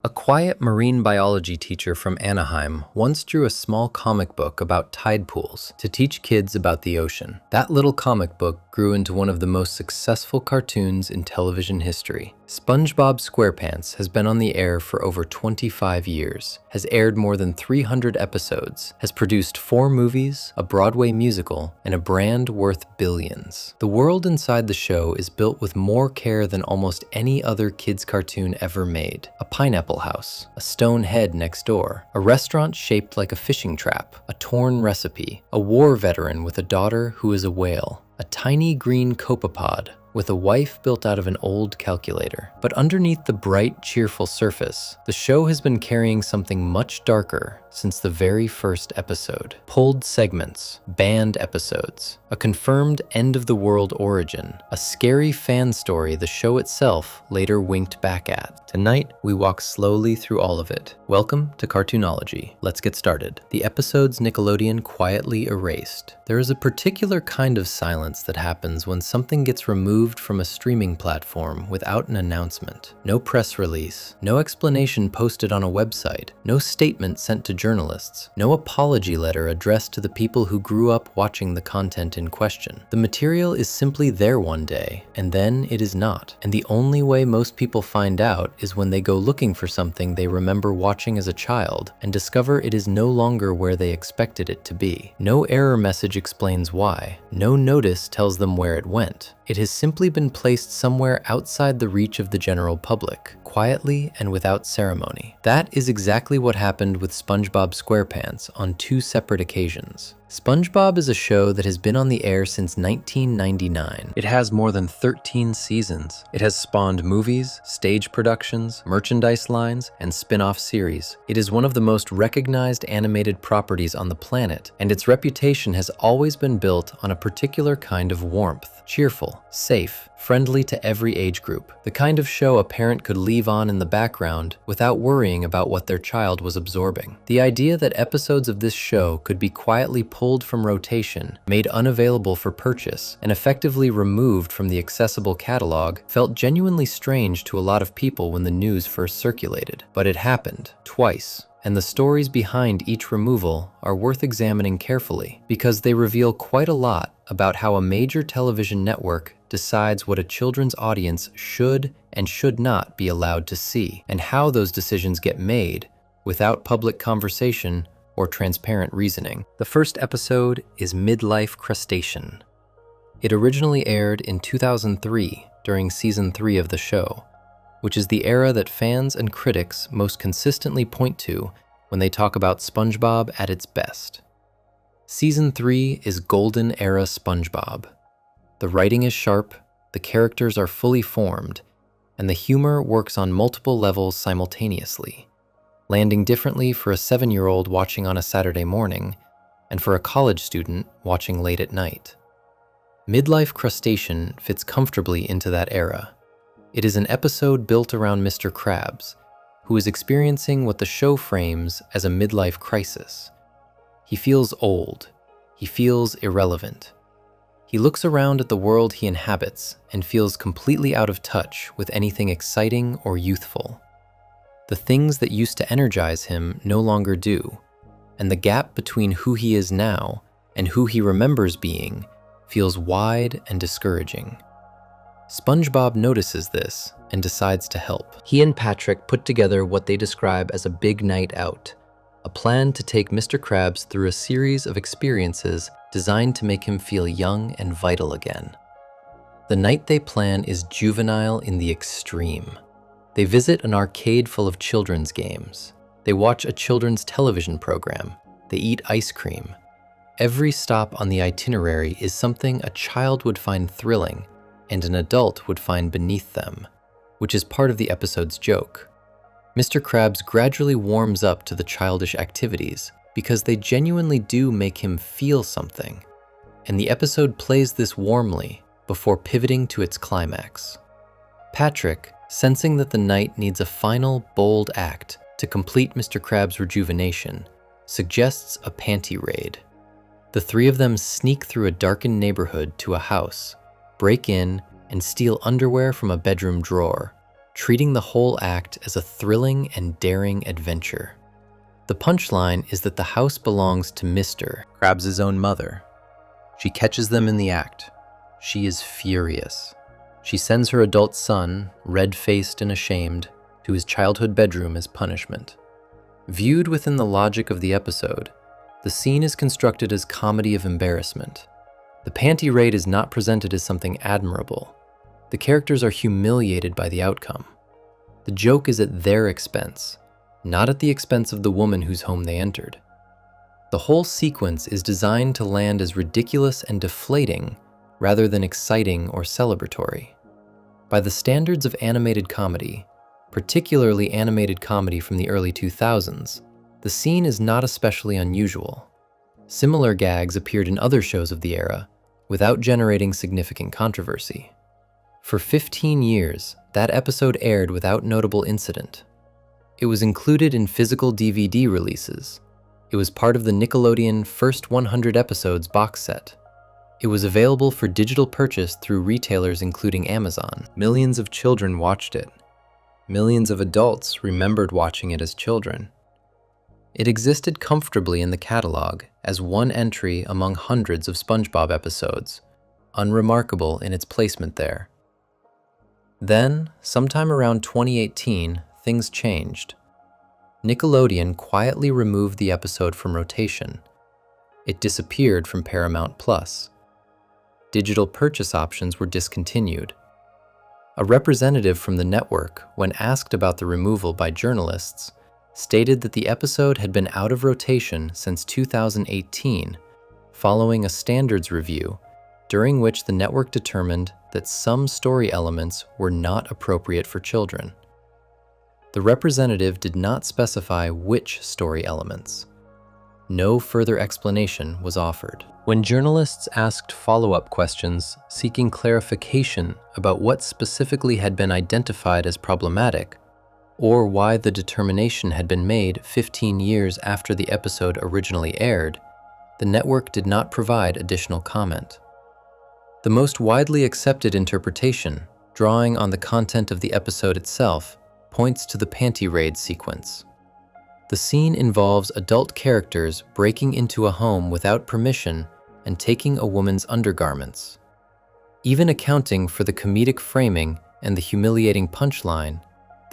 A quiet marine biology teacher from Anaheim once drew a small comic book about tide pools to teach kids about the ocean. That little comic book grew into one of the most successful cartoons in television history. SpongeBob SquarePants has been on the air for over 25 years, has aired more than 300 episodes, has produced 4 movies, a Broadway musical, and a brand worth billions. The world inside the show is built with more care than almost any other kids' cartoon ever made. A pineapple house, a stone head next door, a restaurant shaped like a fishing trap, a torn recipe, a war veteran with a daughter who is a whale, a tiny green copepod with a wife built out of an old calculator. But underneath the bright, cheerful surface, the show has been carrying something much darker since the very first episode. Pulled segments, banned episodes, a confirmed end-of-the-world origin, a scary fan story the show itself later winked back at. Tonight, we walk slowly through all of it. Welcome to Cartoonology. Let's get started. The episodes Nickelodeon quietly erased. There is a particular kind of silence that happens when something gets removed from a streaming platform without an announcement. No press release, no explanation posted on a website, no statement sent to journalists, no apology letter addressed to the people who grew up watching the content in question. The material is simply there one day, and then it is not. And the only way most people find out is when they go looking for something they remember watching as a child and discover it is no longer where they expected it to be. No error message explains why. No notice tells them where it went. It has simply been placed somewhere outside the reach of the general public, quietly and without ceremony. That is exactly what happened with SpongeBob SquarePants on 2 separate occasions. SpongeBob is a show that has been on the air since 1999. It has more than 13 seasons. It has spawned movies, stage productions, merchandise lines, and spin-off series. It is one of the most recognized animated properties on the planet, and its reputation has always been built on a particular kind of warmth. Cheerful, safe, friendly to every age group. The kind of show a parent could leave on in the background without worrying about what their child was absorbing. The idea that episodes of this show could be quietly pulled from rotation, made unavailable for purchase, and effectively removed from the accessible catalog felt genuinely strange to a lot of people when the news first circulated. But it happened, twice. And the stories behind each removal are worth examining carefully because they reveal quite a lot about how a major television network decides what a children's audience should and should not be allowed to see, and how those decisions get made without public conversation or transparent reasoning. The first episode is Midlife Crustacean. It originally aired in 2003 during season 3 of the show, which is the era that fans and critics most consistently point to when they talk about SpongeBob at its best. Season 3 is Golden Era SpongeBob. The writing is sharp, the characters are fully formed, and the humor works on multiple levels simultaneously, landing differently for a 7-year-old watching on a Saturday morning and for a college student watching late at night. Midlife Crustacean fits comfortably into that era. It is an episode built around Mr. Krabs, who is experiencing what the show frames as a midlife crisis. He feels old. He feels irrelevant. He looks around at the world he inhabits and feels completely out of touch with anything exciting or youthful. The things that used to energize him no longer do, and the gap between who he is now and who he remembers being feels wide and discouraging. SpongeBob notices this and decides to help. He and Patrick put together what they describe as a big night out, a plan to take Mr. Krabs through a series of experiences designed to make him feel young and vital again. The night they plan is juvenile in the extreme. They visit an arcade full of children's games. They watch a children's television program. They eat ice cream. Every stop on the itinerary is something a child would find thrilling and an adult would find beneath them, which is part of the episode's joke. Mr. Krabs gradually warms up to the childish activities because they genuinely do make him feel something, and the episode plays this warmly before pivoting to its climax. Patrick, sensing that the night needs a final, bold act to complete Mr. Krabs' rejuvenation, suggests a panty raid. The 3 of them sneak through a darkened neighborhood to a house, break in, and steal underwear from a bedroom drawer, treating the whole act as a thrilling and daring adventure. The punchline is that the house belongs to Mr. Krabs' own mother. She catches them in the act. She is furious. She sends her adult son, red-faced and ashamed, to his childhood bedroom as punishment. Viewed within the logic of the episode, the scene is constructed as comedy of embarrassment. The panty raid is not presented as something admirable. The characters are humiliated by the outcome. The joke is at their expense, not at the expense of the woman whose home they entered. The whole sequence is designed to land as ridiculous and deflating rather than exciting or celebratory. By the standards of animated comedy, particularly animated comedy from the early 2000s, the scene is not especially unusual. Similar gags appeared in other shows of the era without generating significant controversy. For 15 years, that episode aired without notable incident. It was included in physical DVD releases. It was part of the Nickelodeon First 100 Episodes box set. It was available for digital purchase through retailers including Amazon. Millions of children watched it. Millions of adults remembered watching it as children. It existed comfortably in the catalog as one entry among hundreds of SpongeBob episodes, unremarkable in its placement there. Then, sometime around 2018, things changed. Nickelodeon quietly removed the episode from rotation. It disappeared from Paramount Plus. Digital purchase options were discontinued. A representative from the network, when asked about the removal by journalists, stated that the episode had been out of rotation since 2018, following a standards review, during which the network determined that some story elements were not appropriate for children. The representative did not specify which story elements. No further explanation was offered. When journalists asked follow-up questions seeking clarification about what specifically had been identified as problematic, or why the determination had been made 15 years after the episode originally aired, the network did not provide additional comment. The most widely accepted interpretation, drawing on the content of the episode itself, points to the panty raid sequence. The scene involves adult characters breaking into a home without permission and taking a woman's undergarments. Even accounting for the comedic framing and the humiliating punchline,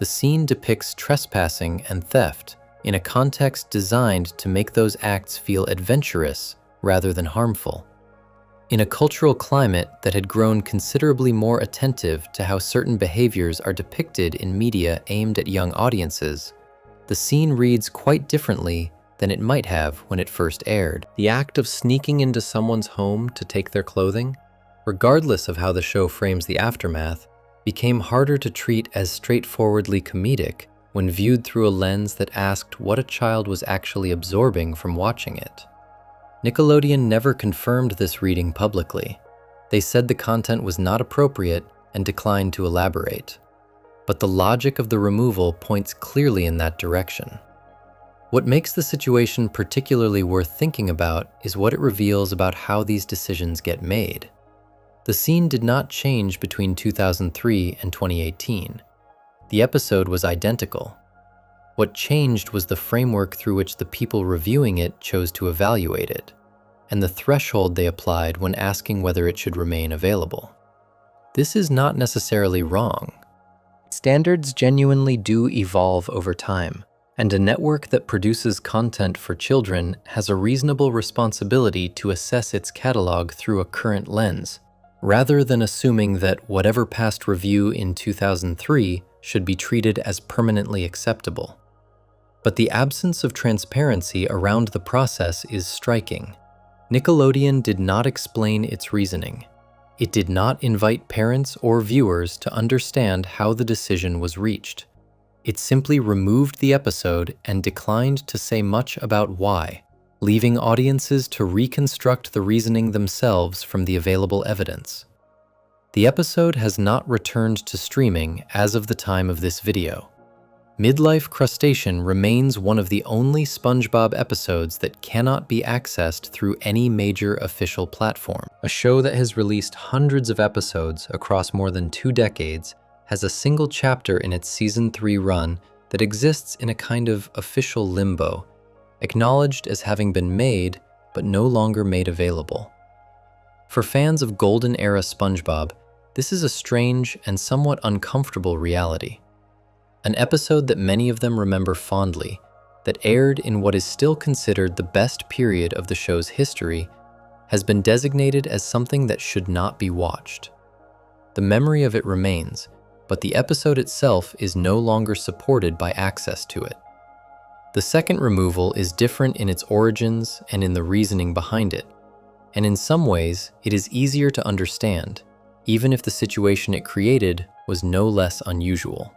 the scene depicts trespassing and theft in a context designed to make those acts feel adventurous rather than harmful. In a cultural climate that had grown considerably more attentive to how certain behaviors are depicted in media aimed at young audiences, the scene reads quite differently than it might have when it first aired. The act of sneaking into someone's home to take their clothing, regardless of how the show frames the aftermath, became harder to treat as straightforwardly comedic when viewed through a lens that asked what a child was actually absorbing from watching it. Nickelodeon never confirmed this reading publicly. They said the content was not appropriate and declined to elaborate. But the logic of the removal points clearly in that direction. What makes the situation particularly worth thinking about is what it reveals about how these decisions get made. The scene did not change between 2003 and 2018. The episode was identical. What changed was the framework through which the people reviewing it chose to evaluate it, and the threshold they applied when asking whether it should remain available. This is not necessarily wrong. Standards genuinely do evolve over time, and a network that produces content for children has a reasonable responsibility to assess its catalog through a current lens, rather than assuming that whatever passed review in 2003 should be treated as permanently acceptable. But the absence of transparency around the process is striking. Nickelodeon did not explain its reasoning. It did not invite parents or viewers to understand how the decision was reached. It simply removed the episode and declined to say much about why, leaving audiences to reconstruct the reasoning themselves from the available evidence. The episode has not returned to streaming as of the time of this video. Midlife Crustacean remains one of the only SpongeBob episodes that cannot be accessed through any major official platform. A show that has released hundreds of episodes across more than 2 decades has a single chapter in its Season 3 run that exists in a kind of official limbo, acknowledged as having been made but no longer made available. For fans of Golden Era SpongeBob, this is a strange and somewhat uncomfortable reality. An episode that many of them remember fondly, that aired in what is still considered the best period of the show's history, has been designated as something that should not be watched. The memory of it remains, but the episode itself is no longer supported by access to it. The second removal is different in its origins and in the reasoning behind it, and in some ways it is easier to understand, even if the situation it created was no less unusual.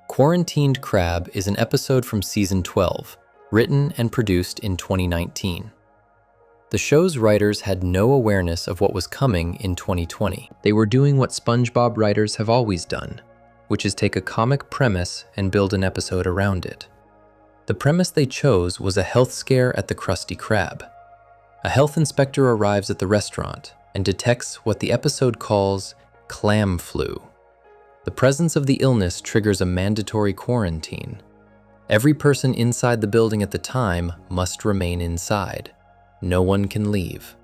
Quarantined Crab is an episode from Season 12, written and produced in 2019. The show's writers had no awareness of what was coming in 2020. They were doing what SpongeBob writers have always done, which is take a comic premise and build an episode around it. The premise they chose was a health scare at the Krusty Krab. A health inspector arrives at the restaurant and detects what the episode calls clam flu. The presence of the illness triggers a mandatory quarantine. Every person inside the building at the time must remain inside. No one can leave.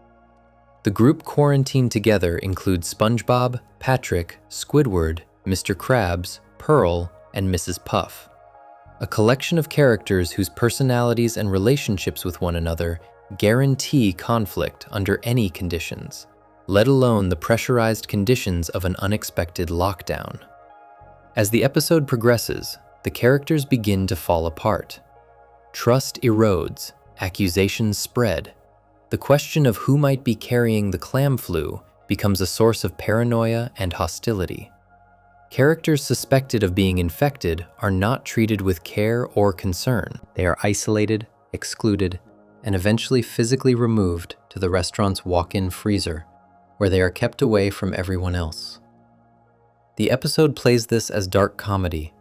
The group quarantined together includes SpongeBob, Patrick, Squidward, Mr. Krabs, Pearl, and Mrs. Puff. A collection of characters whose personalities and relationships with one another guarantee conflict under any conditions, let alone the pressurized conditions of an unexpected lockdown. As the episode progresses, the characters begin to fall apart. Trust erodes, accusations spread. The question of who might be carrying the clam flu becomes a source of paranoia and hostility. Characters suspected of being infected are not treated with care or concern. They are isolated, excluded, and eventually physically removed to the restaurant's walk-in freezer, where they are kept away from everyone else. The episode plays this as dark comedy,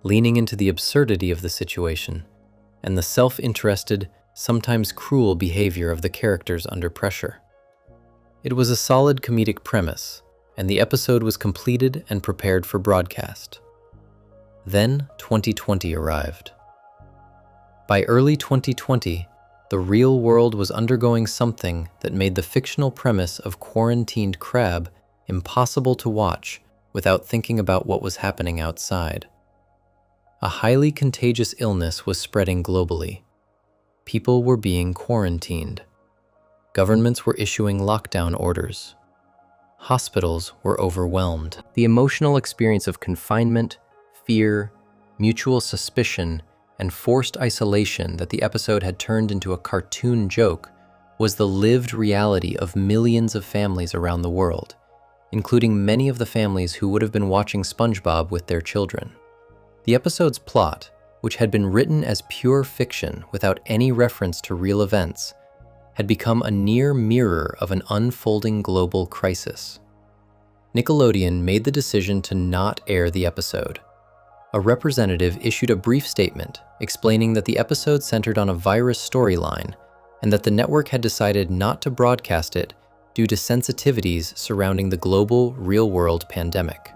leaning into the absurdity of the situation and the self-interested, sometimes cruel behavior of the characters under pressure. It was a solid comedic premise, and the episode was completed and prepared for broadcast. Then 2020 arrived. By early 2020, the real world was undergoing something that made the fictional premise of Quarantined Crab impossible to watch without thinking about what was happening outside. A highly contagious illness was spreading globally. People were being quarantined. Governments were issuing lockdown orders. Hospitals were overwhelmed. The emotional experience of confinement, fear, mutual suspicion, and forced isolation that the episode had turned into a cartoon joke was the lived reality of millions of families around the world, including many of the families who would have been watching SpongeBob with their children. The episode's plot, which had been written as pure fiction without any reference to real events, had become a near mirror of an unfolding global crisis. Nickelodeon made the decision to not air the episode. A representative issued a brief statement explaining that the episode centered on a virus storyline and that the network had decided not to broadcast it due to sensitivities surrounding the global, real-world pandemic.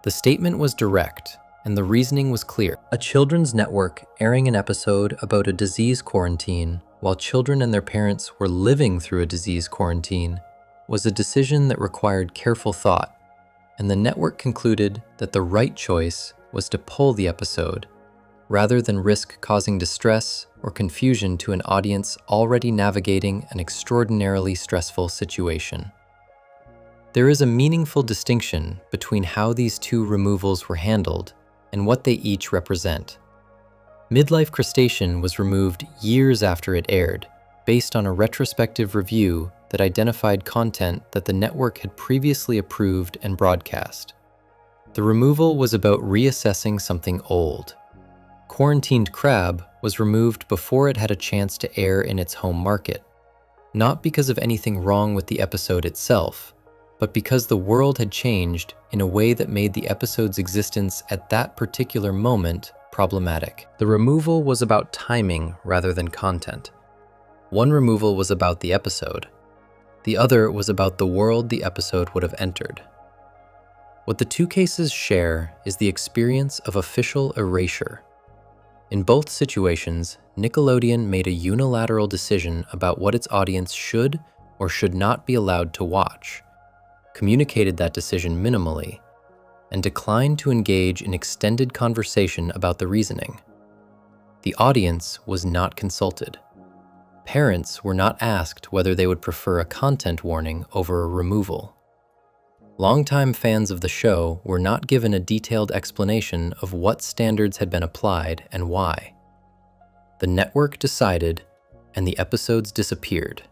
The statement was direct, and the reasoning was clear. A children's network airing an episode about a disease quarantine while children and their parents were living through a disease quarantine was a decision that required careful thought, and the network concluded that the right choice was to pull the episode, rather than risk causing distress or confusion to an audience already navigating an extraordinarily stressful situation. There is a meaningful distinction between how these two removals were handled and what they each represent. Midlife Crustacean was removed years after it aired, based on a retrospective review that identified content that the network had previously approved and broadcast. The removal was about reassessing something old. Quarantined Crab was removed before it had a chance to air in its home market, not because of anything wrong with the episode itself, but because the world had changed in a way that made the episode's existence at that particular moment problematic. The removal was about timing rather than content. One removal was about the episode. The other was about the world the episode would have entered. What the two cases share is the experience of official erasure. In both situations, Nickelodeon made a unilateral decision about what its audience should or should not be allowed to watch, communicated that decision minimally, and declined to engage in extended conversation about the reasoning. The audience was not consulted. Parents were not asked whether they would prefer a content warning over a removal. Longtime fans of the show were not given a detailed explanation of what standards had been applied and why. The network decided, and the episodes disappeared,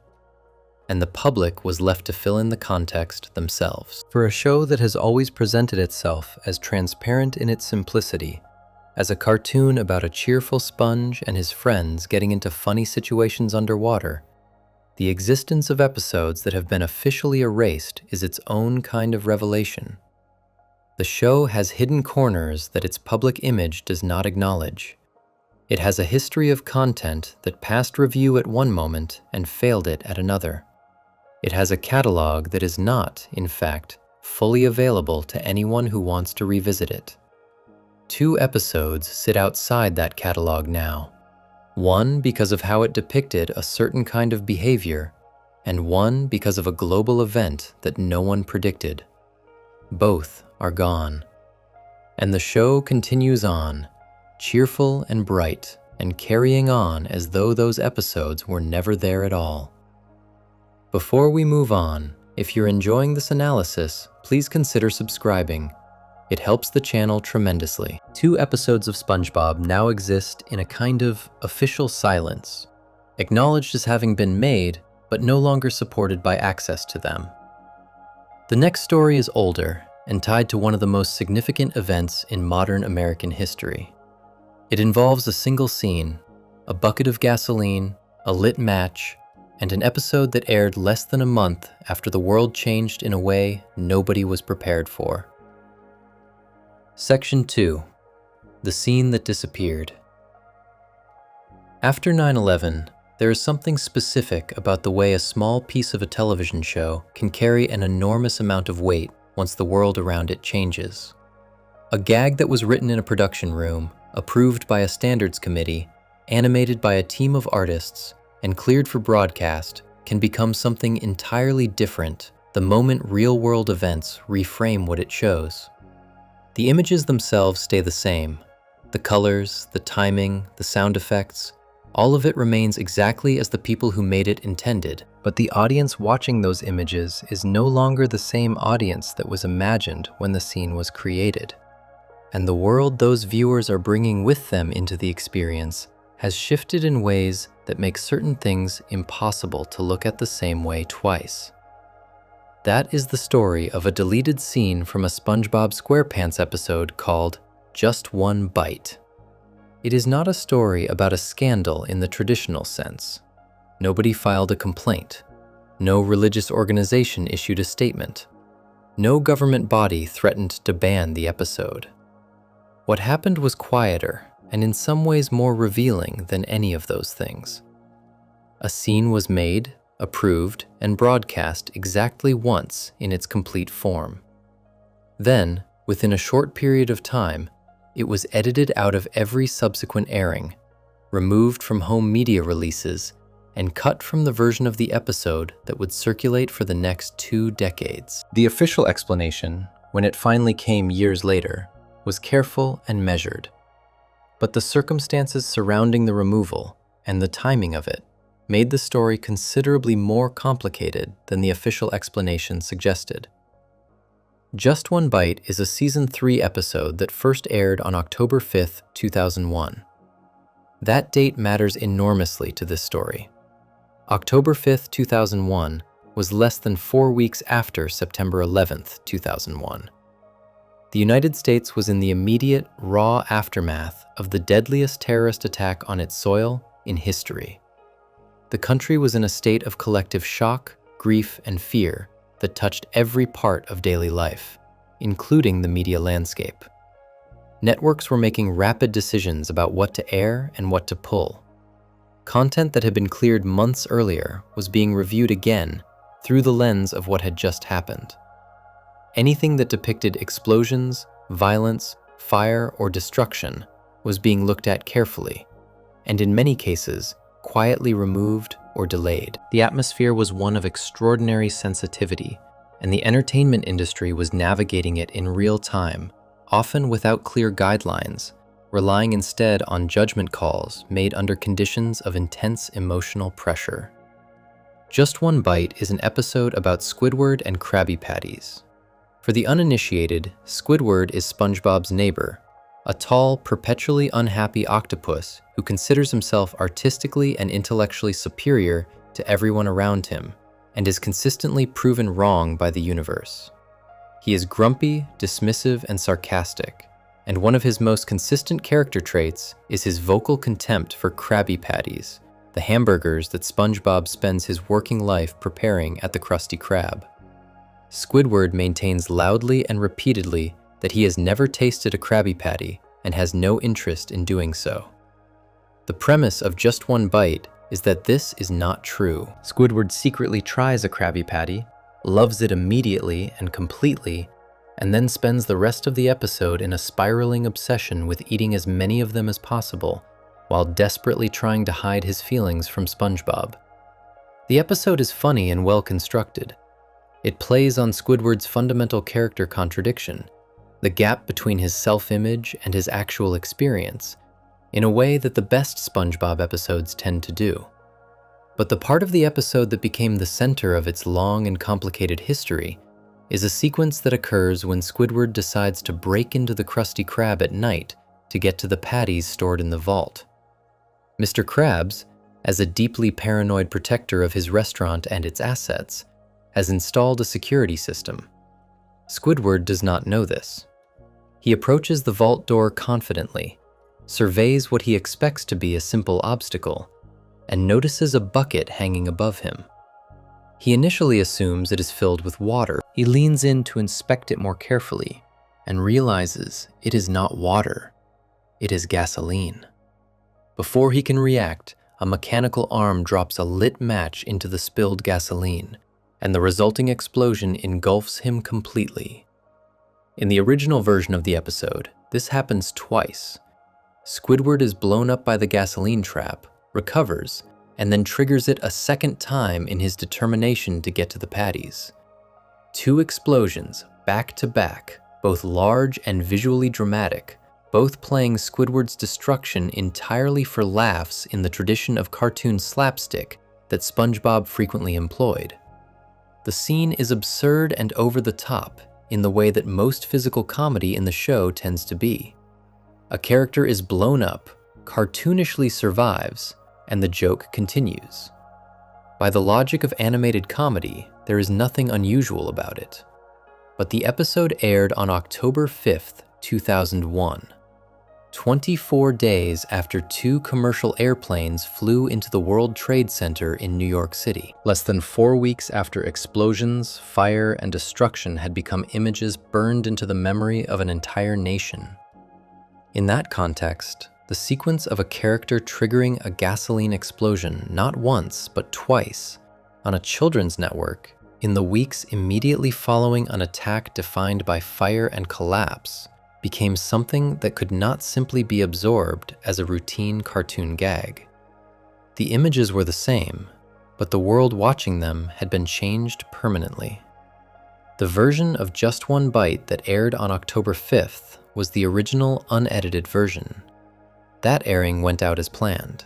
and the public was left to fill in the context themselves. For a show that has always presented itself as transparent in its simplicity, as a cartoon about a cheerful sponge and his friends getting into funny situations underwater, the existence of episodes that have been officially erased is its own kind of revelation. The show has hidden corners that its public image does not acknowledge. It has a history of content that passed review at one moment and failed it at another. It has a catalog that is not, in fact, fully available to anyone who wants to revisit it. 2 episodes sit outside that catalog now. One because of how it depicted a certain kind of behavior, and one because of a global event that no one predicted. Both are gone. And the show continues on, cheerful and bright, and carrying on as though those episodes were never there at all. Before we move on, if you're enjoying this analysis, please consider subscribing. It helps the channel tremendously. 2 episodes of SpongeBob now exist in a kind of official silence, acknowledged as having been made, but no longer supported by access to them. The next story is older and tied to one of the most significant events in modern American history. It involves a single scene, a bucket of gasoline, a lit match, and an episode that aired less than a month after the world changed in a way nobody was prepared for. Section 2. The Scene That Disappeared. After 9/11, there is something specific about the way a small piece of a television show can carry an enormous amount of weight once the world around it changes. A gag that was written in a production room, approved by a standards committee, animated by a team of artists, and cleared for broadcast can become something entirely different the moment real-world events reframe what it shows. The images themselves stay the same. The colors, the timing, the sound effects, all of it remains exactly as the people who made it intended. But the audience watching those images is no longer the same audience that was imagined when the scene was created. And the world those viewers are bringing with them into the experience has shifted in ways that make certain things impossible to look at the same way twice. That is the story of a deleted scene from a SpongeBob SquarePants episode called Just One Bite. It is not a story about a scandal in the traditional sense. Nobody filed a complaint. No religious organization issued a statement. No government body threatened to ban the episode. What happened was quieter and in some ways more revealing than any of those things. A scene was made, approved, and broadcast exactly once in its complete form. Then, within a short period of time, it was edited out of every subsequent airing, removed from home media releases, and cut from the version of the episode that would circulate for the next 2 decades. The official explanation, when it finally came years later, was careful and measured. But the circumstances surrounding the removal and the timing of it made the story considerably more complicated than the official explanation suggested. Just One Bite is a Season 3 episode that first aired on October 5th, 2001. That date matters enormously to this story. October 5th, 2001 was less than 4 weeks after September 11th, 2001. The United States was in the immediate, raw aftermath of the deadliest terrorist attack on its soil in history. The country was in a state of collective shock, grief, and fear that touched every part of daily life, including the media landscape. Networks were making rapid decisions about what to air and what to pull. Content that had been cleared months earlier was being reviewed again through the lens of what had just happened. Anything that depicted explosions, violence, fire, or destruction was being looked at carefully, and in many cases, quietly removed or delayed. The atmosphere was one of extraordinary sensitivity, and the entertainment industry was navigating it in real time, often without clear guidelines, relying instead on judgment calls made under conditions of intense emotional pressure. Just One Bite is an episode about Squidward and Krabby Patties. For the uninitiated, Squidward is SpongeBob's neighbor, a tall, perpetually unhappy octopus who considers himself artistically and intellectually superior to everyone around him, and is consistently proven wrong by the universe. He is grumpy, dismissive, and sarcastic, and one of his most consistent character traits is his vocal contempt for Krabby Patties, the hamburgers that SpongeBob spends his working life preparing at the Krusty Krab. Squidward maintains loudly and repeatedly that he has never tasted a Krabby Patty and has no interest in doing so. The premise of Just One Bite is that this is not true. Squidward secretly tries a Krabby Patty, loves it immediately and completely, and then spends the rest of the episode in a spiraling obsession with eating as many of them as possible, while desperately trying to hide his feelings from SpongeBob. The episode is funny and well constructed. It plays on Squidward's fundamental character contradiction, the gap between his self-image and his actual experience, in a way that the best SpongeBob episodes tend to do. But the part of the episode that became the center of its long and complicated history is a sequence that occurs when Squidward decides to break into the Krusty Krab at night to get to the patties stored in the vault. Mr. Krabs, as a deeply paranoid protector of his restaurant and its assets, has installed a security system. Squidward does not know this. He approaches the vault door confidently, surveys what he expects to be a simple obstacle, and notices a bucket hanging above him. He initially assumes it is filled with water. He leans in to inspect it more carefully and realizes it is not water, it is gasoline. Before he can react, a mechanical arm drops a lit match into the spilled gasoline, and the resulting explosion engulfs him completely. In the original version of the episode, this happens twice. Squidward is blown up by the gasoline trap, recovers, and then triggers it a second time in his determination to get to the patties. Two explosions, back to back, both large and visually dramatic, both playing Squidward's destruction entirely for laughs in the tradition of cartoon slapstick that SpongeBob frequently employed. The scene is absurd and over the top in the way that most physical comedy in the show tends to be. A character is blown up, cartoonishly survives, and the joke continues. By the logic of animated comedy, there is nothing unusual about it. But the episode aired on October 5th, 2001. 24 days after two commercial airplanes flew into the World Trade Center in New York City. Less than 4 weeks after explosions, fire, and destruction had become images burned into the memory of an entire nation. In that context, the sequence of a character triggering a gasoline explosion not once, but twice, on a children's network, in the weeks immediately following an attack defined by fire and collapse, became something that could not simply be absorbed as a routine cartoon gag. The images were the same, but the world watching them had been changed permanently. The version of Just One Bite that aired on October 5th was the original unedited version. That airing went out as planned.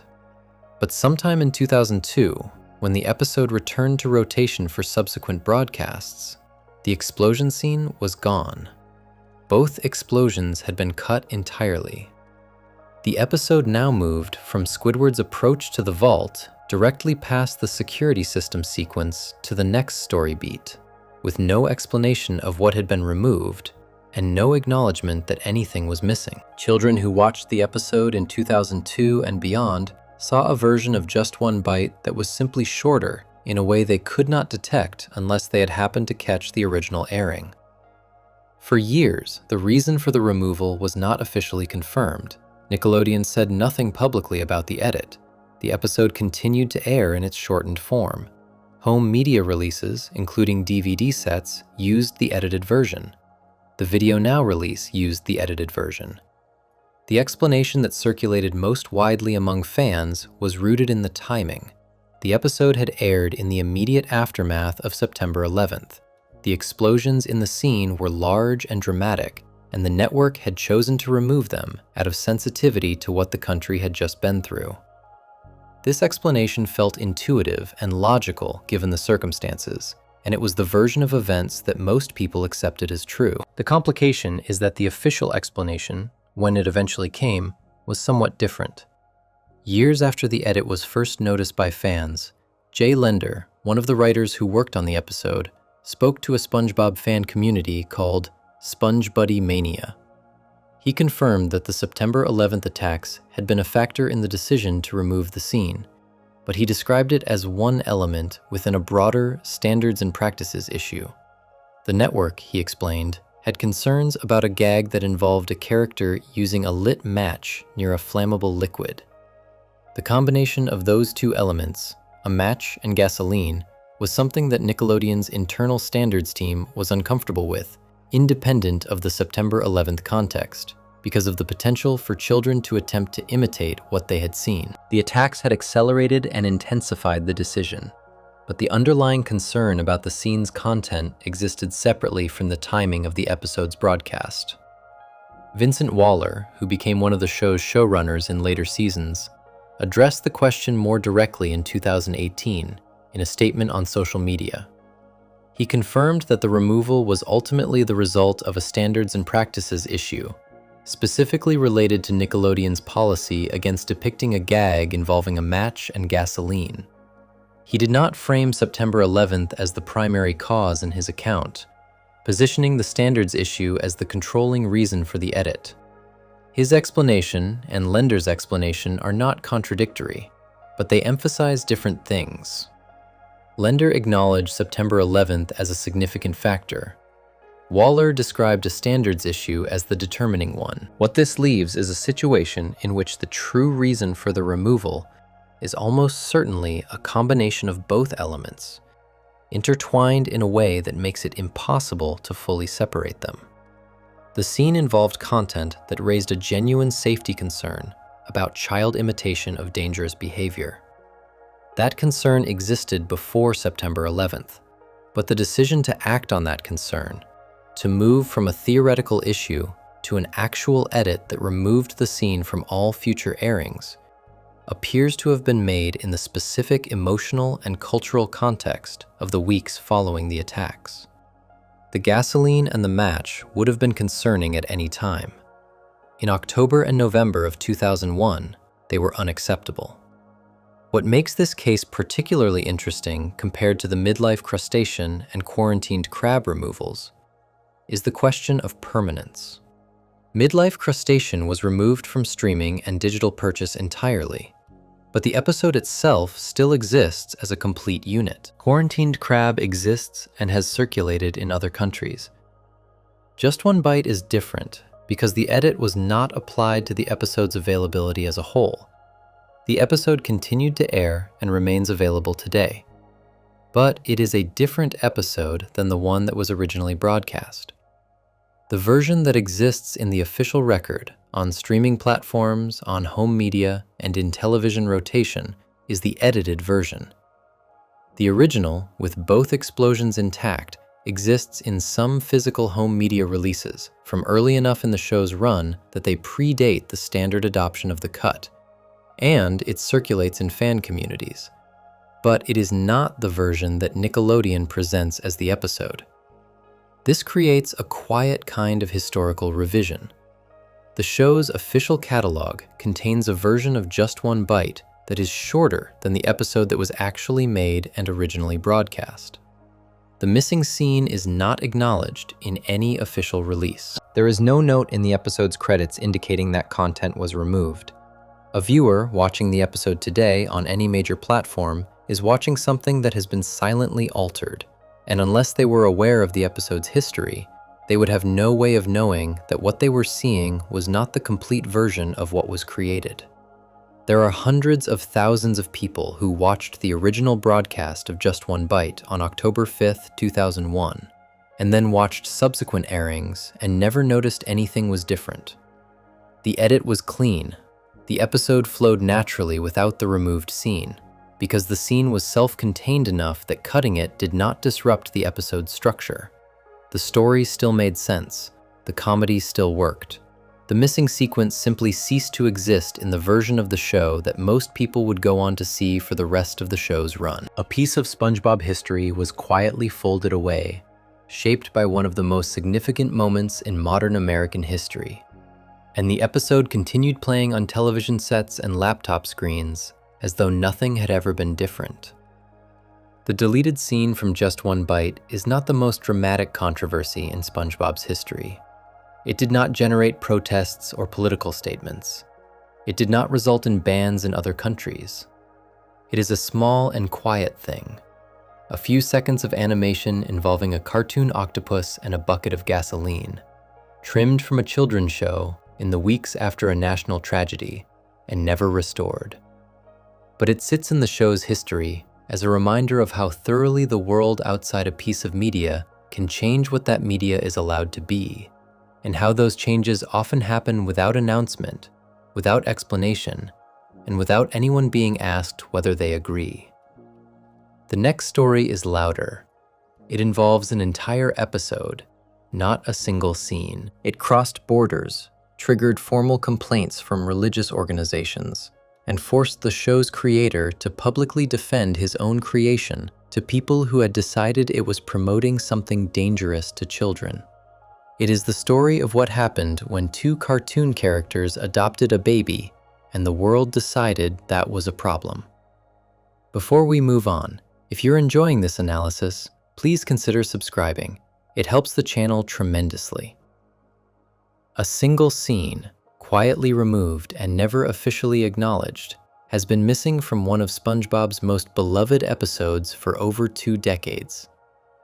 But sometime in 2002, when the episode returned to rotation for subsequent broadcasts, the explosion scene was gone. Both explosions had been cut entirely. The episode now moved from Squidward's approach to the vault directly past the security system sequence to the next story beat, with no explanation of what had been removed and no acknowledgement that anything was missing. Children who watched the episode in 2002 and beyond saw a version of Just One Bite that was simply shorter in a way they could not detect unless they had happened to catch the original airing. For years, the reason for the removal was not officially confirmed. Nickelodeon said nothing publicly about the edit. The episode continued to air in its shortened form. Home media releases, including DVD sets, used the edited version. The Video Now release used the edited version. The explanation that circulated most widely among fans was rooted in the timing. The episode had aired in the immediate aftermath of September 11th. The explosions in the scene were large and dramatic, and the network had chosen to remove them out of sensitivity to what the country had just been through. This explanation felt intuitive and logical given the circumstances, and it was the version of events that most people accepted as true. The complication is that the official explanation, when it eventually came, was somewhat different. Years after the edit was first noticed by fans, Jay Lender, one of the writers who worked on the episode, spoke to a SpongeBob fan community called SpongeBuddy Mania. He confirmed that the September 11th attacks had been a factor in the decision to remove the scene, but he described it as one element within a broader standards and practices issue. The network, he explained, had concerns about a gag that involved a character using a lit match near a flammable liquid. The combination of those two elements, a match and gasoline, was something that Nickelodeon's internal standards team was uncomfortable with, independent of the September 11th context, because of the potential for children to attempt to imitate what they had seen. The attacks had accelerated and intensified the decision, but the underlying concern about the scene's content existed separately from the timing of the episode's broadcast. Vincent Waller, who became one of the show's showrunners in later seasons, addressed the question more directly in 2018 in a statement on social media. He confirmed that the removal was ultimately the result of a standards and practices issue, specifically related to Nickelodeon's policy against depicting a gag involving a match and gasoline. He did not frame September 11th as the primary cause in his account, positioning the standards issue as the controlling reason for the edit. His explanation and Lender's explanation are not contradictory, but they emphasize different things. Lender acknowledged September 11th as a significant factor. Waller described a standards issue as the determining one. What this leaves is a situation in which the true reason for the removal is almost certainly a combination of both elements, intertwined in a way that makes it impossible to fully separate them. The scene involved content that raised a genuine safety concern about child imitation of dangerous behavior. That concern existed before September 11th, but the decision to act on that concern, to move from a theoretical issue to an actual edit that removed the scene from all future airings, appears to have been made in the specific emotional and cultural context of the weeks following the attacks. The gasoline and the match would have been concerning at any time. In October and November of 2001, they were unacceptable. What makes this case particularly interesting compared to the midlife crustacean and quarantined crab removals is the question of permanence. Midlife crustacean was removed from streaming and digital purchase entirely, but the episode itself still exists as a complete unit. Quarantined crab exists and has circulated in other countries. Just One Bite is different because the edit was not applied to the episode's availability as a whole. The episode continued to air and remains available today, but it is a different episode than the one that was originally broadcast. The version that exists in the official record, on streaming platforms, on home media, and in television rotation, is the edited version. The original, with both explosions intact, exists in some physical home media releases from early enough in the show's run that they predate the standard adoption of the cut, and it circulates in fan communities. But it is not the version that Nickelodeon presents as the episode. This creates a quiet kind of historical revision. The show's official catalog contains a version of Just One Bite that is shorter than the episode that was actually made and originally broadcast. The missing scene is not acknowledged in any official release. There is no note in the episode's credits indicating that content was removed. A viewer watching the episode today on any major platform is watching something that has been silently altered, and unless they were aware of the episode's history, they would have no way of knowing that what they were seeing was not the complete version of what was created. There are hundreds of thousands of people who watched the original broadcast of Just One Bite on October 5th, 2001, and then watched subsequent airings and never noticed anything was different. The edit was clean. The episode flowed naturally without the removed scene, because the scene was self-contained enough that cutting it did not disrupt the episode's structure. The story still made sense. The comedy still worked. The missing sequence simply ceased to exist in the version of the show that most people would go on to see for the rest of the show's run. A piece of SpongeBob history was quietly folded away, shaped by one of the most significant moments in modern American history. And the episode continued playing on television sets and laptop screens as though nothing had ever been different. The deleted scene from Just One Bite is not the most dramatic controversy in SpongeBob's history. It did not generate protests or political statements. It did not result in bans in other countries. It is a small and quiet thing. A few seconds of animation involving a cartoon octopus and a bucket of gasoline, trimmed from a children's show in the weeks after a national tragedy, and never restored. But it sits in the show's history as a reminder of how thoroughly the world outside a piece of media can change what that media is allowed to be, and how those changes often happen without announcement, without explanation, and without anyone being asked whether they agree. The next story is louder. It involves an entire episode, not a single scene. It crossed borders, triggered formal complaints from religious organizations, and forced the show's creator to publicly defend his own creation to people who had decided it was promoting something dangerous to children. It is the story of what happened when two cartoon characters adopted a baby and the world decided that was a problem. Before we move on, if you're enjoying this analysis, please consider subscribing. It helps the channel tremendously. A single scene, quietly removed and never officially acknowledged, has been missing from one of SpongeBob's most beloved episodes for over 2 decades.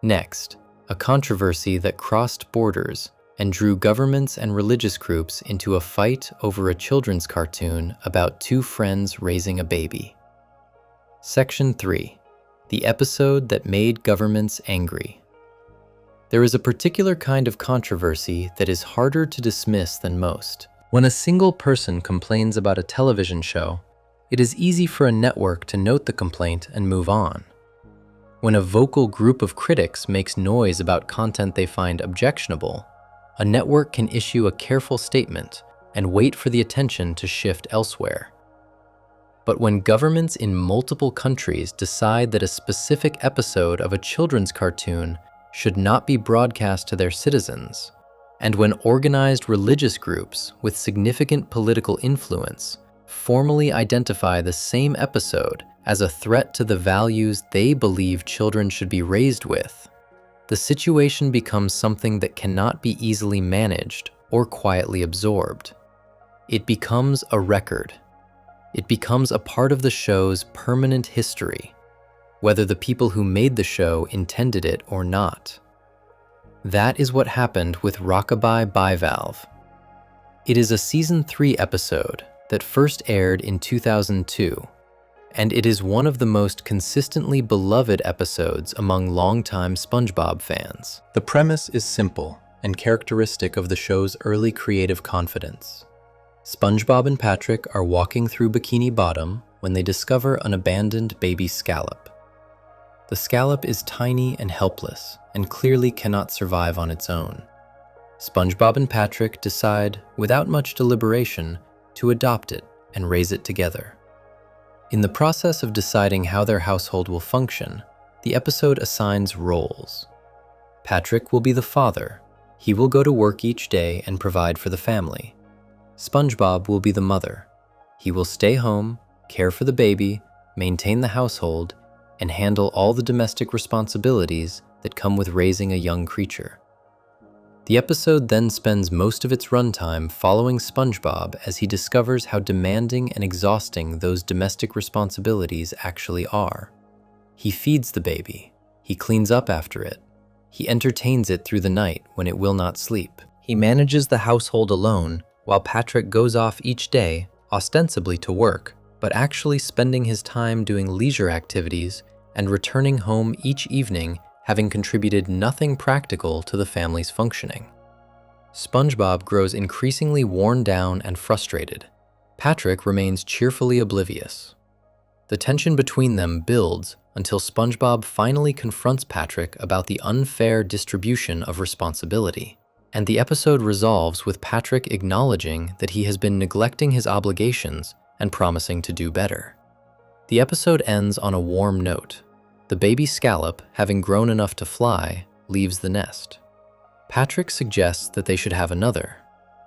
Next, a controversy that crossed borders and drew governments and religious groups into a fight over a children's cartoon about two friends raising a baby. Section 3. The episode that made governments angry. There is a particular kind of controversy that is harder to dismiss than most. When a single person complains about a television show, it is easy for a network to note the complaint and move on. When a vocal group of critics makes noise about content they find objectionable, a network can issue a careful statement and wait for the attention to shift elsewhere. But when governments in multiple countries decide that a specific episode of a children's cartoon should not be broadcast to their citizens, and when organized religious groups with significant political influence formally identify the same episode as a threat to the values they believe children should be raised with, the situation becomes something that cannot be easily managed or quietly absorbed. It becomes a record. It becomes a part of the show's permanent history, whether the people who made the show intended it or not. That is what happened with Rockabye Bivalve. It is a Season 3 episode that first aired in 2002, and it is one of the most consistently beloved episodes among longtime SpongeBob fans. The premise is simple and characteristic of the show's early creative confidence. SpongeBob and Patrick are walking through Bikini Bottom when they discover an abandoned baby scallop. The scallop is tiny and helpless and clearly cannot survive on its own. SpongeBob and Patrick decide, without much deliberation, to adopt it and raise it together. In the process of deciding how their household will function, the episode assigns roles. Patrick will be the father. He will go to work each day and provide for the family. SpongeBob will be the mother. He will stay home, care for the baby, maintain the household, and handle all the domestic responsibilities that come with raising a young creature. The episode then spends most of its runtime following SpongeBob as he discovers how demanding and exhausting those domestic responsibilities actually are. He feeds the baby. He cleans up after it. He entertains it through the night when it will not sleep. He manages the household alone while Patrick goes off each day, ostensibly to work, but actually spending his time doing leisure activities and returning home each evening having contributed nothing practical to the family's functioning. SpongeBob grows increasingly worn down and frustrated. Patrick remains cheerfully oblivious. The tension between them builds until SpongeBob finally confronts Patrick about the unfair distribution of responsibility. And the episode resolves with Patrick acknowledging that he has been neglecting his obligations and promising to do better. The episode ends on a warm note. The baby scallop, having grown enough to fly, leaves the nest. Patrick suggests that they should have another.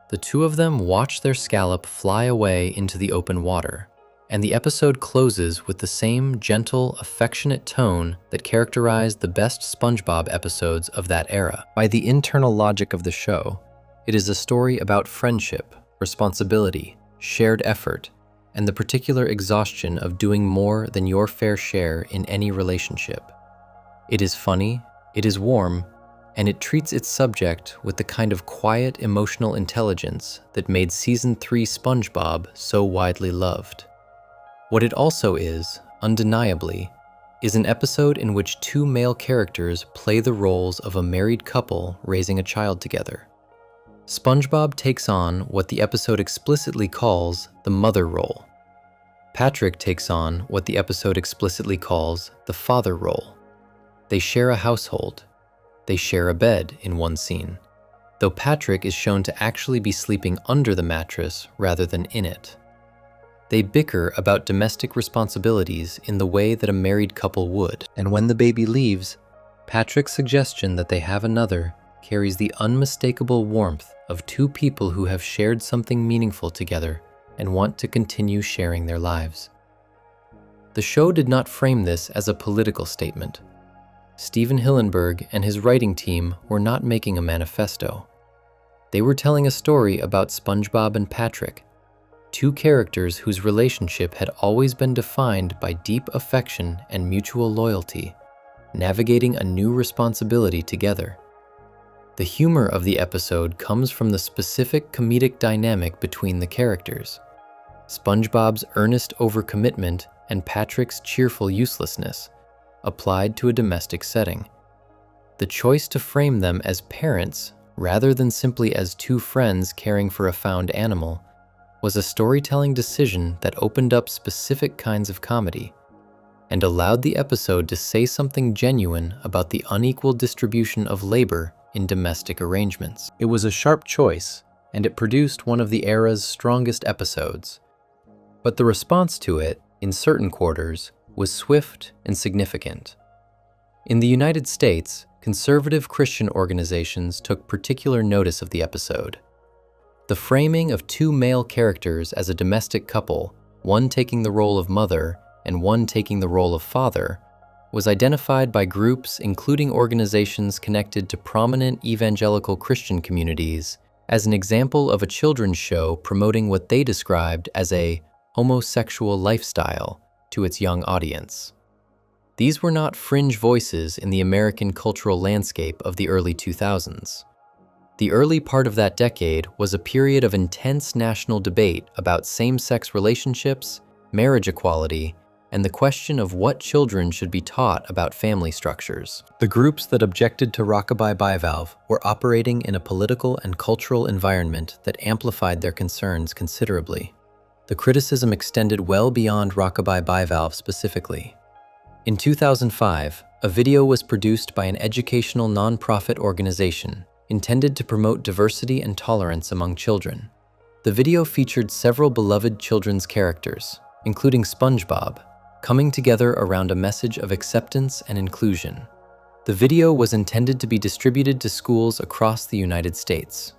The two of them watch their scallop fly away into the open water, and the episode closes with the same gentle, affectionate tone that characterized the best SpongeBob episodes of that era. By the internal logic of the show, it is a story about friendship, responsibility, shared effort, and the particular exhaustion of doing more than your fair share in any relationship. It is funny, it is warm, and it treats its subject with the kind of quiet emotional intelligence that made Season 3 SpongeBob so widely loved. What it also is, undeniably, is an episode in which two male characters play the roles of a married couple raising a child together. SpongeBob takes on what the episode explicitly calls the mother role. Patrick takes on what the episode explicitly calls the father role. They share a household. They share a bed in one scene, though Patrick is shown to actually be sleeping under the mattress rather than in it. They bicker about domestic responsibilities in the way that a married couple would, and when the baby leaves, Patrick's suggestion that they have another carries the unmistakable warmth of two people who have shared something meaningful together and want to continue sharing their lives. The show did not frame this as a political statement. Stephen Hillenburg and his writing team were not making a manifesto. They were telling a story about SpongeBob and Patrick, two characters whose relationship had always been defined by deep affection and mutual loyalty, navigating a new responsibility together. The humor of the episode comes from the specific comedic dynamic between the characters. SpongeBob's earnest overcommitment and Patrick's cheerful uselessness, applied to a domestic setting. The choice to frame them as parents, rather than simply as two friends caring for a found animal, was a storytelling decision that opened up specific kinds of comedy and allowed the episode to say something genuine about the unequal distribution of labor in domestic arrangements. It was a sharp choice, and it produced one of the era's strongest episodes. But the response to it, in certain quarters, was swift and significant. In the United States, conservative Christian organizations took particular notice of the episode. The framing of two male characters as a domestic couple, one taking the role of mother and one taking the role of father, was identified by groups including organizations connected to prominent evangelical Christian communities as an example of a children's show promoting what they described as a homosexual lifestyle to its young audience. These were not fringe voices in the American cultural landscape of the early 2000s. The early part of that decade was a period of intense national debate about same-sex relationships, marriage equality, and the question of what children should be taught about family structures. The groups that objected to Rockabye Bivalve were operating in a political and cultural environment that amplified their concerns considerably. The criticism extended well beyond Rockabye Bivalve specifically. In 2005, a video was produced by an educational nonprofit organization intended to promote diversity and tolerance among children. The video featured several beloved children's characters, including SpongeBob, coming together around a message of acceptance and inclusion. The video was intended to be distributed to schools across the United States.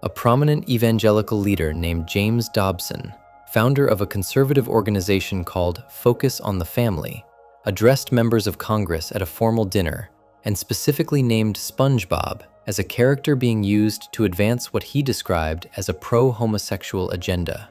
A prominent evangelical leader named James Dobson, founder of a conservative organization called Focus on the Family, addressed members of Congress at a formal dinner and specifically named SpongeBob as a character being used to advance what he described as a pro-homosexual agenda.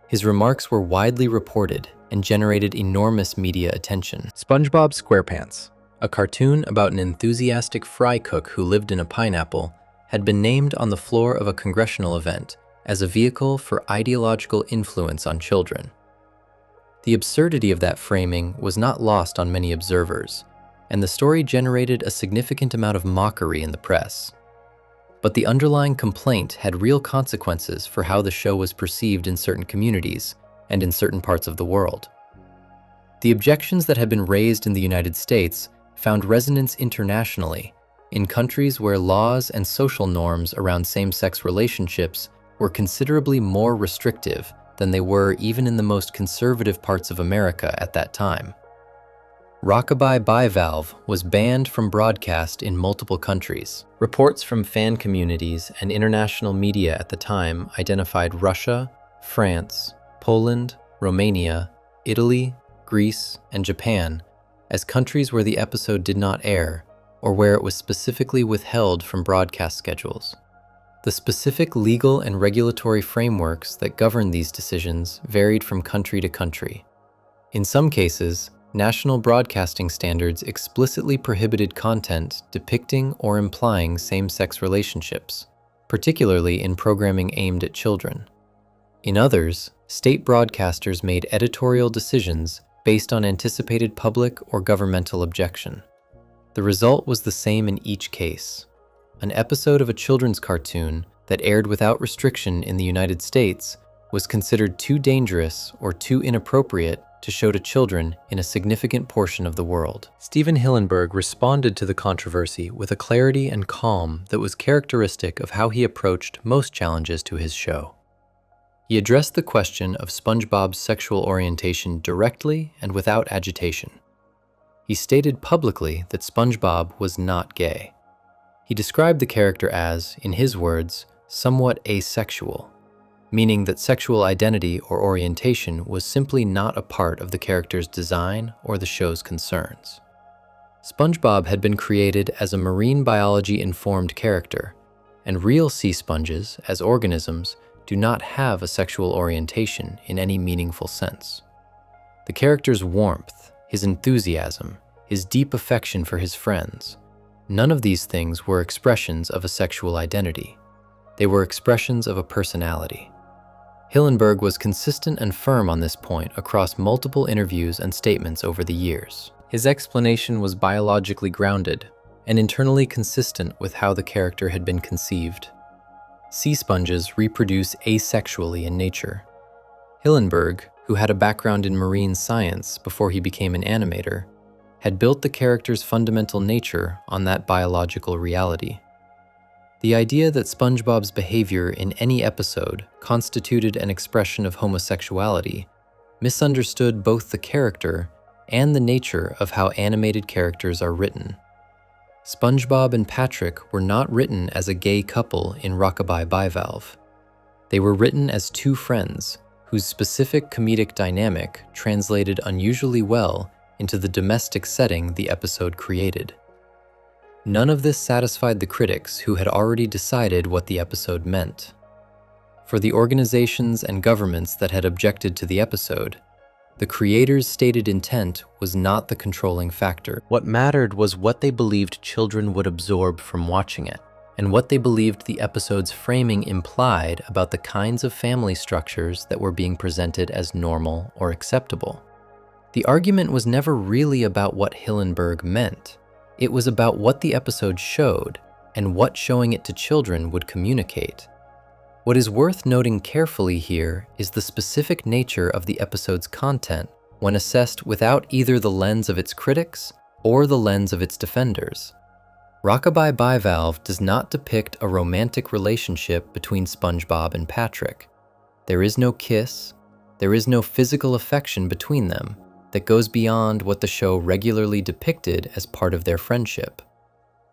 His remarks were widely reported and generated enormous media attention. SpongeBob SquarePants, a cartoon about an enthusiastic fry cook who lived in a pineapple, had been named on the floor of a congressional event as a vehicle for ideological influence on children. The absurdity of that framing was not lost on many observers, and the story generated a significant amount of mockery in the press. But the underlying complaint had real consequences for how the show was perceived in certain communities and in certain parts of the world. The objections that had been raised in the United States found resonance internationally, in countries where laws and social norms around same-sex relationships were considerably more restrictive than they were even in the most conservative parts of America at that time. Rockabye Bivalve was banned from broadcast in multiple countries. Reports from fan communities and international media at the time identified Russia, France, Poland, Romania, Italy, Greece, and Japan as countries where the episode did not air or where it was specifically withheld from broadcast schedules. The specific legal and regulatory frameworks that govern these decisions varied from country to country. In some cases, national broadcasting standards explicitly prohibited content depicting or implying same-sex relationships, particularly in programming aimed at children. In others, state broadcasters made editorial decisions based on anticipated public or governmental objection. The result was the same in each case. An episode of a children's cartoon that aired without restriction in the United States was considered too dangerous or too inappropriate to show to children in a significant portion of the world. Stephen Hillenburg responded to the controversy with a clarity and calm that was characteristic of how he approached most challenges to his show. He addressed the question of SpongeBob's sexual orientation directly and without agitation. He stated publicly that SpongeBob was not gay. He described the character as, in his words, somewhat asexual, meaning that sexual identity or orientation was simply not a part of the character's design or the show's concerns. SpongeBob had been created as a marine biology-informed character, and real sea sponges, as organisms, do not have a sexual orientation in any meaningful sense. The character's warmth, his enthusiasm, his deep affection for his friends, none of these things were expressions of a sexual identity. They were expressions of a personality. Hillenburg was consistent and firm on this point across multiple interviews and statements over the years. His explanation was biologically grounded and internally consistent with how the character had been conceived. Sea sponges reproduce asexually in nature. Hillenburg, who had a background in marine science before he became an animator, had built the character's fundamental nature on that biological reality. The idea that SpongeBob's behavior in any episode constituted an expression of homosexuality misunderstood both the character and the nature of how animated characters are written. SpongeBob and Patrick were not written as a gay couple in Rockabye Bivalve. They were written as two friends whose specific comedic dynamic translated unusually well into the domestic setting the episode created. None of this satisfied the critics who had already decided what the episode meant. For the organizations and governments that had objected to the episode, the creators' stated intent was not the controlling factor. What mattered was what they believed children would absorb from watching it, and what they believed the episode's framing implied about the kinds of family structures that were being presented as normal or acceptable. The argument was never really about what Hillenburg meant. It was about what the episode showed and what showing it to children would communicate. What is worth noting carefully here is the specific nature of the episode's content when assessed without either the lens of its critics or the lens of its defenders. Rockabye Bivalve does not depict a romantic relationship between SpongeBob and Patrick. There is no kiss, there is no physical affection between them that goes beyond what the show regularly depicted as part of their friendship.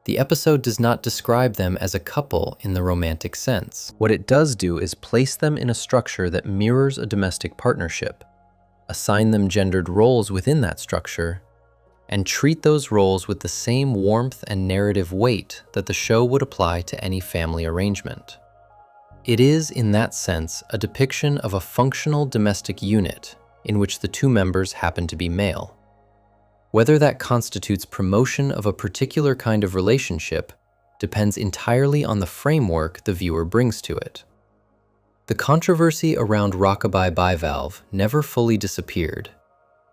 The episode does not describe them as a couple in the romantic sense. What it does do is place them in a structure that mirrors a domestic partnership, assign them gendered roles within that structure, and treat those roles with the same warmth and narrative weight that the show would apply to any family arrangement. It is, in that sense, a depiction of a functional domestic unit in which the two members happen to be male. Whether that constitutes promotion of a particular kind of relationship depends entirely on the framework the viewer brings to it. The controversy around Rockabye Bivalve never fully disappeared,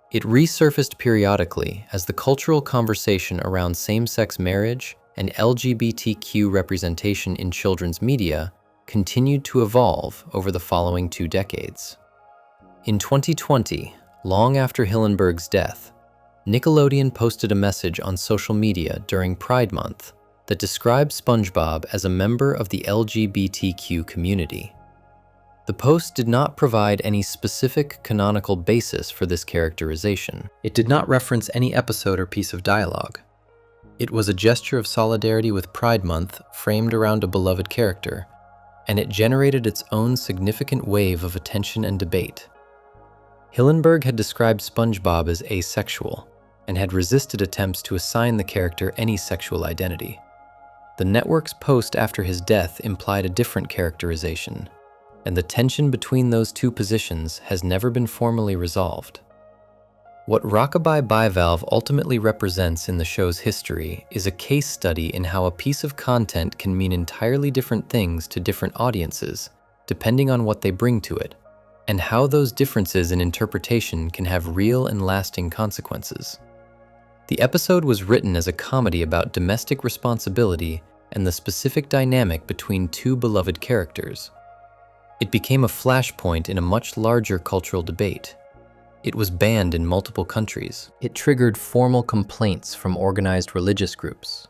It resurfaced periodically as the cultural conversation around same-sex marriage and LGBTQ representation in children's media continued to evolve over the following 2 decades. In 2020, long after Hillenburg's death, Nickelodeon posted a message on social media during Pride Month that described SpongeBob as a member of the LGBTQ community. The post did not provide any specific canonical basis for this characterization. It did not reference any episode or piece of dialogue. It was a gesture of solidarity with Pride Month framed around a beloved character, and it generated its own significant wave of attention and debate. Hillenburg had described SpongeBob as asexual and had resisted attempts to assign the character any sexual identity. The network's post after his death implied a different characterization, and the tension between those two positions has never been formally resolved. What Rockabye Bivalve ultimately represents in the show's history is a case study in how a piece of content can mean entirely different things to different audiences, depending on what they bring to it, and how those differences in interpretation can have real and lasting consequences. The episode was written as a comedy about domestic responsibility and the specific dynamic between 2 beloved characters. It became a flashpoint in a much larger cultural debate. It was banned in multiple countries. It triggered formal complaints from organized religious groups.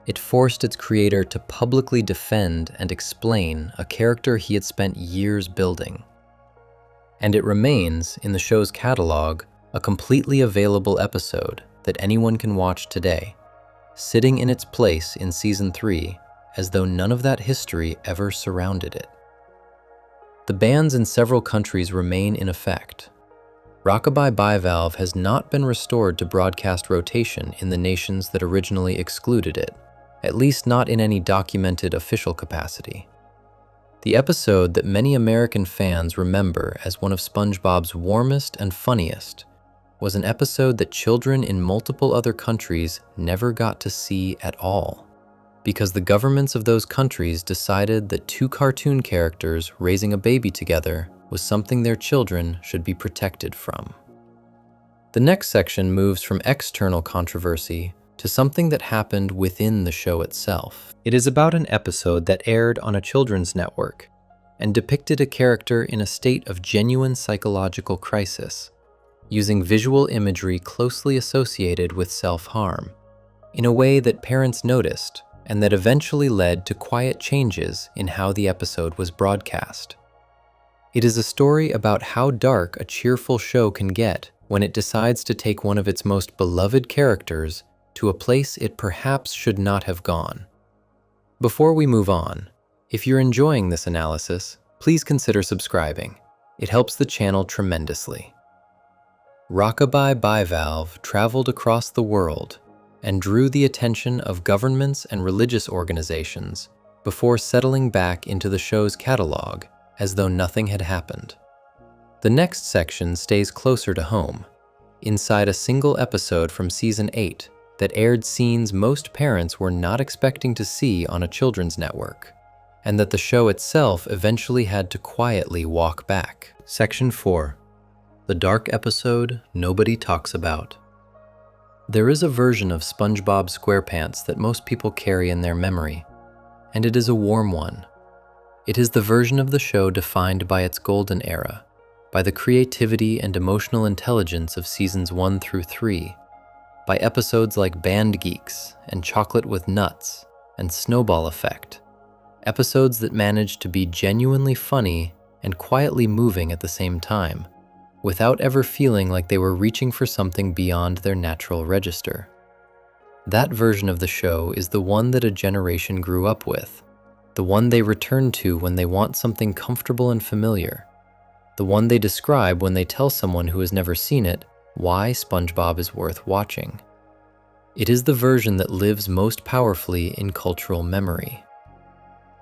It forced its creator to publicly defend and explain a character he had spent years building. And it remains, in the show's catalog, a completely available episode that anyone can watch today, sitting in its place in Season 3 as though none of that history ever surrounded it. The bans in several countries remain in effect. Rockabye Bivalve has not been restored to broadcast rotation in the nations that originally excluded it, at least not in any documented official capacity. The episode that many American fans remember as one of SpongeBob's warmest and funniest was an episode that children in multiple other countries never got to see at all, because the governments of those countries decided that 2 cartoon characters raising a baby together was something their children should be protected from. The next section moves from external controversy to something that happened within the show itself. It is about an episode that aired on a children's network and depicted a character in a state of genuine psychological crisis, using visual imagery closely associated with self-harm, in a way that parents noticed and that eventually led to quiet changes in how the episode was broadcast. It is a story about how dark a cheerful show can get when it decides to take one of its most beloved characters to a place it perhaps should not have gone. Before we move on, if you're enjoying this analysis, please consider subscribing. It helps the channel tremendously. Rockabye Bivalve traveled across the world and drew the attention of governments and religious organizations before settling back into the show's catalog as though nothing had happened. The next section stays closer to home, inside a single episode from Season 8 that aired scenes most parents were not expecting to see on a children's network, and that the show itself eventually had to quietly walk back. Section 4. The dark episode nobody talks about. There is a version of SpongeBob SquarePants that most people carry in their memory, and it is a warm one. It is the version of the show defined by its golden era, by the creativity and emotional intelligence of Seasons 1 through 3, by episodes like Band Geeks and Chocolate with Nuts and Snowball Effect, episodes that managed to be genuinely funny and quietly moving at the same time, without ever feeling like they were reaching for something beyond their natural register. That version of the show is the one that a generation grew up with, the one they return to when they want something comfortable and familiar, the one they describe when they tell someone who has never seen it why SpongeBob is worth watching. It is the version that lives most powerfully in cultural memory.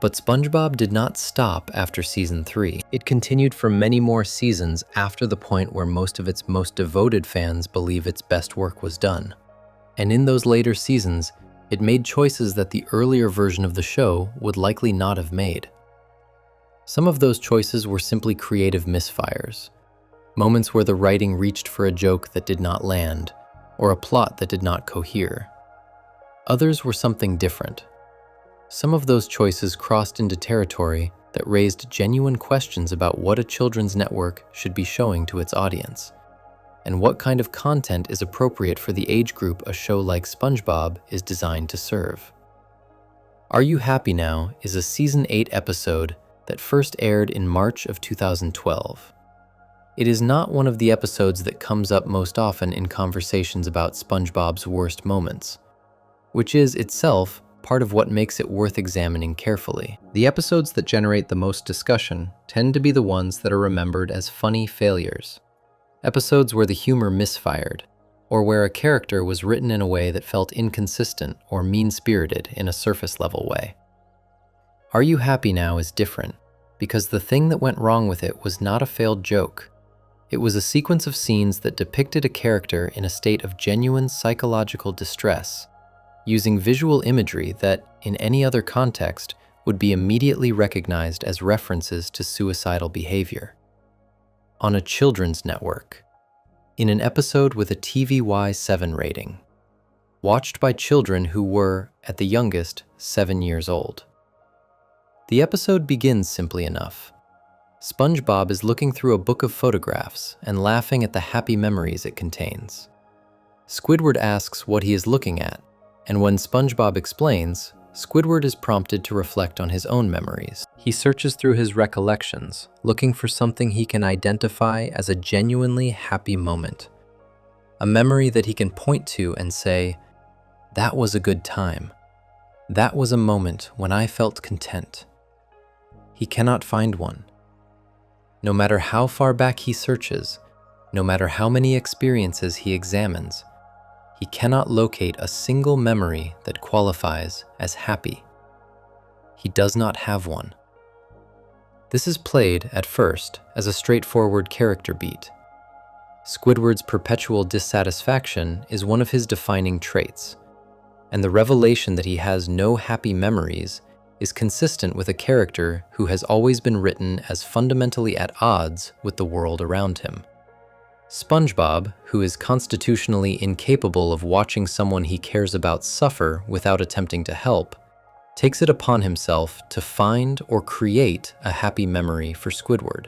But SpongeBob did not stop after Season 3. It continued for many more seasons after the point where most of its most devoted fans believe its best work was done. And in those later seasons, it made choices that the earlier version of the show would likely not have made. Some of those choices were simply creative misfires. Moments where the writing reached for a joke that did not land, or a plot that did not cohere. Others were something different. Some of those choices crossed into territory that raised genuine questions about what a children's network should be showing to its audience, and what kind of content is appropriate for the age group a show like SpongeBob is designed to serve. Are You Happy Now is a Season 8 episode that first aired in March of 2012. It is not one of the episodes that comes up most often in conversations about SpongeBob's worst moments, which is itself part of what makes it worth examining carefully. The episodes that generate the most discussion tend to be the ones that are remembered as funny failures. Episodes where the humor misfired, or where a character was written in a way that felt inconsistent or mean-spirited in a surface-level way. Are You Happy Now is different because the thing that went wrong with it was not a failed joke. It was a sequence of scenes that depicted a character in a state of genuine psychological distress, using visual imagery that, in any other context, would be immediately recognized as references to suicidal behavior. On a children's network, in an episode with a TVY 7 rating, watched by children who were, at the youngest, 7 years old. The episode begins simply enough. SpongeBob is looking through a book of photographs and laughing at the happy memories it contains. Squidward asks what he is looking at, and when SpongeBob explains, Squidward is prompted to reflect on his own memories. He searches through his recollections, looking for something he can identify as a genuinely happy moment. A memory that he can point to and say, "That was a good time. That was a moment when I felt content." He cannot find one. No matter how far back he searches, no matter how many experiences he examines, he cannot locate a single memory that qualifies as happy. He does not have one. This is played, at first, as a straightforward character beat. Squidward's perpetual dissatisfaction is one of his defining traits, and the revelation that he has no happy memories is consistent with a character who has always been written as fundamentally at odds with the world around him. SpongeBob, who is constitutionally incapable of watching someone he cares about suffer without attempting to help, takes it upon himself to find or create a happy memory for Squidward.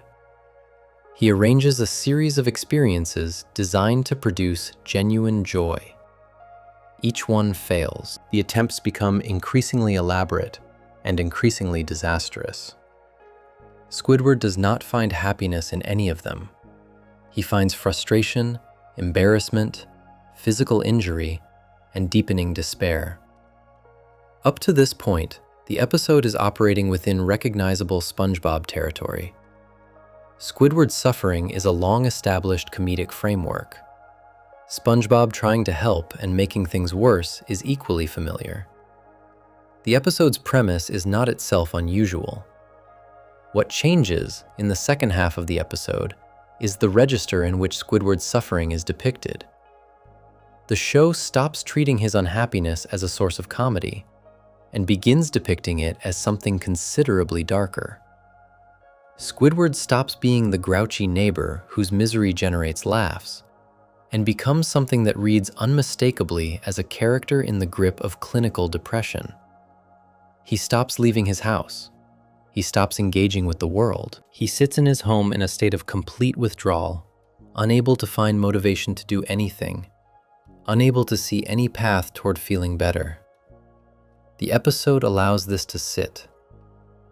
He arranges a series of experiences designed to produce genuine joy. Each one fails. The attempts become increasingly elaborate and increasingly disastrous. Squidward does not find happiness in any of them. He finds frustration, embarrassment, physical injury, and deepening despair. Up to this point, the episode is operating within recognizable SpongeBob territory. Squidward's suffering is a long-established comedic framework. SpongeBob trying to help and making things worse is equally familiar. The episode's premise is not itself unusual. What changes in the second half of the episode is the register in which Squidward's suffering is depicted. The show stops treating his unhappiness as a source of comedy and begins depicting it as something considerably darker. Squidward stops being the grouchy neighbor whose misery generates laughs and becomes something that reads unmistakably as a character in the grip of clinical depression. He stops leaving his house. He stops engaging with the world. He sits in his home in a state of complete withdrawal, unable to find motivation to do anything, unable to see any path toward feeling better. The episode allows this to sit.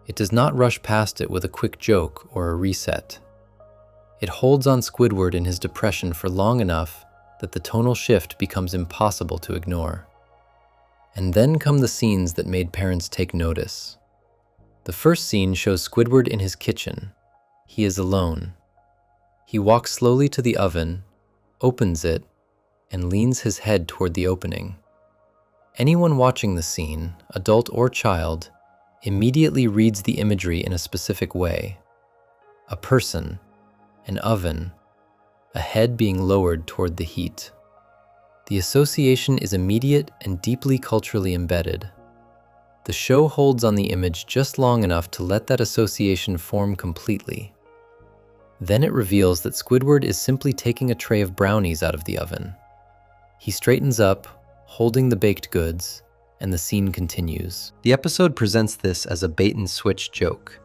It does not rush past it with a quick joke or a reset. It holds on Squidward in his depression for long enough that the tonal shift becomes impossible to ignore. And then come the scenes that made parents take notice. The first scene shows Squidward in his kitchen. He is alone. He walks slowly to the oven, opens it, and leans his head toward the opening. Anyone watching the scene, adult or child, immediately reads the imagery in a specific way. A person, an oven, a head being lowered toward the heat. The association is immediate and deeply culturally embedded. The show holds on the image just long enough to let that association form completely. Then it reveals that Squidward is simply taking a tray of brownies out of the oven. He straightens up, holding the baked goods, and the scene continues. The episode presents this as a bait-and-switch joke.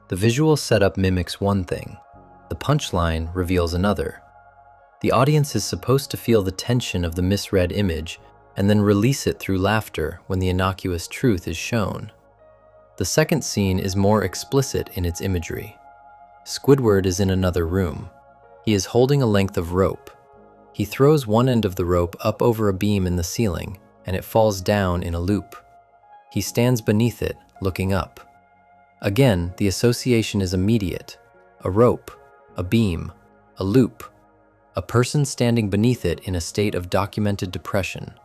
The visual setup mimics one thing. The punchline reveals another. The audience is supposed to feel the tension of the misread image and then release it through laughter when the innocuous truth is shown. The second scene is more explicit in its imagery. Squidward is in another room. He is holding a length of rope. He throws one end of the rope up over a beam in the ceiling, and it falls down in a loop. He stands beneath it, looking up. Again, the association is immediate. A rope, a beam, a loop, a person standing beneath it in a state of documented depression.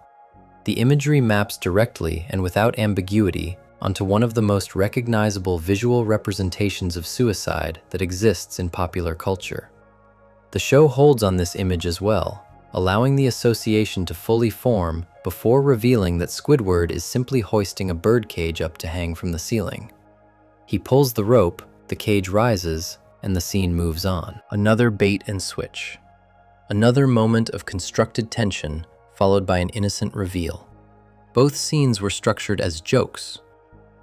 The imagery maps directly and without ambiguity onto one of the most recognizable visual representations of suicide that exists in popular culture. The show holds on this image as well, allowing the association to fully form before revealing that Squidward is simply hoisting a birdcage up to hang from the ceiling. He pulls the rope, the cage rises, and the scene moves on. Another bait and switch. Another moment of constructed tension, followed by an innocent reveal. Both scenes were structured as jokes.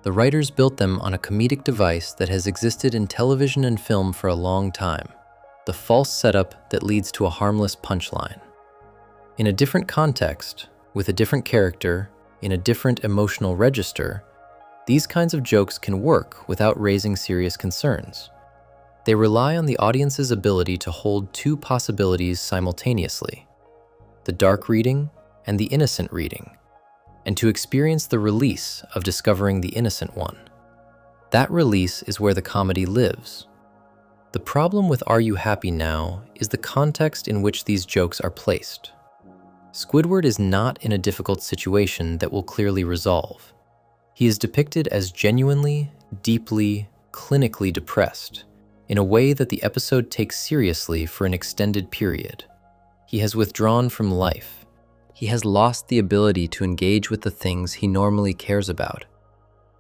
The writers built them on a comedic device that has existed in television and film for a long time. The false setup that leads to a harmless punchline. In a different context, with a different character, in a different emotional register, these kinds of jokes can work without raising serious concerns. They rely on the audience's ability to hold two possibilities simultaneously, the dark reading and the innocent reading, and to experience the release of discovering the innocent one. That release is where the comedy lives. The problem with Are You Happy Now is the context in which these jokes are placed. Squidward is not in a difficult situation that will clearly resolve. He is depicted as genuinely, deeply, clinically depressed, in a way that the episode takes seriously for an extended period. He has withdrawn from life. He has lost the ability to engage with the things he normally cares about.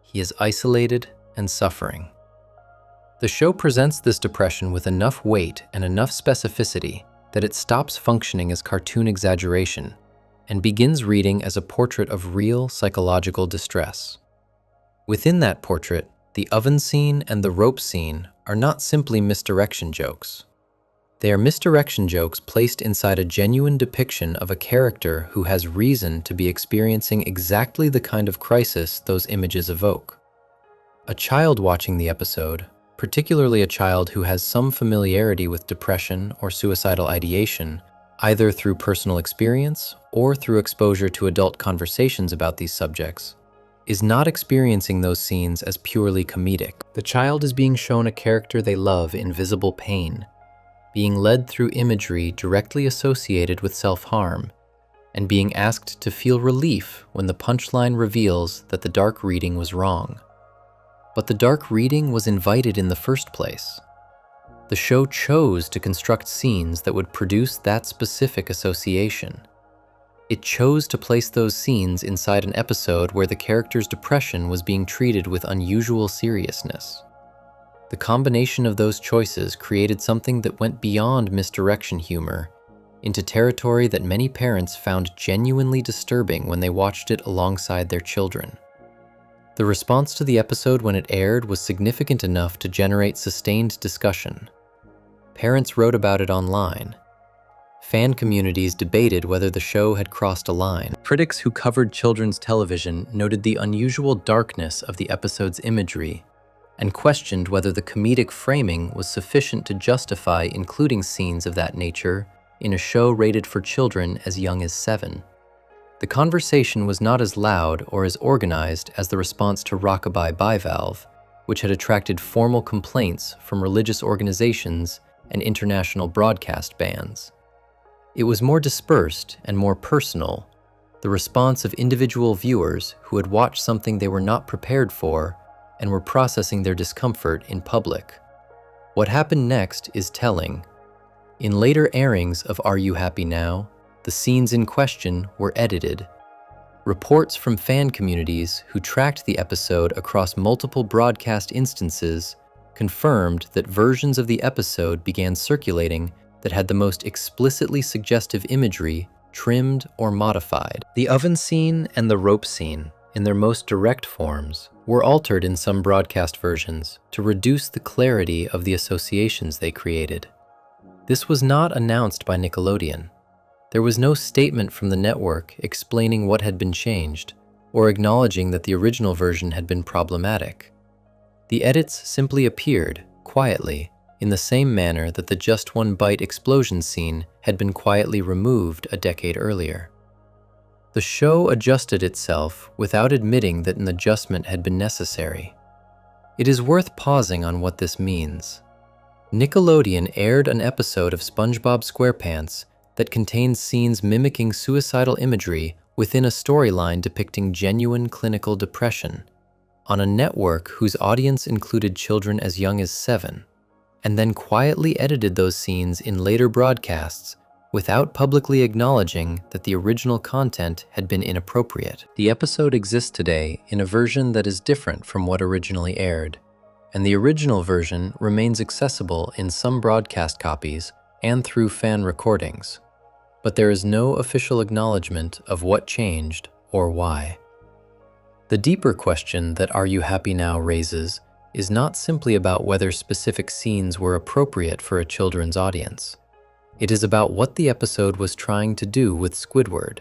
He is isolated and suffering. The show presents this depression with enough weight and enough specificity that it stops functioning as cartoon exaggeration and begins reading as a portrait of real psychological distress. Within that portrait, the oven scene and the rope scene are not simply misdirection jokes. They are misdirection jokes placed inside a genuine depiction of a character who has reason to be experiencing exactly the kind of crisis those images evoke. A child watching the episode, particularly a child who has some familiarity with depression or suicidal ideation, either through personal experience or through exposure to adult conversations about these subjects, is not experiencing those scenes as purely comedic. The child is being shown a character they love in visible pain, being led through imagery directly associated with self-harm, and being asked to feel relief when the punchline reveals that the dark reading was wrong. But the dark reading was invited in the first place. The show chose to construct scenes that would produce that specific association. It chose to place those scenes inside an episode where the character's depression was being treated with unusual seriousness. The combination of those choices created something that went beyond misdirection humor into territory that many parents found genuinely disturbing when they watched it alongside their children. The response to the episode when it aired was significant enough to generate sustained discussion. Parents wrote about it online. Fan communities debated whether the show had crossed a line. Critics who covered children's television noted the unusual darkness of the episode's imagery and questioned whether the comedic framing was sufficient to justify including scenes of that nature in a show rated for children as young as 7. The conversation was not as loud or as organized as the response to Rockabye Bivalve, which had attracted formal complaints from religious organizations and international broadcast bans. It was more dispersed and more personal, the response of individual viewers who had watched something they were not prepared for and were processing their discomfort in public. What happened next is telling. In later airings of Are You Happy Now, the scenes in question were edited. Reports from fan communities who tracked the episode across multiple broadcast instances confirmed that versions of the episode began circulating that had the most explicitly suggestive imagery trimmed or modified. The oven scene and the rope scene, in their most direct forms, were altered in some broadcast versions to reduce the clarity of the associations they created. This was not announced by Nickelodeon. There was no statement from the network explaining what had been changed or acknowledging that the original version had been problematic. The edits simply appeared, quietly, in the same manner that the Just One Bite explosion scene had been quietly removed a decade earlier. The show adjusted itself without admitting that an adjustment had been necessary. It is worth pausing on what this means. Nickelodeon aired an episode of SpongeBob SquarePants that contained scenes mimicking suicidal imagery within a storyline depicting genuine clinical depression, on a network whose audience included children as young as 7, and then quietly edited those scenes in later broadcasts without publicly acknowledging that the original content had been inappropriate. The episode exists today in a version that is different from what originally aired, and the original version remains accessible in some broadcast copies and through fan recordings, but there is no official acknowledgement of what changed or why. The deeper question that Are You Happy Now raises is not simply about whether specific scenes were appropriate for a children's audience. It is about what the episode was trying to do with Squidward,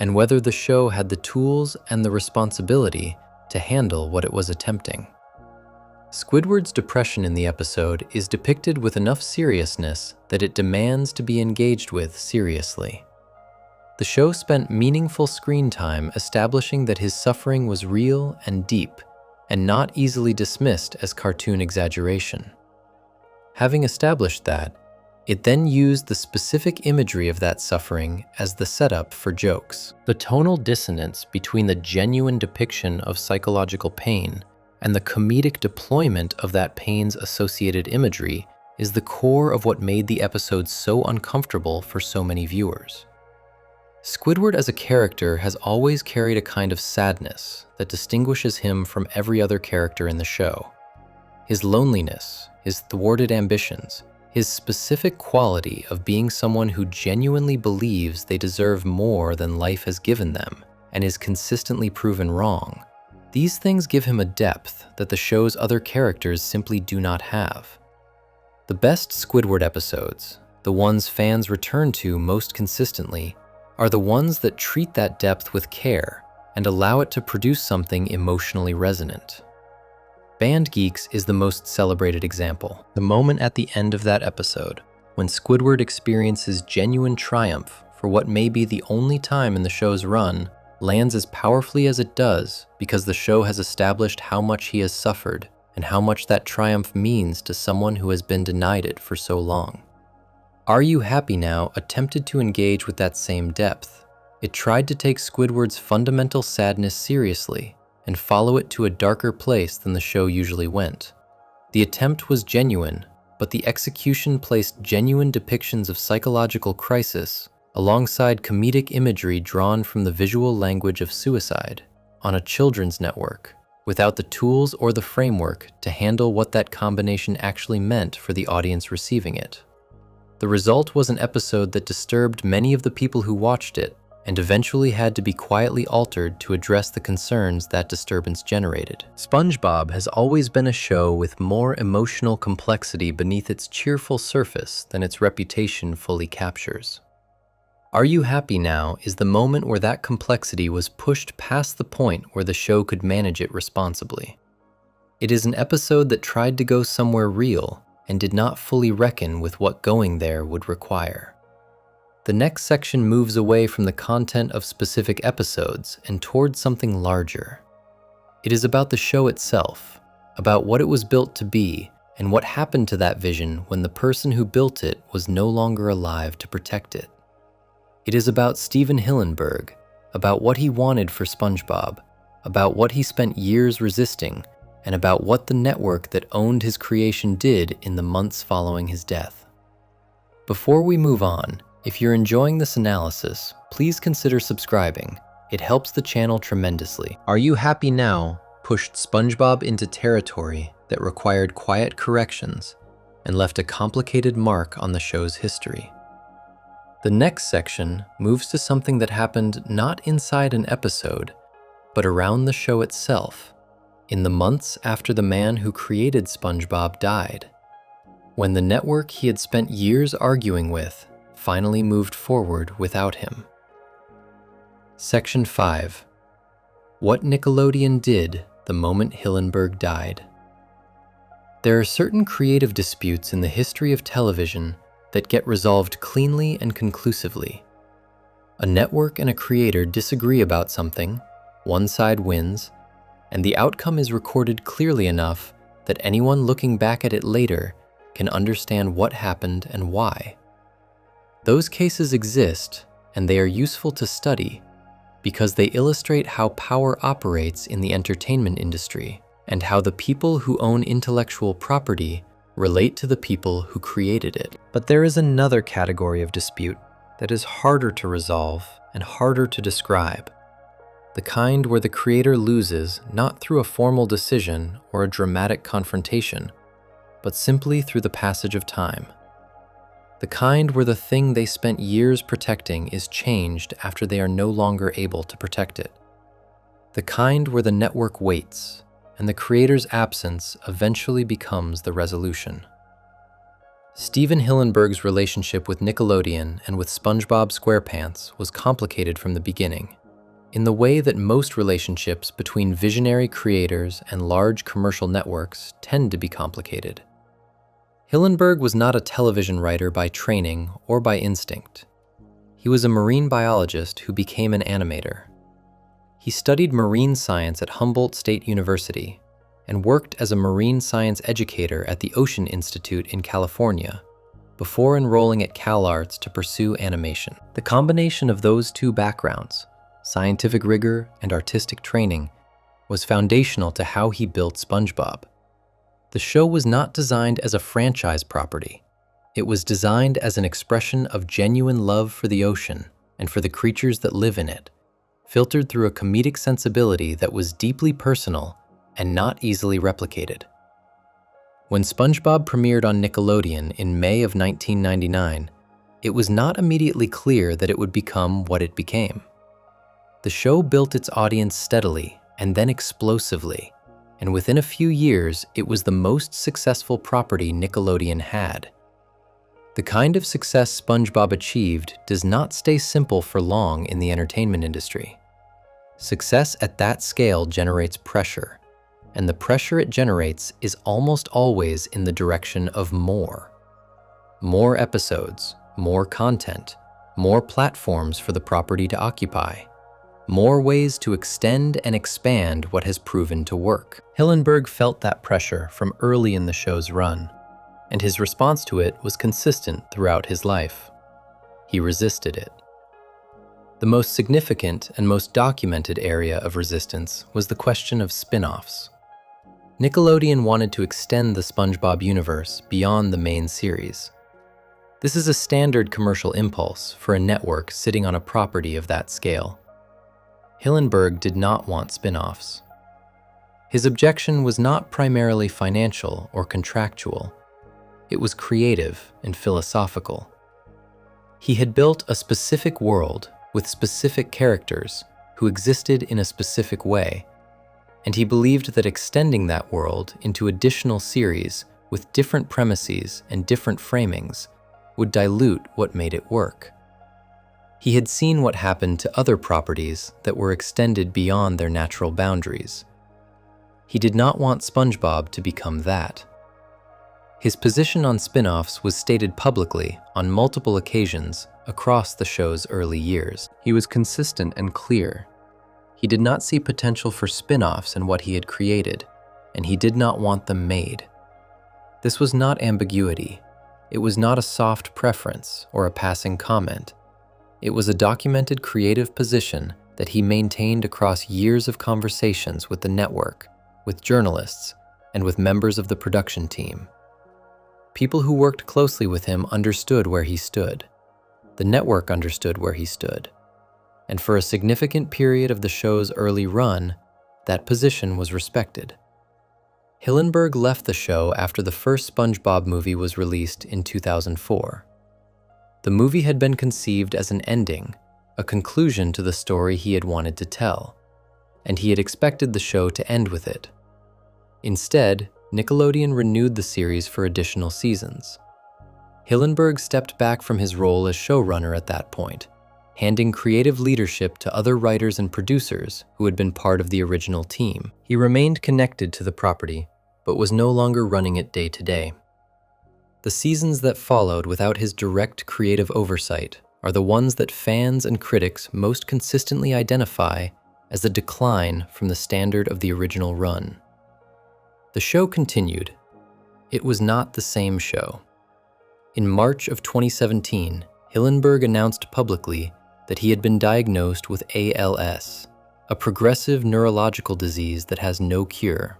and whether the show had the tools and the responsibility to handle what it was attempting. Squidward's depression in the episode is depicted with enough seriousness that it demands to be engaged with seriously. The show spent meaningful screen time establishing that his suffering was real and deep, and not easily dismissed as cartoon exaggeration. Having established that, it then used the specific imagery of that suffering as the setup for jokes. The tonal dissonance between the genuine depiction of psychological pain and the comedic deployment of that pain's associated imagery is the core of what made the episode so uncomfortable for so many viewers. Squidward as a character has always carried a kind of sadness that distinguishes him from every other character in the show. His loneliness, his thwarted ambitions, his specific quality of being someone who genuinely believes they deserve more than life has given them and is consistently proven wrong. These things give him a depth that the show's other characters simply do not have. The best Squidward episodes, the ones fans return to most consistently, are the ones that treat that depth with care and allow it to produce something emotionally resonant. Band Geeks is the most celebrated example. The moment at the end of that episode, when Squidward experiences genuine triumph for what may be the only time in the show's run, lands as powerfully as it does because the show has established how much he has suffered and how much that triumph means to someone who has been denied it for so long. Are You Happy Now attempted to engage with that same depth. It tried to take Squidward's fundamental sadness seriously and follow it to a darker place than the show usually went. The attempt was genuine, but the execution placed genuine depictions of psychological crisis alongside comedic imagery drawn from the visual language of suicide on a children's network, without the tools or the framework to handle what that combination actually meant for the audience receiving it. The result was an episode that disturbed many of the people who watched it, and eventually had to be quietly altered to address the concerns that disturbance generated. SpongeBob has always been a show with more emotional complexity beneath its cheerful surface than its reputation fully captures. Are You Happy Now is the moment where that complexity was pushed past the point where the show could manage it responsibly. It is an episode that tried to go somewhere real and did not fully reckon with what going there would require. The next section moves away from the content of specific episodes and towards something larger. It is about the show itself, about what it was built to be, and what happened to that vision when the person who built it was no longer alive to protect it. It is about Steven Hillenburg, about what he wanted for SpongeBob, about what he spent years resisting, and about what the network that owned his creation did in the months following his death. Before we move on, if you're enjoying this analysis, please consider subscribing. It helps the channel tremendously. Are You Happy Now pushed SpongeBob into territory that required quiet corrections and left a complicated mark on the show's history. The next section moves to something that happened not inside an episode, but around the show itself, in the months after the man who created SpongeBob died, when the network he had spent years arguing with finally moved forward without him. Section 5. What Nickelodeon did the moment Hillenburg died. There are certain creative disputes in the history of television that get resolved cleanly and conclusively. A network and a creator disagree about something, one side wins, and the outcome is recorded clearly enough that anyone looking back at it later can understand what happened and why. Those cases exist, and they are useful to study because they illustrate how power operates in the entertainment industry and how the people who own intellectual property relate to the people who created it. But there is another category of dispute that is harder to resolve and harder to describe. The kind where the creator loses not through a formal decision or a dramatic confrontation, but simply through the passage of time. The kind where the thing they spent years protecting is changed after they are no longer able to protect it. The kind where the network waits, and the creator's absence eventually becomes the resolution. Steven Hillenburg's relationship with Nickelodeon and with SpongeBob SquarePants was complicated from the beginning, in the way that most relationships between visionary creators and large commercial networks tend to be complicated. Hillenburg was not a television writer by training or by instinct. He was a marine biologist who became an animator. He studied marine science at Humboldt State University and worked as a marine science educator at the Ocean Institute in California before enrolling at CalArts to pursue animation. The combination of those two backgrounds, scientific rigor and artistic training, was foundational to how he built SpongeBob. The show was not designed as a franchise property. It was designed as an expression of genuine love for the ocean and for the creatures that live in it, filtered through a comedic sensibility that was deeply personal and not easily replicated. When SpongeBob premiered on Nickelodeon in May of 1999, it was not immediately clear that it would become what it became. The show built its audience steadily and then explosively, and within a few years, it was the most successful property Nickelodeon had. The kind of success SpongeBob achieved does not stay simple for long in the entertainment industry. Success at that scale generates pressure, and the pressure it generates is almost always in the direction of more. More episodes, more content, more platforms for the property to occupy, more ways to extend and expand what has proven to work. Hillenburg felt that pressure from early in the show's run, and his response to it was consistent throughout his life. He resisted it. The most significant and most documented area of resistance was the question of spin-offs. Nickelodeon wanted to extend the SpongeBob universe beyond the main series. This is a standard commercial impulse for a network sitting on a property of that scale. Hillenburg did not want spin-offs. His objection was not primarily financial or contractual. It was creative and philosophical. He had built a specific world with specific characters who existed in a specific way, and he believed that extending that world into additional series with different premises and different framings would dilute what made it work. He had seen what happened to other properties that were extended beyond their natural boundaries. He did not want SpongeBob to become that. His position on spin-offs was stated publicly on multiple occasions across the show's early years. He was consistent and clear. He did not see potential for spin-offs in what he had created, and he did not want them made. This was not ambiguity. It was not a soft preference or a passing comment. It was a documented creative position that he maintained across years of conversations with the network, with journalists, and with members of the production team. People who worked closely with him understood where he stood. The network understood where he stood. And for a significant period of the show's early run, that position was respected. Hillenburg left the show after the first SpongeBob movie was released in 2004. The movie had been conceived as an ending, a conclusion to the story he had wanted to tell, and he had expected the show to end with it. Instead, Nickelodeon renewed the series for additional seasons. Hillenburg stepped back from his role as showrunner at that point, handing creative leadership to other writers and producers who had been part of the original team. He remained connected to the property, but was no longer running it day to day. The seasons that followed without his direct creative oversight are the ones that fans and critics most consistently identify as a decline from the standard of the original run. The show continued. It was not the same show. In March of 2017, Hillenburg announced publicly that he had been diagnosed with ALS, a progressive neurological disease that has no cure.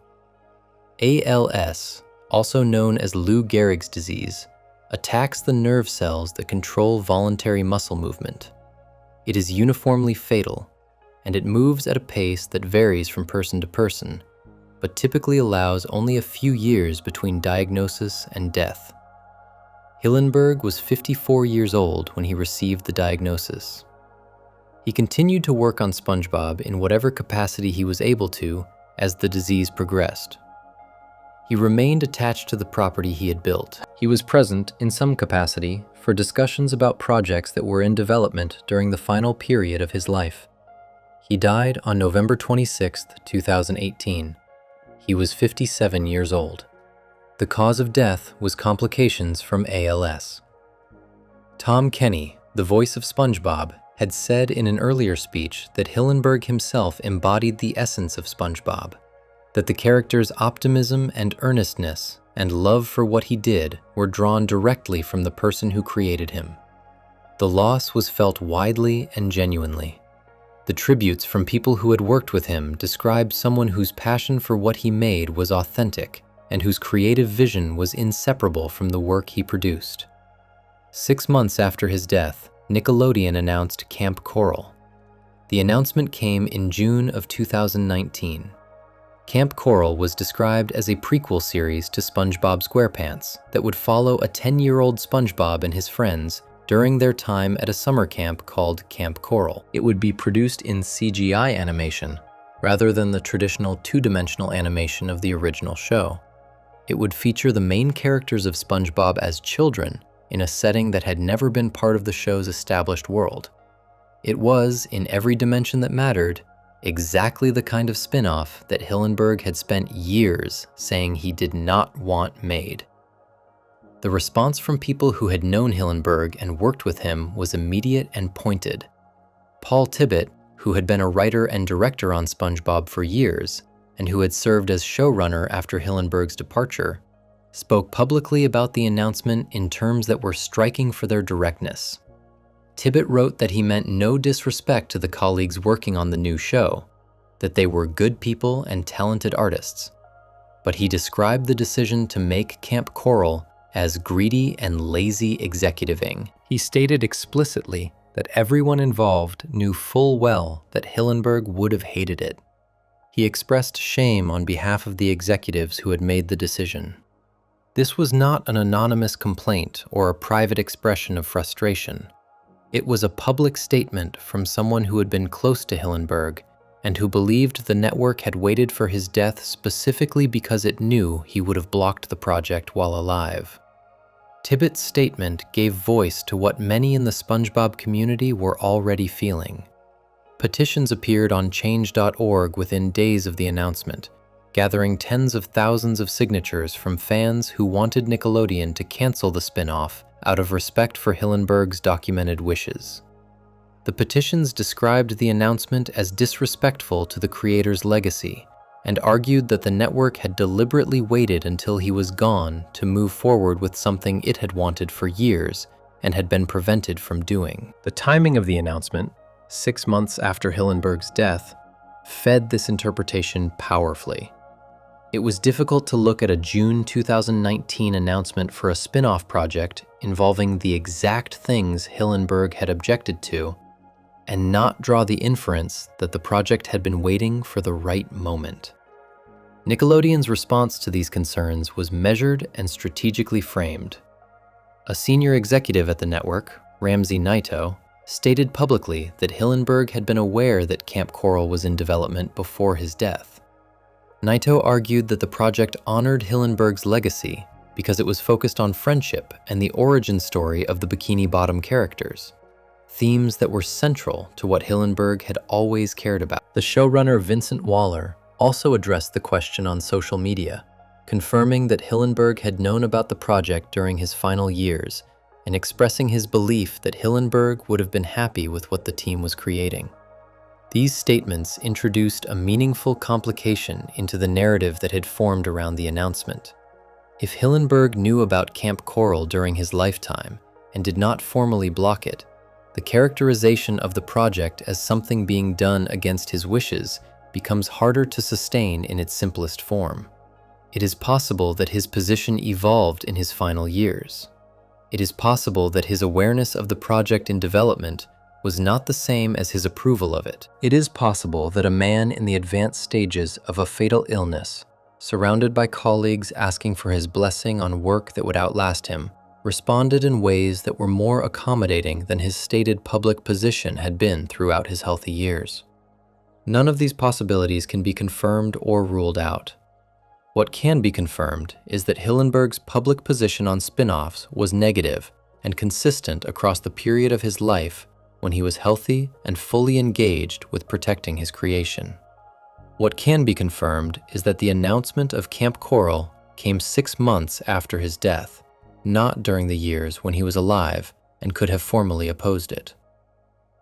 ALS, also known as Lou Gehrig's disease, attacks the nerve cells that control voluntary muscle movement. It is uniformly fatal, and it moves at a pace that varies from person to person, but typically allows only a few years between diagnosis and death. Hillenburg was 54 years old when he received the diagnosis. He continued to work on SpongeBob in whatever capacity he was able to as the disease progressed. He remained attached to the property he had built. He was present in some capacity for discussions about projects that were in development during the final period of his life. He died on November 26, 2018. He was 57 years old. The cause of death was complications from ALS. Tom Kenny, the voice of SpongeBob, had said in an earlier speech that Hillenburg himself embodied the essence of SpongeBob, that the character's optimism and earnestness and love for what he did were drawn directly from the person who created him. The loss was felt widely and genuinely. The tributes from people who had worked with him described someone whose passion for what he made was authentic and whose creative vision was inseparable from the work he produced. 6 months after his death, Nickelodeon announced Camp Coral. The announcement came in June of 2019. Camp Coral was described as a prequel series to SpongeBob SquarePants that would follow a 10-year-old SpongeBob and his friends during their time at a summer camp called Camp Coral. It would be produced in CGI animation, rather than the traditional two-dimensional animation of the original show. It would feature the main characters of SpongeBob as children in a setting that had never been part of the show's established world. It was, in every dimension that mattered, exactly the kind of spin-off that Hillenburg had spent years saying he did not want made. The response from people who had known Hillenburg and worked with him was immediate and pointed. Paul Tibbitt, who had been a writer and director on SpongeBob for years, and who had served as showrunner after Hillenburg's departure, spoke publicly about the announcement in terms that were striking for their directness. Tibbitt wrote that he meant no disrespect to the colleagues working on the new show, that they were good people and talented artists, but he described the decision to make Camp Coral as greedy and lazy executiving. He stated explicitly that everyone involved knew full well that Hillenburg would have hated it. He expressed shame on behalf of the executives who had made the decision. This was not an anonymous complaint or a private expression of frustration. It was a public statement from someone who had been close to Hillenburg and who believed the network had waited for his death specifically because it knew he would have blocked the project while alive. Tibbitt's statement gave voice to what many in the SpongeBob community were already feeling. Petitions appeared on change.org within days of the announcement, gathering tens of thousands of signatures from fans who wanted Nickelodeon to cancel the spin-off out of respect for Hillenburg's documented wishes. The petitions described the announcement as disrespectful to the creator's legacy and argued that the network had deliberately waited until he was gone to move forward with something it had wanted for years and had been prevented from doing. The timing of the announcement, 6 months after Hillenburg's death, fed this interpretation powerfully. It was difficult to look at a June 2019 announcement for a spin-off project involving the exact things Hillenburg had objected to and not draw the inference that the project had been waiting for the right moment. Nickelodeon's response to these concerns was measured and strategically framed. A senior executive at the network, Ramsey Naito, stated publicly that Hillenburg had been aware that Camp Coral was in development before his death. Naito argued that the project honored Hillenburg's legacy because it was focused on friendship and the origin story of the Bikini Bottom characters, themes that were central to what Hillenburg had always cared about. The showrunner Vincent Waller also addressed the question on social media, confirming that Hillenburg had known about the project during his final years and expressing his belief that Hillenburg would have been happy with what the team was creating. These statements introduced a meaningful complication into the narrative that had formed around the announcement. If Hillenburg knew about Camp Coral during his lifetime and did not formally block it, the characterization of the project as something being done against his wishes becomes harder to sustain in its simplest form. It is possible that his position evolved in his final years. It is possible that his awareness of the project in development was not the same as his approval of it. It is possible that a man in the advanced stages of a fatal illness, surrounded by colleagues asking for his blessing on work that would outlast him, responded in ways that were more accommodating than his stated public position had been throughout his healthy years. None of these possibilities can be confirmed or ruled out. What can be confirmed is that Hillenburg's public position on spin-offs was negative and consistent across the period of his life when he was healthy and fully engaged with protecting his creation. What can be confirmed is that the announcement of Camp Coral came 6 months after his death, not during the years when he was alive and could have formally opposed it.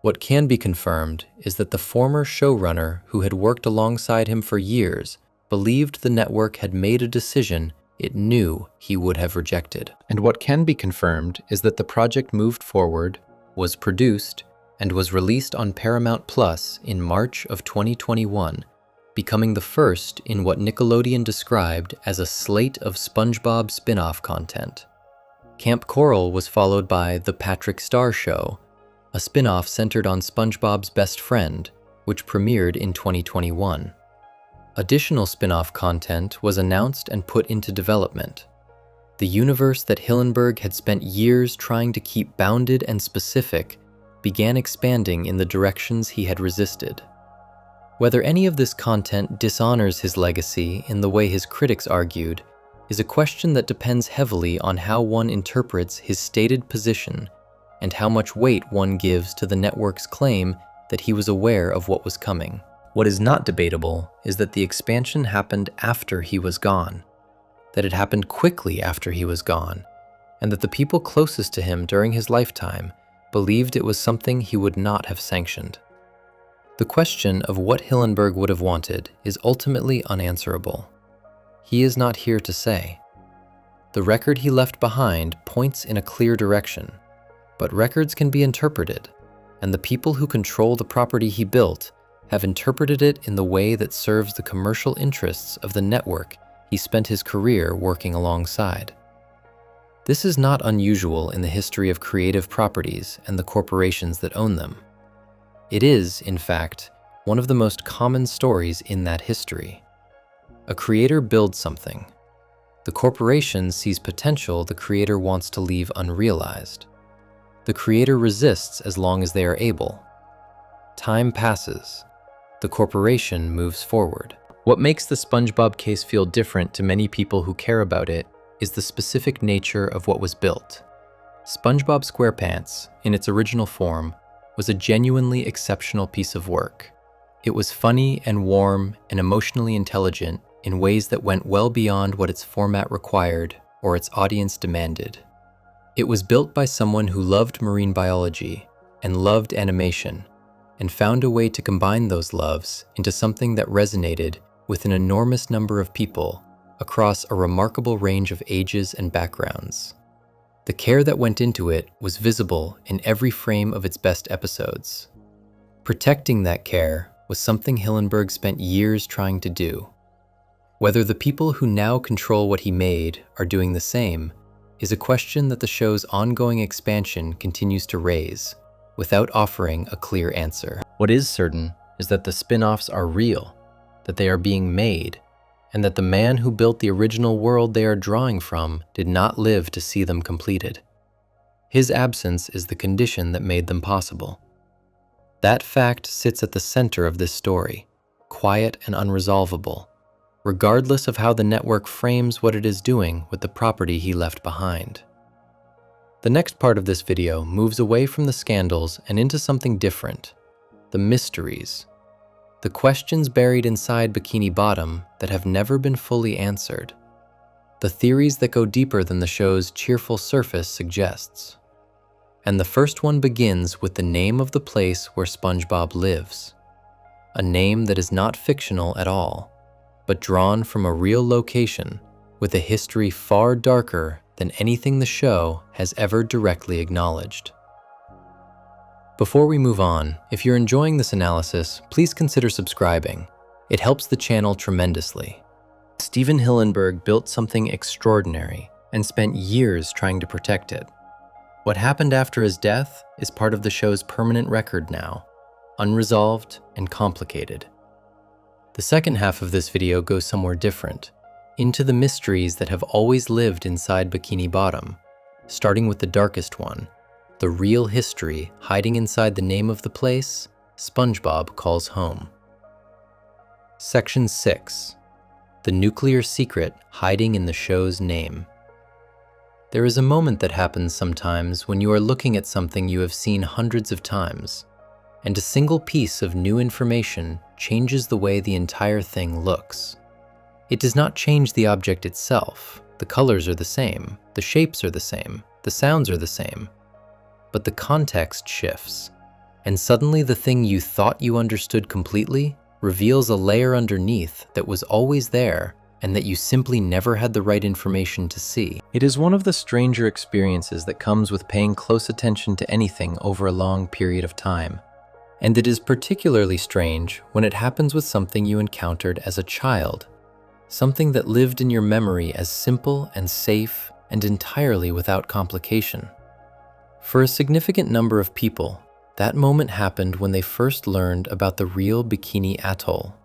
What can be confirmed is that the former showrunner who had worked alongside him for years believed the network had made a decision it knew he would have rejected. And what can be confirmed is that the project moved forward, was produced, and was released on Paramount Plus in March of 2021, becoming the first in what Nickelodeon described as a slate of SpongeBob spin-off content. Camp Coral was followed by The Patrick Star Show, a spin-off centered on SpongeBob's best friend, which premiered in 2021. Additional spin-off content was announced and put into development. The universe that Hillenburg had spent years trying to keep bounded and specific began expanding in the directions he had resisted. Whether any of this content dishonors his legacy in the way his critics argued is a question that depends heavily on how one interprets his stated position and how much weight one gives to the network's claim that he was aware of what was coming. What is not debatable is that the expansion happened after he was gone, that it happened quickly after he was gone, and that the people closest to him during his lifetime believed it was something he would not have sanctioned. The question of what Hillenburg would have wanted is ultimately unanswerable. He is not here to say. The record he left behind points in a clear direction, but records can be interpreted, and the people who control the property he built have interpreted it in the way that serves the commercial interests of the network he spent his career working alongside. This is not unusual in the history of creative properties and the corporations that own them. It is, in fact, one of the most common stories in that history. A creator builds something. The corporation sees potential the creator wants to leave unrealized. The creator resists as long as they are able. Time passes. The corporation moves forward. What makes the SpongeBob case feel different to many people who care about it is the specific nature of what was built. SpongeBob SquarePants, in its original form, was a genuinely exceptional piece of work. It was funny and warm and emotionally intelligent in ways that went well beyond what its format required or its audience demanded. It was built by someone who loved marine biology and loved animation, and found a way to combine those loves into something that resonated with an enormous number of people across a remarkable range of ages and backgrounds. The care that went into it was visible in every frame of its best episodes. Protecting that care was something Hillenburg spent years trying to do. Whether the people who now control what he made are doing the same is a question that the show's ongoing expansion continues to raise, without offering a clear answer. What is certain is that the spin-offs are real, that they are being made, and that the man who built the original world they are drawing from did not live to see them completed. His absence is the condition that made them possible. That fact sits at the center of this story, quiet and unresolvable, regardless of how the network frames what it is doing with the property he left behind. The next part of this video moves away from the scandals and into something different, the mysteries, the questions buried inside Bikini Bottom that have never been fully answered, the theories that go deeper than the show's cheerful surface suggests. And the first one begins with the name of the place where SpongeBob lives, a name that is not fictional at all, but drawn from a real location with a history far darker than anything the show has ever directly acknowledged. Before we move on, if you're enjoying this analysis, please consider subscribing. It helps the channel tremendously. Steven Hillenburg built something extraordinary and spent years trying to protect it. What happened after his death is part of the show's permanent record now, unresolved and complicated. The second half of this video goes somewhere different, into the mysteries that have always lived inside Bikini Bottom, starting with the darkest one, the real history hiding inside the name of the place SpongeBob calls home. Section 6. The nuclear secret hiding in the show's name. There is a moment that happens sometimes when you are looking at something you have seen hundreds of times, and a single piece of new information changes the way the entire thing looks. It does not change the object itself. The colors are the same, the shapes are the same, the sounds are the same. But the context shifts, and suddenly the thing you thought you understood completely reveals a layer underneath that was always there and that you simply never had the right information to see. It is one of the stranger experiences that comes with paying close attention to anything over a long period of time. And it is particularly strange when it happens with something you encountered as a child, something that lived in your memory as simple and safe and entirely without complication. For a significant number of people, that moment happened when they first learned about the real Bikini Atoll.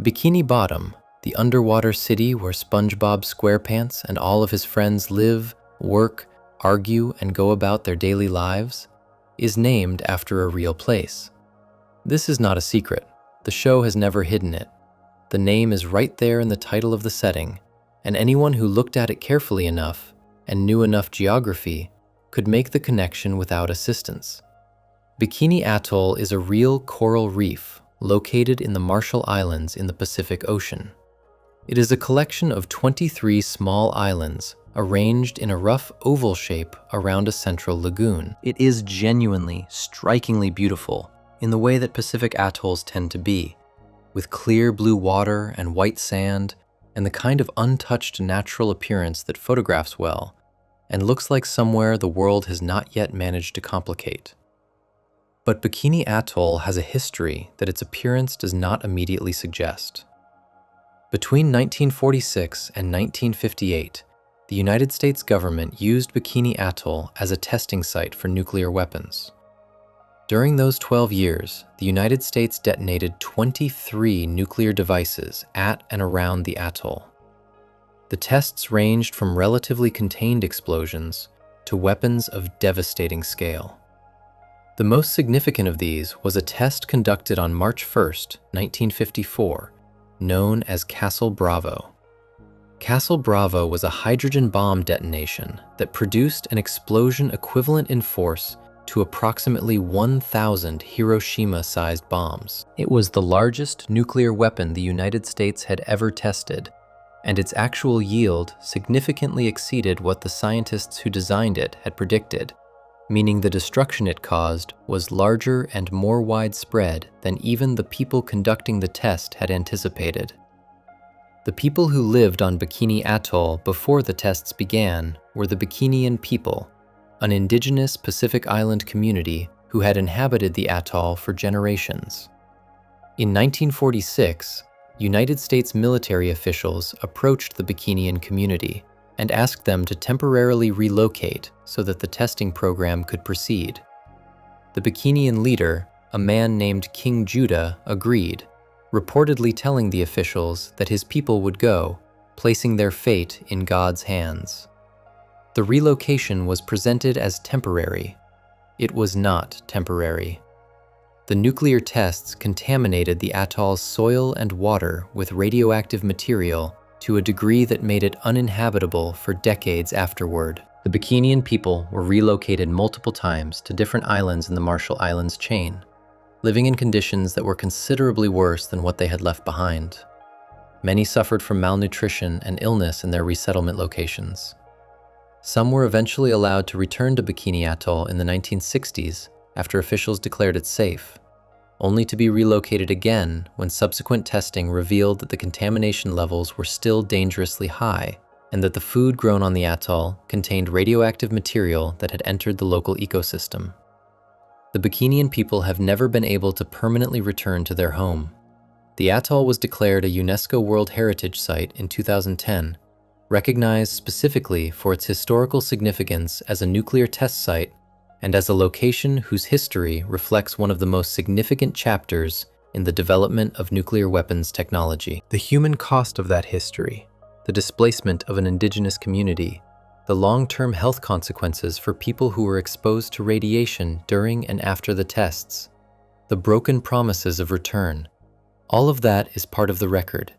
Bikini Bottom, the underwater city where SpongeBob SquarePants and all of his friends live, work, argue, and go about their daily lives, is named after a real place. This is not a secret. The show has never hidden it. The name is right there in the title of the setting, and anyone who looked at it carefully enough and knew enough geography could make the connection without assistance. Bikini Atoll is a real coral reef located in the Marshall Islands in the Pacific Ocean. It is a collection of 23 small islands arranged in a rough oval shape around a central lagoon. It is genuinely, strikingly beautiful in the way that Pacific atolls tend to be, with clear blue water and white sand and the kind of untouched natural appearance that photographs well and looks like somewhere the world has not yet managed to complicate. But Bikini Atoll has a history that its appearance does not immediately suggest. Between 1946 and 1958, the United States government used Bikini Atoll as a testing site for nuclear weapons. During those 12 years, the United States detonated 23 nuclear devices at and around the atoll. The tests ranged from relatively contained explosions to weapons of devastating scale. The most significant of these was a test conducted on March 1, 1954, known as Castle Bravo. Castle Bravo was a hydrogen bomb detonation that produced an explosion equivalent in force to approximately 1,000 Hiroshima-sized bombs. It was the largest nuclear weapon the United States had ever tested, and its actual yield significantly exceeded what the scientists who designed it had predicted, meaning the destruction it caused was larger and more widespread than even the people conducting the test had anticipated. The people who lived on Bikini Atoll before the tests began were the Bikinian people, an indigenous Pacific Island community who had inhabited the atoll for generations. In 1946, United States military officials approached the Bikinian community and asked them to temporarily relocate so that the testing program could proceed. The Bikinian leader, a man named King Judah, agreed, reportedly telling the officials that his people would go, placing their fate in God's hands. The relocation was presented as temporary. It was not temporary. The nuclear tests contaminated the atoll's soil and water with radioactive material to a degree that made it uninhabitable for decades afterward. The Bikinian people were relocated multiple times to different islands in the Marshall Islands chain, living in conditions that were considerably worse than what they had left behind. Many suffered from malnutrition and illness in their resettlement locations. Some were eventually allowed to return to Bikini Atoll in the 1960s after officials declared it safe, only to be relocated again when subsequent testing revealed that the contamination levels were still dangerously high and that the food grown on the atoll contained radioactive material that had entered the local ecosystem. The Bikinian people have never been able to permanently return to their home. The atoll was declared a UNESCO World Heritage Site in 2010, recognized specifically for its historical significance as a nuclear test site and as a location whose history reflects one of the most significant chapters in the development of nuclear weapons technology. The human cost of that history, the displacement of an indigenous community, the long-term health consequences for people who were exposed to radiation during and after the tests, the broken promises of return, all of that is part of the record.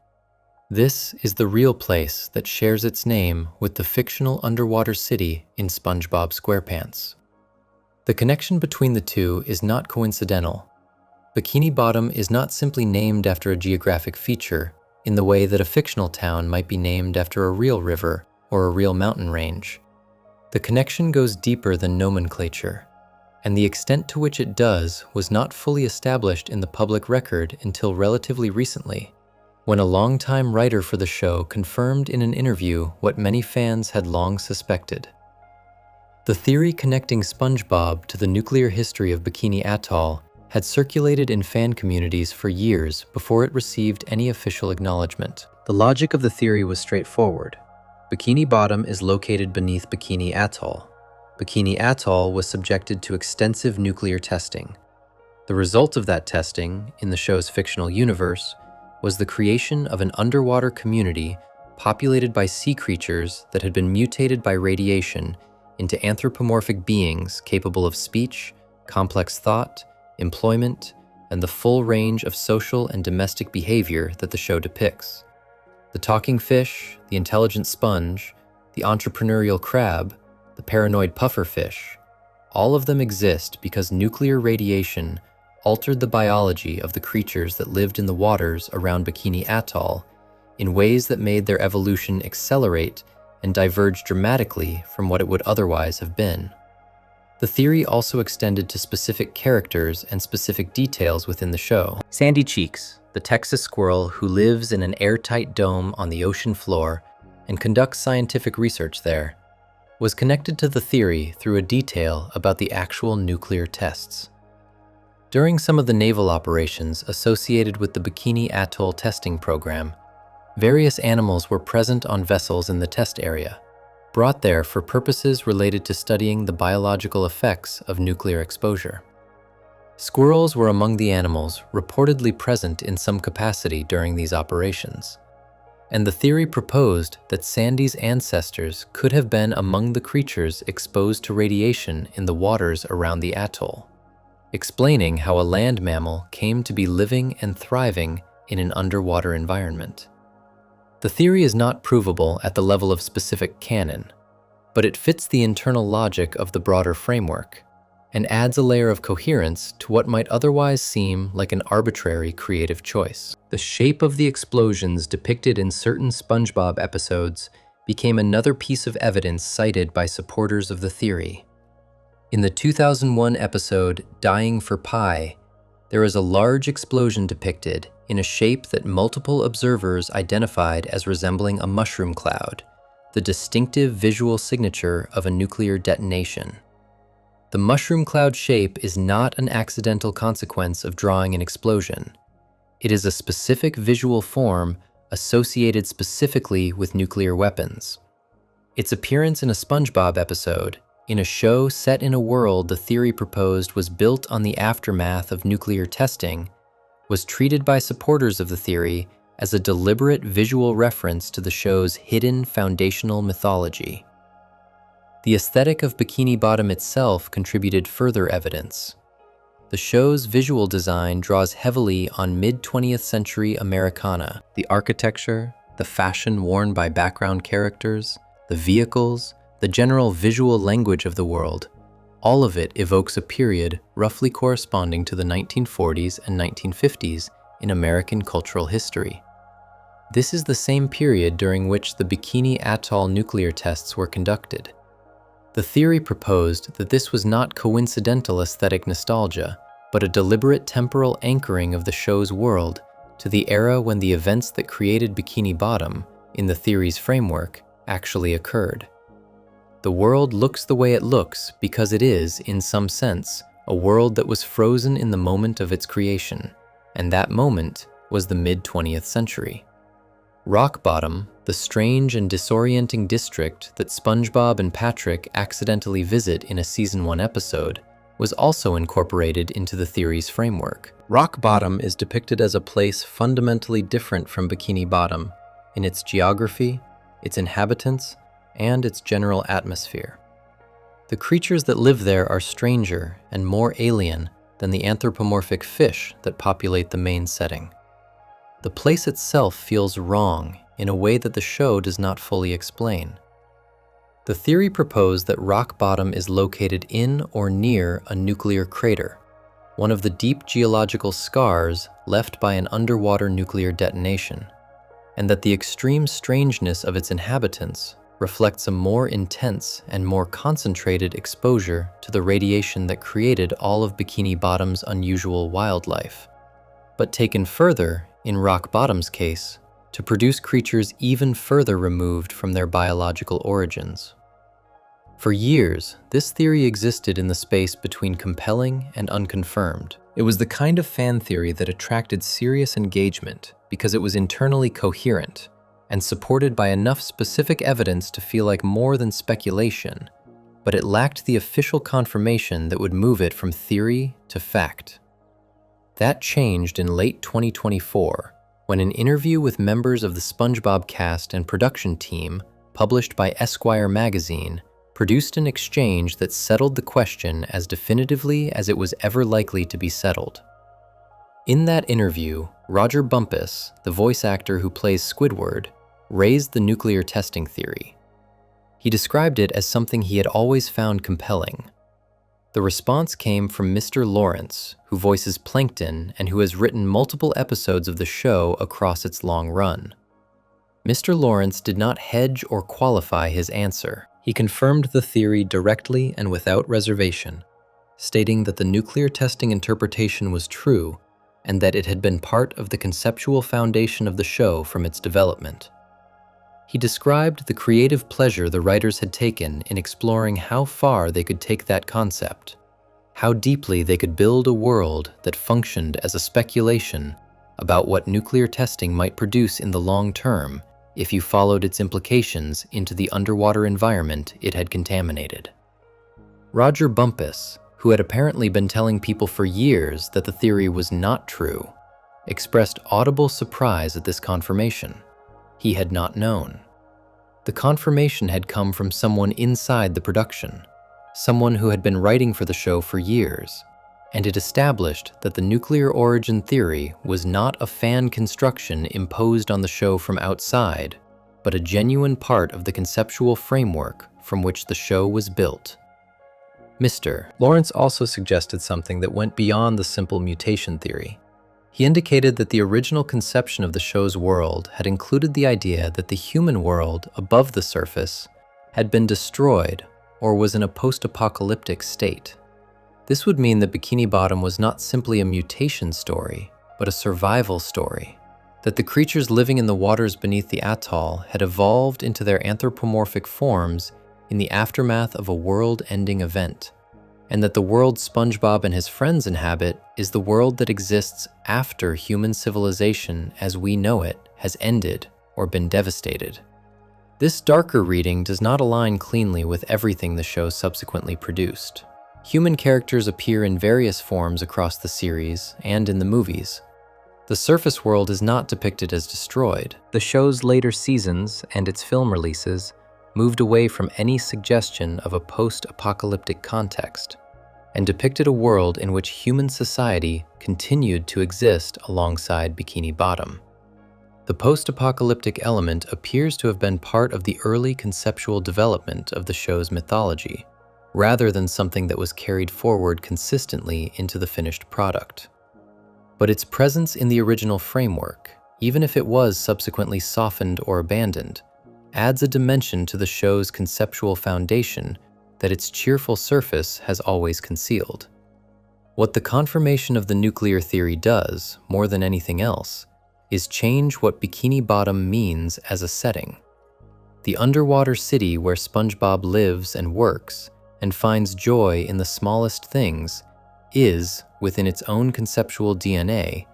This is the real place that shares its name with the fictional underwater city in SpongeBob SquarePants. The connection between the two is not coincidental. Bikini Bottom is not simply named after a geographic feature in the way that a fictional town might be named after a real river or a real mountain range. The connection goes deeper than nomenclature, and the extent to which it does was not fully established in the public record until relatively recently, when a longtime writer for the show confirmed in an interview what many fans had long suspected. The theory connecting SpongeBob to the nuclear history of Bikini Atoll had circulated in fan communities for years before it received any official acknowledgement. The logic of the theory was straightforward. Bikini Bottom is located beneath Bikini Atoll. Bikini Atoll was subjected to extensive nuclear testing. The result of that testing, in the show's fictional universe, was the creation of an underwater community populated by sea creatures that had been mutated by radiation into anthropomorphic beings capable of speech, complex thought, employment, and the full range of social and domestic behavior that the show depicts. The talking fish, the intelligent sponge, the entrepreneurial crab, the paranoid pufferfish, all of them exist because nuclear radiation altered the biology of the creatures that lived in the waters around Bikini Atoll in ways that made their evolution accelerate and diverge dramatically from what it would otherwise have been. The theory also extended to specific characters and specific details within the show. Sandy Cheeks, the Texas squirrel who lives in an airtight dome on the ocean floor and conducts scientific research there, was connected to the theory through a detail about the actual nuclear tests. During some of the naval operations associated with the Bikini Atoll testing program, various animals were present on vessels in the test area, brought there for purposes related to studying the biological effects of nuclear exposure. Squirrels were among the animals reportedly present in some capacity during these operations, and the theory proposed that Sandy's ancestors could have been among the creatures exposed to radiation in the waters around the atoll, explaining how a land mammal came to be living and thriving in an underwater environment. The theory is not provable at the level of specific canon, but it fits the internal logic of the broader framework and adds a layer of coherence to what might otherwise seem like an arbitrary creative choice. The shape of the explosions depicted in certain SpongeBob episodes became another piece of evidence cited by supporters of the theory. In the 2001 episode Dying for Pie, there is a large explosion depicted in a shape that multiple observers identified as resembling a mushroom cloud, the distinctive visual signature of a nuclear detonation. The mushroom cloud shape is not an accidental consequence of drawing an explosion. It is a specific visual form associated specifically with nuclear weapons. Its appearance in a SpongeBob episode In a show set in a world the theory proposed was built on the aftermath of nuclear testing, was treated by supporters of the theory as a deliberate visual reference to the show's hidden foundational mythology. The aesthetic of Bikini Bottom itself contributed further evidence. The show's visual design draws heavily on mid-20th century Americana. The architecture, the fashion worn by background characters, the vehicles, the general visual language of the world, all of it evokes a period roughly corresponding to the 1940s and 1950s in American cultural history. This is the same period during which the Bikini Atoll nuclear tests were conducted. The theory proposed that this was not coincidental aesthetic nostalgia, but a deliberate temporal anchoring of the show's world to the era when the events that created Bikini Bottom, in the theory's framework, actually occurred. The world looks the way it looks because it is, in some sense, a world that was frozen in the moment of its creation, and that moment was the mid-20th century. Rock Bottom, the strange and disorienting district that SpongeBob and Patrick accidentally visit in a Season 1 episode, was also incorporated into the theory's framework. Rock Bottom is depicted as a place fundamentally different from Bikini Bottom in its geography, its inhabitants, and its general atmosphere. The creatures that live there are stranger and more alien than the anthropomorphic fish that populate the main setting. The place itself feels wrong in a way that the show does not fully explain. The theory proposed that Rock Bottom is located in or near a nuclear crater, one of the deep geological scars left by an underwater nuclear detonation, and that the extreme strangeness of its inhabitants reflects a more intense and more concentrated exposure to the radiation that created all of Bikini Bottom's unusual wildlife. But taken further, in Rock Bottom's case, to produce creatures even further removed from their biological origins. For years, this theory existed in the space between compelling and unconfirmed. It was the kind of fan theory that attracted serious engagement because it was internally coherent and supported by enough specific evidence to feel like more than speculation, but it lacked the official confirmation that would move it from theory to fact. That changed in late 2024 when an interview with members of the SpongeBob cast and production team, published by Esquire magazine, produced an exchange that settled the question as definitively as it was ever likely to be settled. In that interview, Roger Bumpus, the voice actor who plays Squidward, raised the nuclear testing theory. He described it as something he had always found compelling. The response came from Mr. Lawrence, who voices Plankton and who has written multiple episodes of the show across its long run. Mr. Lawrence did not hedge or qualify his answer. He confirmed the theory directly and without reservation, stating that the nuclear testing interpretation was true and that it had been part of the conceptual foundation of the show from its development. He described the creative pleasure the writers had taken in exploring how far they could take that concept, how deeply they could build a world that functioned as a speculation about what nuclear testing might produce in the long term if you followed its implications into the underwater environment it had contaminated. Roger Bumpus, who had apparently been telling people for years that the theory was not true, expressed audible surprise at this confirmation. He had not known. The confirmation had come from someone inside the production, someone who had been writing for the show for years, and it established that the nuclear origin theory was not a fan construction imposed on the show from outside, but a genuine part of the conceptual framework from which the show was built. Mr. Lawrence also suggested something that went beyond the simple mutation theory. He indicated that the original conception of the show's world had included the idea that the human world above the surface had been destroyed or was in a post-apocalyptic state. This would mean that Bikini Bottom was not simply a mutation story, but a survival story, that the creatures living in the waters beneath the atoll had evolved into their anthropomorphic forms in the aftermath of a world-ending event, and that the world SpongeBob and his friends inhabit is the world that exists after human civilization as we know it has ended or been devastated. This darker reading does not align cleanly with everything the show subsequently produced. Human characters appear in various forms across the series and in the movies. The surface world is not depicted as destroyed. The show's later seasons and its film releases moved away from any suggestion of a post-apocalyptic context and depicted a world in which human society continued to exist alongside Bikini Bottom. The post-apocalyptic element appears to have been part of the early conceptual development of the show's mythology, rather than something that was carried forward consistently into the finished product. But its presence in the original framework, even if it was subsequently softened or abandoned, adds a dimension to the show's conceptual foundation that its cheerful surface has always concealed. What the confirmation of the nuclear theory does, more than anything else, is change what Bikini Bottom means as a setting. The underwater city where SpongeBob lives and works and finds joy in the smallest things is, within its own conceptual DNA,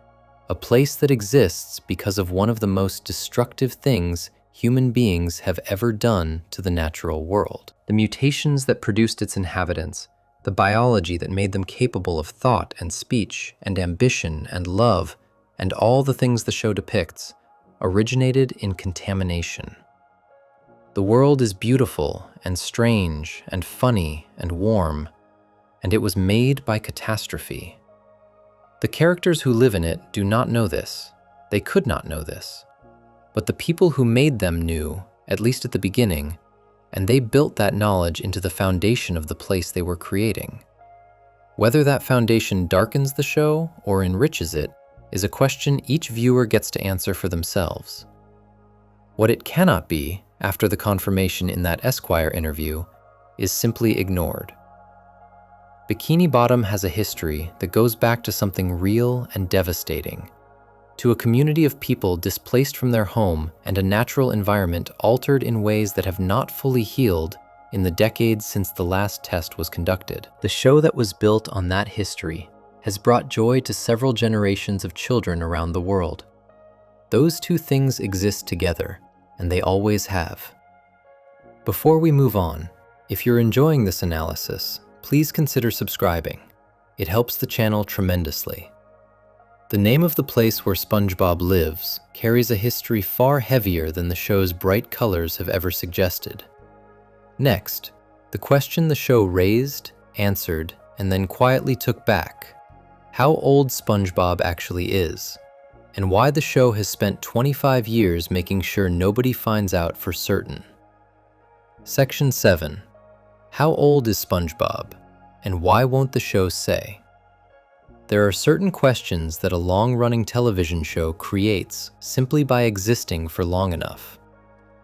a place that exists because of one of the most destructive things human beings have ever done to the natural world. The mutations that produced its inhabitants, the biology that made them capable of thought and speech and ambition and love, and all the things the show depicts, originated in contamination. The world is beautiful and strange and funny and warm, and it was made by catastrophe. The characters who live in it do not know this. They could not know this. But the people who made them knew, at least at the beginning, and they built that knowledge into the foundation of the place they were creating. Whether that foundation darkens the show or enriches it is a question each viewer gets to answer for themselves. What it cannot be, after the confirmation in that Esquire interview, is simply ignored. Bikini Bottom has a history that goes back to something real and devastating, to a community of people displaced from their home and a natural environment altered in ways that have not fully healed in the decades since the last test was conducted. The show that was built on that history has brought joy to several generations of children around the world. Those two things exist together, and they always have. Before we move on, if you're enjoying this analysis, please consider subscribing. It helps the channel tremendously. The name of the place where SpongeBob lives carries a history far heavier than the show's bright colors have ever suggested. Next, the question the show raised, answered, and then quietly took back: how old SpongeBob actually is, and why the show has spent 25 years making sure nobody finds out for certain. Section 7. How old is SpongeBob, and why won't the show say? There are certain questions that a long-running television show creates simply by existing for long enough.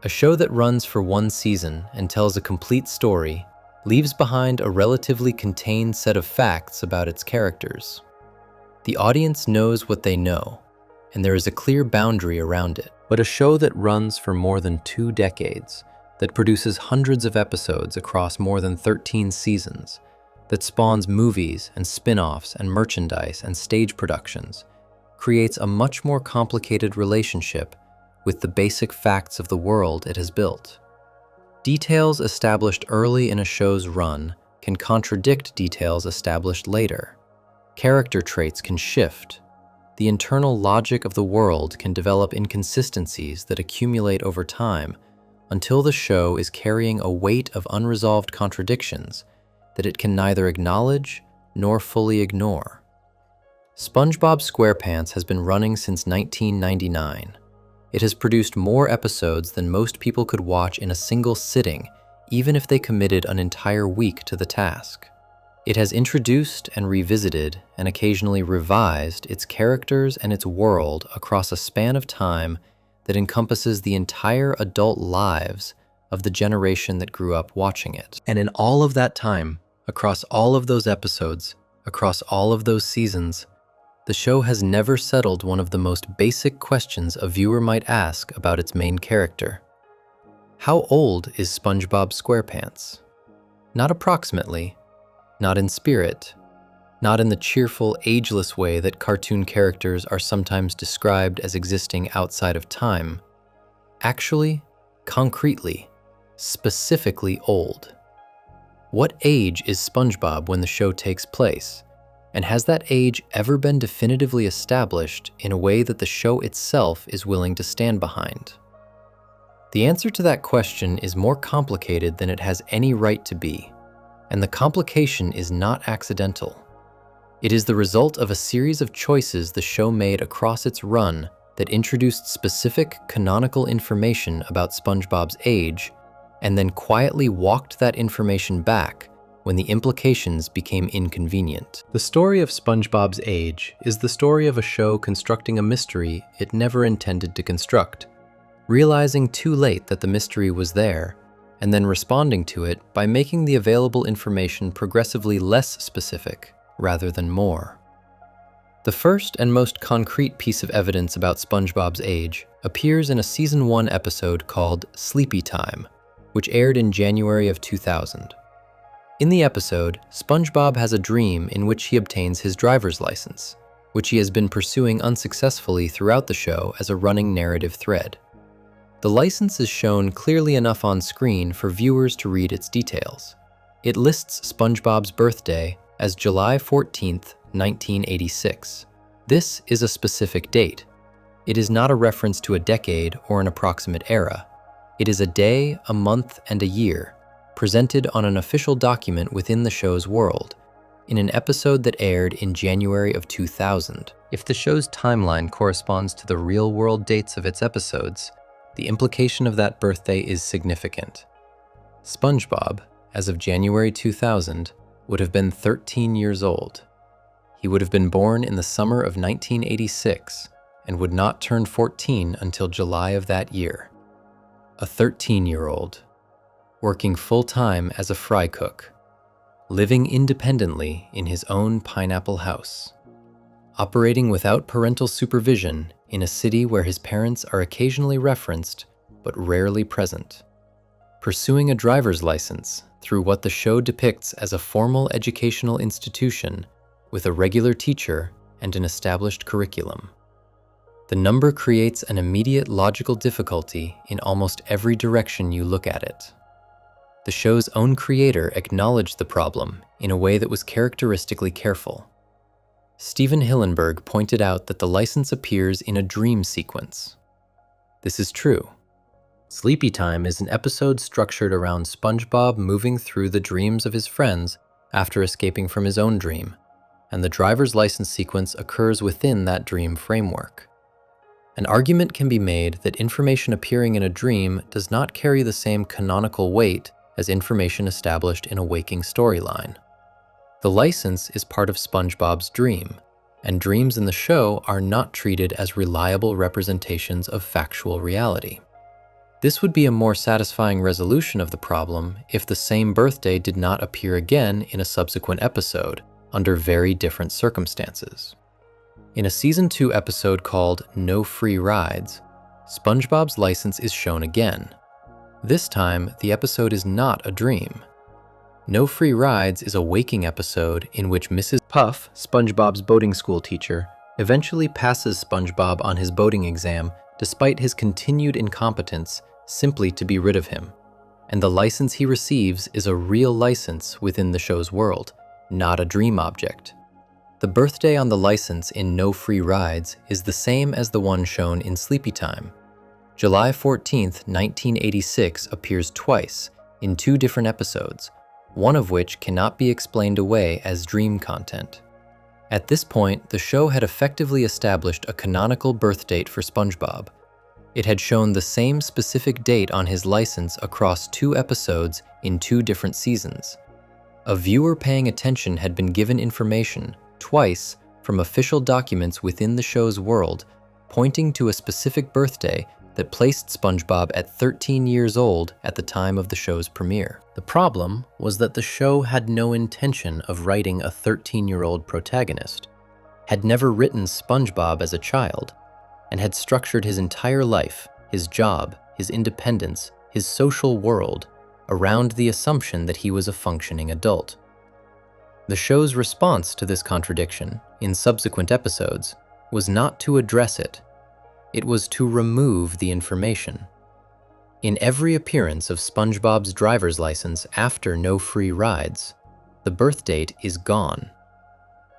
A show that runs for one season and tells a complete story leaves behind a relatively contained set of facts about its characters. The audience knows what they know, and there is a clear boundary around it. But a show that runs for more than 2 decades, that produces hundreds of episodes across more than 13 seasons, that spawns movies and spin-offs and merchandise and stage productions, creates a much more complicated relationship with the basic facts of the world it has built. Details established early in a show's run can contradict details established later. Character traits can shift. The internal logic of the world can develop inconsistencies that accumulate over time until the show is carrying a weight of unresolved contradictions that it can neither acknowledge nor fully ignore. SpongeBob SquarePants has been running since 1999. It has produced more episodes than most people could watch in a single sitting, even if they committed an entire week to the task. It has introduced and revisited and occasionally revised its characters and its world across a span of time that encompasses the entire adult lives of the generation that grew up watching it. And in all of that time, across all of those episodes, across all of those seasons, the show has never settled one of the most basic questions a viewer might ask about its main character. How old is SpongeBob SquarePants? Not approximately, not in spirit, not in the cheerful, ageless way that cartoon characters are sometimes described as existing outside of time. Actually, concretely, specifically old. What age is SpongeBob when the show takes place? And has that age ever been definitively established in a way that the show itself is willing to stand behind? The answer to that question is more complicated than it has any right to be, and the complication is not accidental. It is the result of a series of choices the show made across its run that introduced specific canonical information about SpongeBob's age and then quietly walked that information back when the implications became inconvenient. The story of SpongeBob's age is the story of a show constructing a mystery it never intended to construct, realizing too late that the mystery was there, and then responding to it by making the available information progressively less specific rather than more. The first and most concrete piece of evidence about SpongeBob's age appears in a Season 1 episode called Sleepy Time, which aired in January of 2000. In the episode, SpongeBob has a dream in which he obtains his driver's license, which he has been pursuing unsuccessfully throughout the show as a running narrative thread. The license is shown clearly enough on screen for viewers to read its details. It lists SpongeBob's birthday as July 14th, 1986. This is a specific date. It is not a reference to a decade or an approximate era. It is a day, a month, and a year, presented on an official document within the show's world, in an episode that aired in January of 2000. If the show's timeline corresponds to the real-world dates of its episodes, the implication of that birthday is significant. SpongeBob, as of January 2000, would have been 13 years old. He would have been born in the summer of 1986 and would not turn 14 until July of that year. A 13-year-old, working full-time as a fry cook, living independently in his own pineapple house, operating without parental supervision in a city where his parents are occasionally referenced but rarely present, pursuing a driver's license through what the show depicts as a formal educational institution with a regular teacher and an established curriculum. The number creates an immediate logical difficulty in almost every direction you look at it. The show's own creator acknowledged the problem in a way that was characteristically careful. Steven Hillenburg pointed out that the license appears in a dream sequence. This is true. Sleepy Time is an episode structured around SpongeBob moving through the dreams of his friends after escaping from his own dream, and the driver's license sequence occurs within that dream framework. An argument can be made that information appearing in a dream does not carry the same canonical weight as information established in a waking storyline. The license is part of SpongeBob's dream, and dreams in the show are not treated as reliable representations of factual reality. This would be a more satisfying resolution of the problem if the same birthday did not appear again in a subsequent episode, under very different circumstances. In a Season 2 episode called No Free Rides, SpongeBob's license is shown again. This time, the episode is not a dream. No Free Rides is a waking episode in which Mrs. Puff, SpongeBob's boating school teacher, eventually passes SpongeBob on his boating exam despite his continued incompetence simply to be rid of him. And the license he receives is a real license within the show's world, not a dream object. The birthday on the license in No Free Rides is the same as the one shown in Sleepy Time. July 14th, 1986 appears twice in 2 different episodes, one of which cannot be explained away as dream content. At this point, the show had effectively established a canonical birth date for SpongeBob. It had shown the same specific date on his license across 2 episodes in 2 different seasons. A viewer paying attention had been given information, twice, from official documents within the show's world, pointing to a specific birthday that placed SpongeBob at 13 years old at the time of the show's premiere. The problem was that the show had no intention of writing a 13-year-old protagonist, had never written SpongeBob as a child, and had structured his entire life, his job, his independence, his social world, around the assumption that he was a functioning adult. The show's response to this contradiction, in subsequent episodes, was not to address it. It was to remove the information. In every appearance of SpongeBob's driver's license after no free rides, the birth date is gone.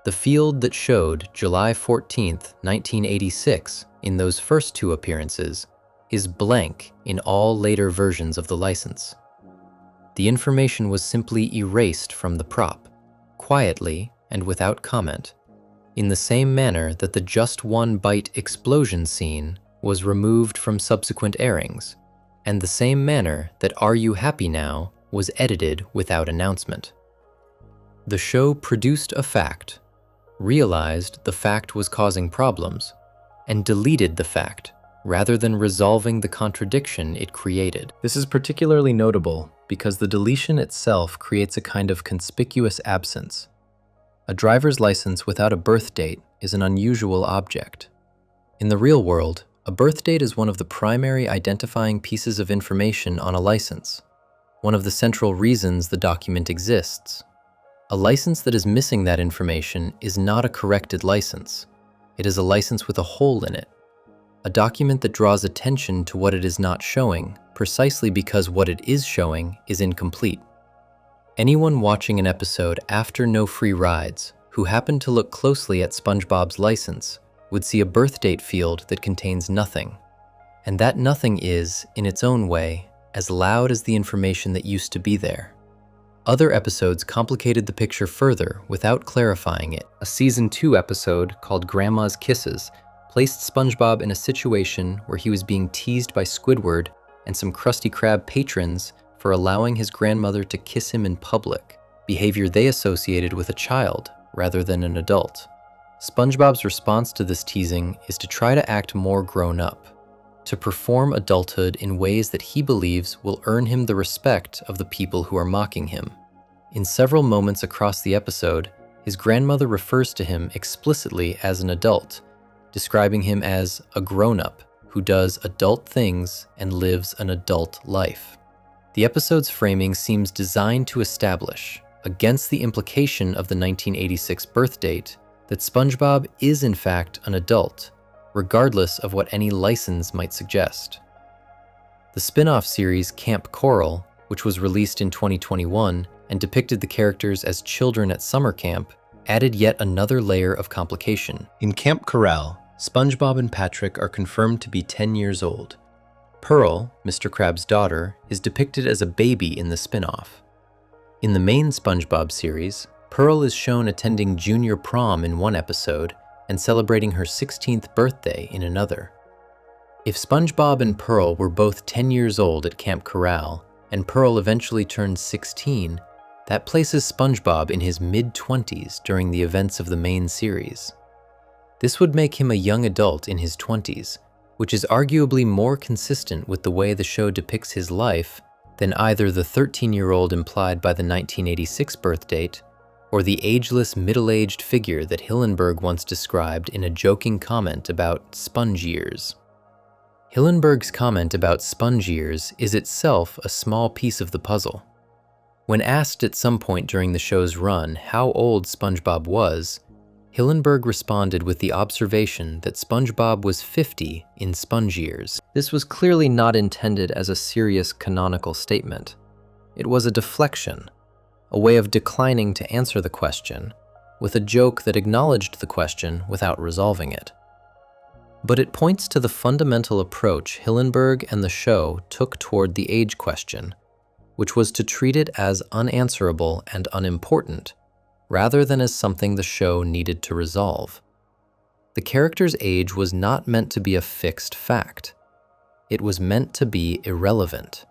The field that showed July 14th, 1986 in those first two appearances is blank in all later versions of the license. The information was simply erased from the prop, quietly and without comment, in the same manner that the Just One Bite explosion scene was removed from subsequent airings, and the same manner that Are You Happy Now was edited without announcement. The show produced a fact, realized the fact was causing problems, and deleted the fact rather than resolving the contradiction it created. This is particularly notable because the deletion itself creates a kind of conspicuous absence. A driver's license without a birth date is an unusual object. In the real world, a birth date is one of the primary identifying pieces of information on a license, one of the central reasons the document exists. A license that is missing that information is not a corrected license. It is a license with a hole in it, a document that draws attention to what it is not showing, precisely because what it is showing is incomplete. Anyone watching an episode after No Free Rides who happened to look closely at SpongeBob's license would see a birth date field that contains nothing. And that nothing is, in its own way, as loud as the information that used to be there. Other episodes complicated the picture further without clarifying it. A Season 2 episode called Grandma's Kisses placed SpongeBob in a situation where he was being teased by Squidward and some Krusty Krab patrons for allowing his grandmother to kiss him in public, behavior they associated with a child rather than an adult. SpongeBob's response to this teasing is to try to act more grown up, to perform adulthood in ways that he believes will earn him the respect of the people who are mocking him. In several moments across the episode, his grandmother refers to him explicitly as an adult, describing him as a grown-up who does adult things and lives an adult life. The episode's framing seems designed to establish, against the implication of the 1986 birth date, that SpongeBob is in fact an adult, regardless of what any license might suggest. The spin-off series Camp Coral, which was released in 2021 and depicted the characters as children at summer camp, added yet another layer of complication. In Camp Corral, SpongeBob and Patrick are confirmed to be 10 years old. Pearl, Mr. Krabs' daughter, is depicted as a baby in the spin-off. In the main SpongeBob series, Pearl is shown attending junior prom in one episode and celebrating her 16th birthday in another. If SpongeBob and Pearl were both 10 years old at Camp Corral, and Pearl eventually turned 16, that places SpongeBob in his mid-20s during the events of the main series. This would make him a young adult in his 20s, which is arguably more consistent with the way the show depicts his life than either the 13-year-old implied by the 1986 birth date or the ageless middle-aged figure that Hillenburg once described in a joking comment about sponge years. Hillenburg's comment about sponge years is itself a small piece of the puzzle. When asked at some point during the show's run how old SpongeBob was, Hillenburg responded with the observation that SpongeBob was 50 in sponge years. This was clearly not intended as a serious canonical statement. It was a deflection, a way of declining to answer the question, with a joke that acknowledged the question without resolving it. But it points to the fundamental approach Hillenburg and the show took toward the age question, which was to treat it as unanswerable and unimportant, rather than as something the show needed to resolve. The character's age was not meant to be a fixed fact. It was meant to be irrelevant,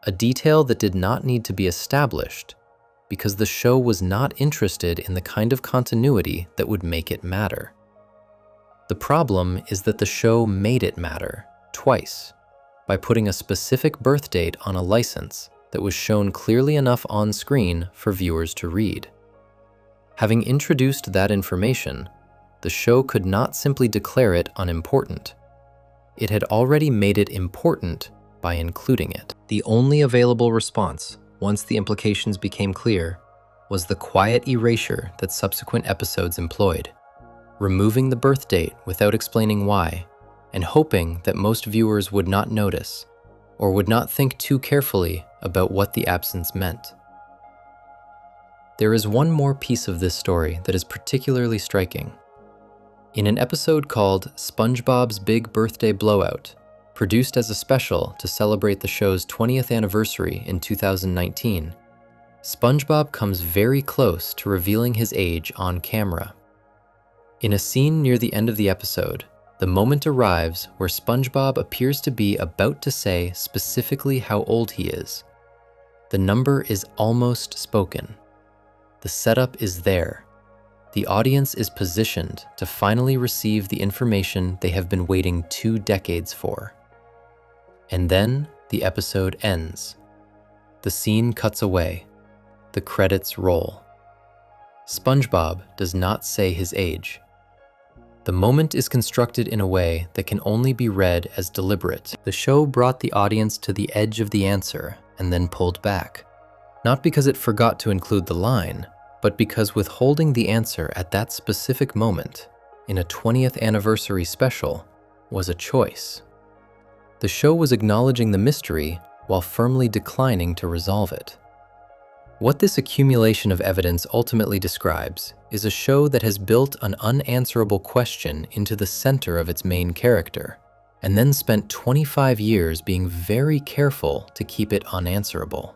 a detail that did not need to be established, because the show was not interested in the kind of continuity that would make it matter. The problem is that the show made it matter, twice, by putting a specific birth date on a license that was shown clearly enough on screen for viewers to read. Having introduced that information, the show could not simply declare it unimportant. It had already made it important by including it. The only available response, once the implications became clear, was the quiet erasure that subsequent episodes employed, removing the birth date without explaining why, and hoping that most viewers would not notice, or would not think too carefully about what the absence meant. There is one more piece of this story that is particularly striking. In an episode called SpongeBob's Big Birthday Blowout, produced as a special to celebrate the show's 20th anniversary in 2019, SpongeBob comes very close to revealing his age on camera. In a scene near the end of the episode, the moment arrives where SpongeBob appears to be about to say specifically how old he is. The number is almost spoken. The setup is there. The audience is positioned to finally receive the information they have been waiting 2 decades for. And then the episode ends. The scene cuts away. The credits roll. SpongeBob does not say his age. The moment is constructed in a way that can only be read as deliberate. The show brought the audience to the edge of the answer and then pulled back. Not because it forgot to include the line, but because withholding the answer at that specific moment, in a 20th anniversary special, was a choice. The show was acknowledging the mystery while firmly declining to resolve it. What this accumulation of evidence ultimately describes is a show that has built an unanswerable question into the center of its main character, and then spent 25 years being very careful to keep it unanswerable.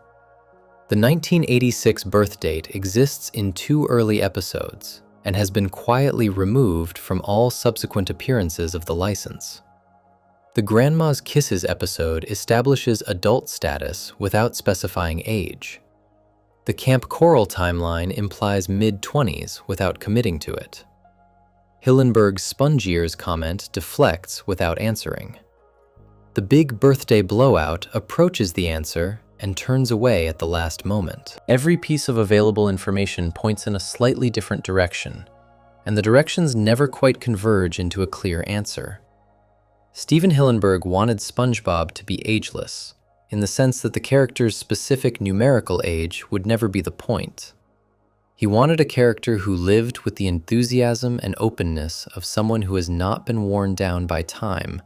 The 1986 birth date exists in 2 early episodes and has been quietly removed from all subsequent appearances of the license. The Grandma's Kisses episode establishes adult status without specifying age. The Camp Coral timeline implies mid-20s without committing to it. Hillenburg's Sponge Years comment deflects without answering. The Big Birthday Blowout approaches the answer and turns away at the last moment. Every piece of available information points in a slightly different direction, and the directions never quite converge into a clear answer. Steven Hillenburg wanted SpongeBob to be ageless, in the sense that the character's specific numerical age would never be the point. He wanted a character who lived with the enthusiasm and openness of someone who has not been worn down by time,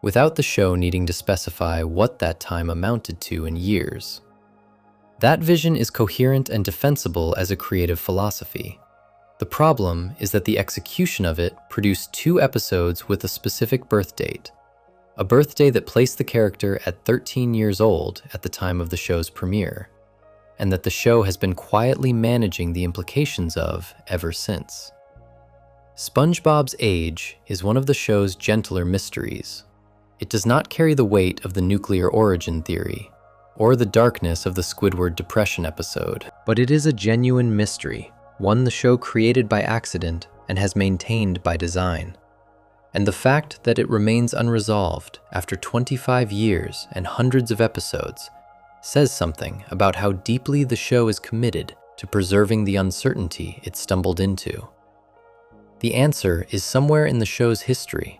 without the show needing to specify what that time amounted to in years. That vision is coherent and defensible as a creative philosophy. The problem is that the execution of it produced 2 episodes with a specific birth date, a birthday that placed the character at 13 years old at the time of the show's premiere, and that the show has been quietly managing the implications of ever since. SpongeBob's age is one of the show's gentler mysteries. It does not carry the weight of the nuclear origin theory, or the darkness of the Squidward Depression episode, but it is a genuine mystery, one the show created by accident and has maintained by design. And the fact that it remains unresolved after 25 years and hundreds of episodes says something about how deeply the show is committed to preserving the uncertainty it stumbled into. The answer is somewhere in the show's history.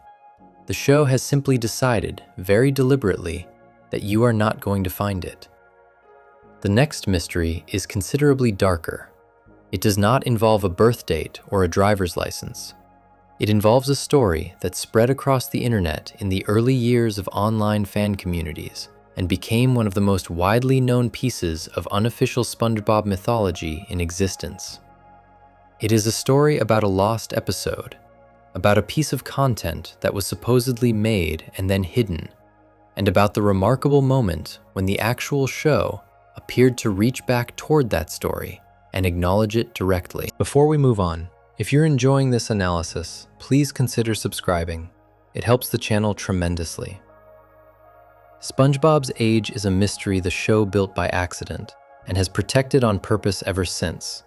The show has simply decided, very deliberately, that you are not going to find it. The next mystery is considerably darker. It does not involve a birth date or a driver's license. It involves a story that spread across the internet in the early years of online fan communities and became one of the most widely known pieces of unofficial SpongeBob mythology in existence. It is a story about a lost episode, about a piece of content that was supposedly made and then hidden, and about the remarkable moment when the actual show appeared to reach back toward that story and acknowledge it directly. Before we move on, if you're enjoying this analysis, please consider subscribing. It helps the channel tremendously. SpongeBob's age is a mystery the show built by accident and has protected on purpose ever since,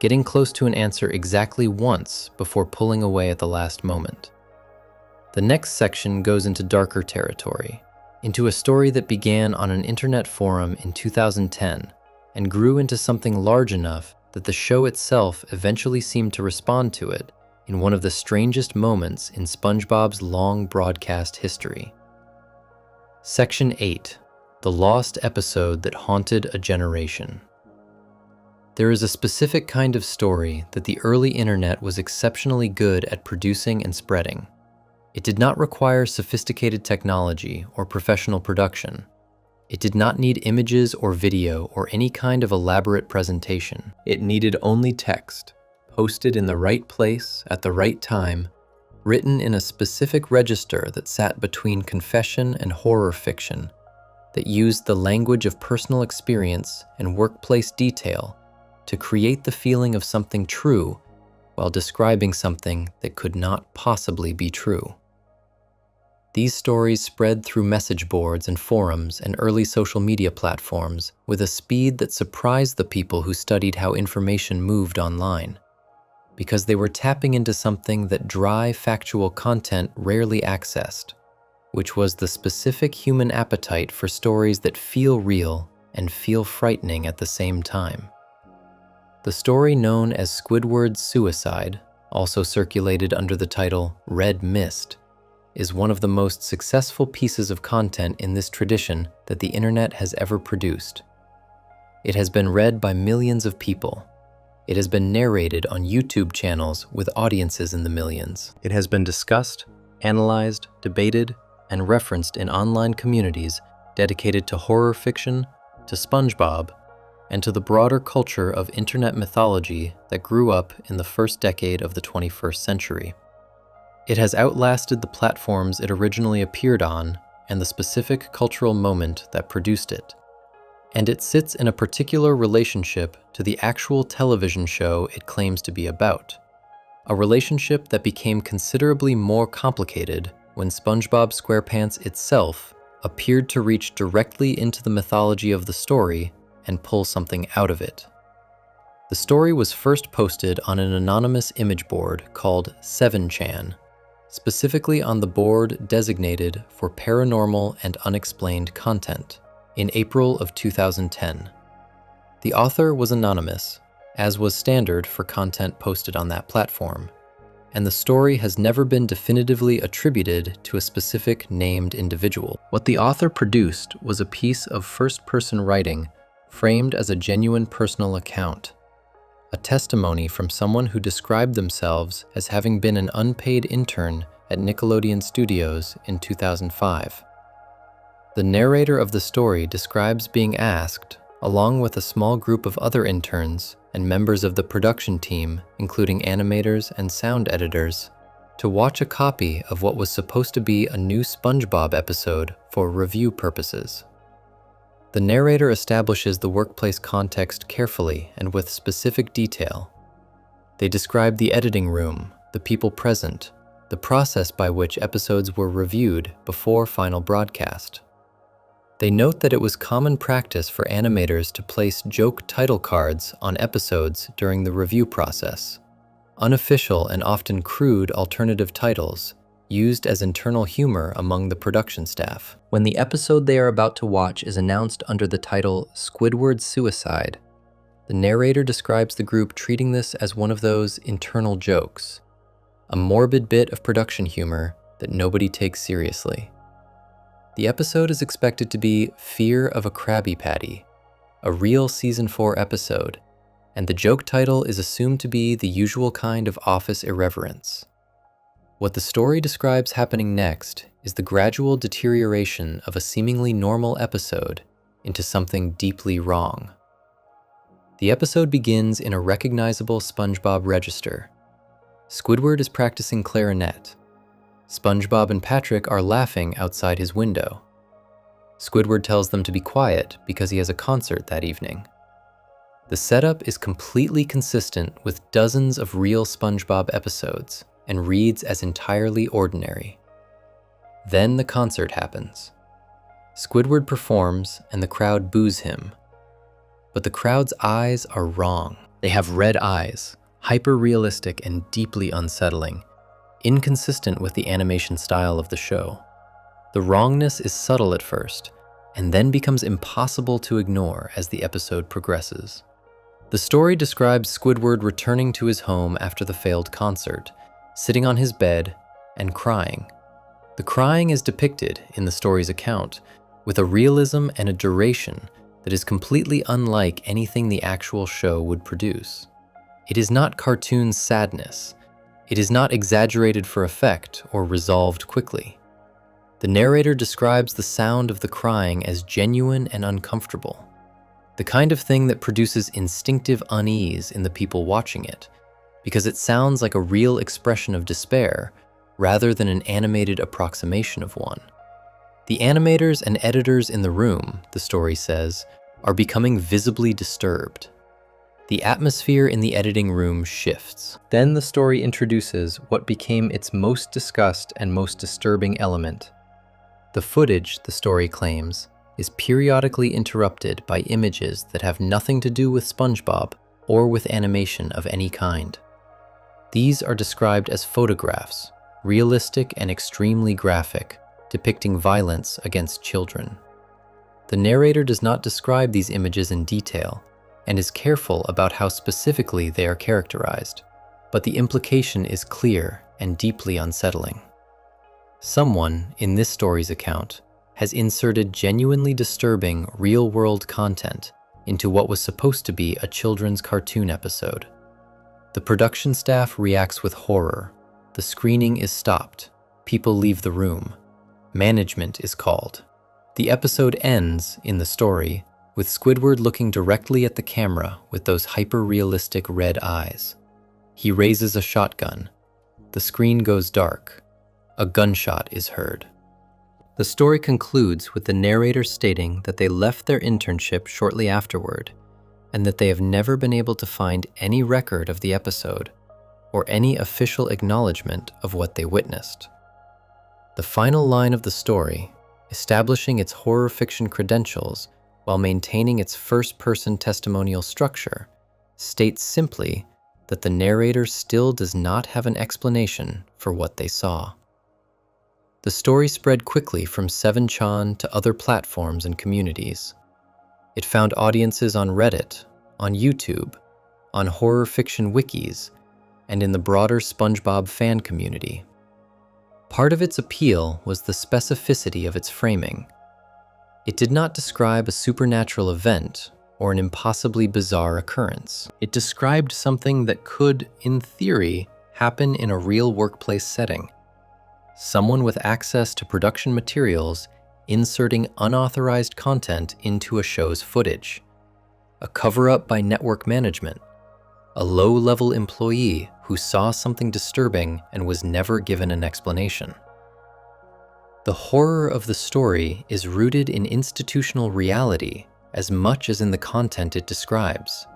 getting close to an answer exactly once before pulling away at the last moment. The next section goes into darker territory, into a story that began on an internet forum in 2010 and grew into something large enough that the show itself eventually seemed to respond to it in one of the strangest moments in SpongeBob's long broadcast history. Section 8, The Lost Episode That Haunted a Generation. There is a specific kind of story that the early internet was exceptionally good at producing and spreading. It did not require sophisticated technology or professional production. It did not need images or video or any kind of elaborate presentation. It needed only text, posted in the right place at the right time, written in a specific register that sat between confession and horror fiction, that used the language of personal experience and workplace detail to create the feeling of something true while describing something that could not possibly be true. These stories spread through message boards and forums and early social media platforms with a speed that surprised the people who studied how information moved online, because they were tapping into something that dry, factual content rarely accessed, which was the specific human appetite for stories that feel real and feel frightening at the same time. The story known as Squidward's Suicide, also circulated under the title Red Mist, is one of the most successful pieces of content in this tradition that the internet has ever produced. It has been read by millions of people. It has been narrated on YouTube channels with audiences in the millions. It has been discussed, analyzed, debated, and referenced in online communities dedicated to horror fiction, to SpongeBob, and to the broader culture of internet mythology that grew up in the first decade of the 21st century. It has outlasted the platforms it originally appeared on and the specific cultural moment that produced it. And it sits in a particular relationship to the actual television show it claims to be about. A relationship that became considerably more complicated when SpongeBob SquarePants itself appeared to reach directly into the mythology of the story and pull something out of it. The story was first posted on an anonymous image board called 7chan, specifically on the board designated for paranormal and unexplained content, in April of 2010. The author was anonymous, as was standard for content posted on that platform, and the story has never been definitively attributed to a specific named individual. What the author produced was a piece of first-person writing framed as a genuine personal account, a testimony from someone who described themselves as having been an unpaid intern at Nickelodeon Studios in 2005. The narrator of the story describes being asked, along with a small group of other interns and members of the production team, including animators and sound editors, to watch a copy of what was supposed to be a new SpongeBob episode for review purposes. The narrator establishes the workplace context carefully and with specific detail. They describe the editing room, the people present, the process by which episodes were reviewed before final broadcast. They note that it was common practice for animators to place joke title cards on episodes during the review process, unofficial and often crude alternative titles used as internal humor among the production staff. When the episode they are about to watch is announced under the title Squidward's Suicide, the narrator describes the group treating this as one of those internal jokes, a morbid bit of production humor that nobody takes seriously. The episode is expected to be Fear of a Krabby Patty, a real Season 4 episode, and the joke title is assumed to be the usual kind of office irreverence. What the story describes happening next is the gradual deterioration of a seemingly normal episode into something deeply wrong. The episode begins in a recognizable SpongeBob register. Squidward is practicing clarinet. SpongeBob and Patrick are laughing outside his window. Squidward tells them to be quiet because he has a concert that evening. The setup is completely consistent with dozens of real SpongeBob episodes and reads as entirely ordinary. Then the concert happens. Squidward performs and the crowd boos him. But the crowd's eyes are wrong. They have red eyes, hyper-realistic and deeply unsettling, inconsistent with the animation style of the show. The wrongness is subtle at first, and then becomes impossible to ignore as the episode progresses. The story describes Squidward returning to his home after the failed concert, sitting on his bed and crying. The crying is depicted in the story's account with a realism and a duration that is completely unlike anything the actual show would produce. It is not cartoon sadness. It is not exaggerated for effect or resolved quickly. The narrator describes the sound of the crying as genuine and uncomfortable, the kind of thing that produces instinctive unease in the people watching it, because it sounds like a real expression of despair rather than an animated approximation of one. The animators and editors in the room, the story says, are becoming visibly disturbed. The atmosphere in the editing room shifts. Then the story introduces what became its most discussed and most disturbing element. The footage, the story claims, is periodically interrupted by images that have nothing to do with SpongeBob or with animation of any kind. These are described as photographs, realistic and extremely graphic, depicting violence against children. The narrator does not describe these images in detail and is careful about how specifically they are characterized, but the implication is clear and deeply unsettling. Someone, in this story's account, has inserted genuinely disturbing, real-world content into what was supposed to be a children's cartoon episode. The production staff reacts with horror. The screening is stopped. People leave the room. Management is called. The episode ends, in the story, with Squidward looking directly at the camera with those hyper-realistic red eyes. He raises a shotgun. The screen goes dark. A gunshot is heard. The story concludes with the narrator stating that they left their internship shortly afterward, and that they have never been able to find any record of the episode or any official acknowledgement of what they witnessed. The final line of the story, establishing its horror fiction credentials while maintaining its first-person testimonial structure, states simply that the narrator still does not have an explanation for what they saw. The story spread quickly from 7chan to other platforms and communities. It found audiences on Reddit, on YouTube, on horror fiction wikis, and in the broader SpongeBob fan community. Part of its appeal was the specificity of its framing. It did not describe a supernatural event or an impossibly bizarre occurrence. It described something that could, in theory, happen in a real workplace setting. Someone with access to production materials inserting unauthorized content into a show's footage. A cover-up by network management. A low-level employee who saw something disturbing and was never given an explanation. The horror of the story is rooted in institutional reality as much as in the content it describes.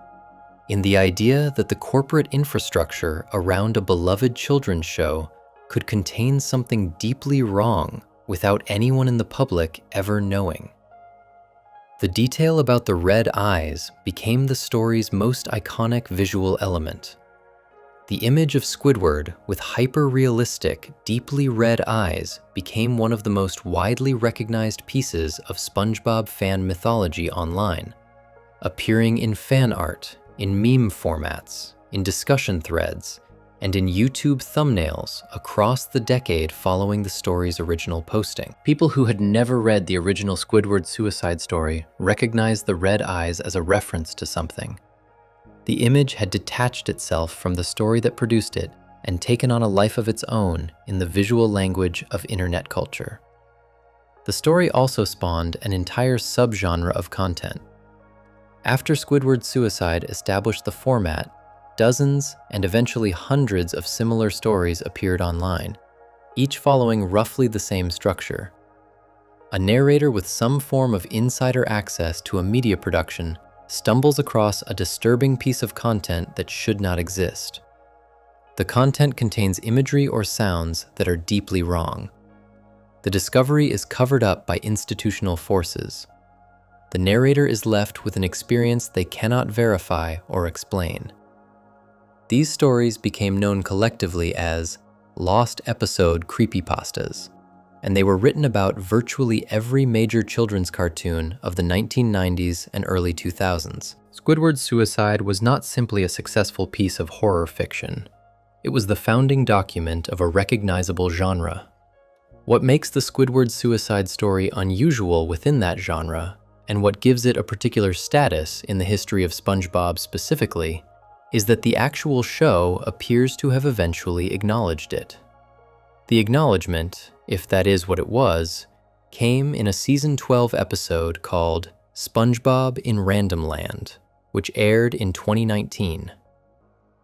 In the idea that the corporate infrastructure around a beloved children's show could contain something deeply wrong without anyone in the public ever knowing. The detail about the red eyes became the story's most iconic visual element. The image of Squidward with hyper-realistic, deeply red eyes became one of the most widely recognized pieces of SpongeBob fan mythology online, appearing in fan art, in meme formats, in discussion threads, and in YouTube thumbnails across the decade following the story's original posting. People who had never read the original Squidward suicide story recognized the red eyes as a reference to something. The image had detached itself from the story that produced it and taken on a life of its own in the visual language of internet culture. The story also spawned an entire subgenre of content. After Squidward's suicide established the format, dozens and eventually hundreds of similar stories appeared online, each following roughly the same structure. A narrator with some form of insider access to a media production stumbles across a disturbing piece of content that should not exist. The content contains imagery or sounds that are deeply wrong. The discovery is covered up by institutional forces. The narrator is left with an experience they cannot verify or explain. These stories became known collectively as lost episode creepypastas, and they were written about virtually every major children's cartoon of the 1990s and early 2000s. Squidward's suicide was not simply a successful piece of horror fiction. It was the founding document of a recognizable genre. What makes the Squidward suicide story unusual within that genre, and what gives it a particular status in the history of SpongeBob specifically, is that the actual show appears to have eventually acknowledged it. The acknowledgement, if that is what it was, came in a season 12 episode called SpongeBob in Random Land, which aired in 2019.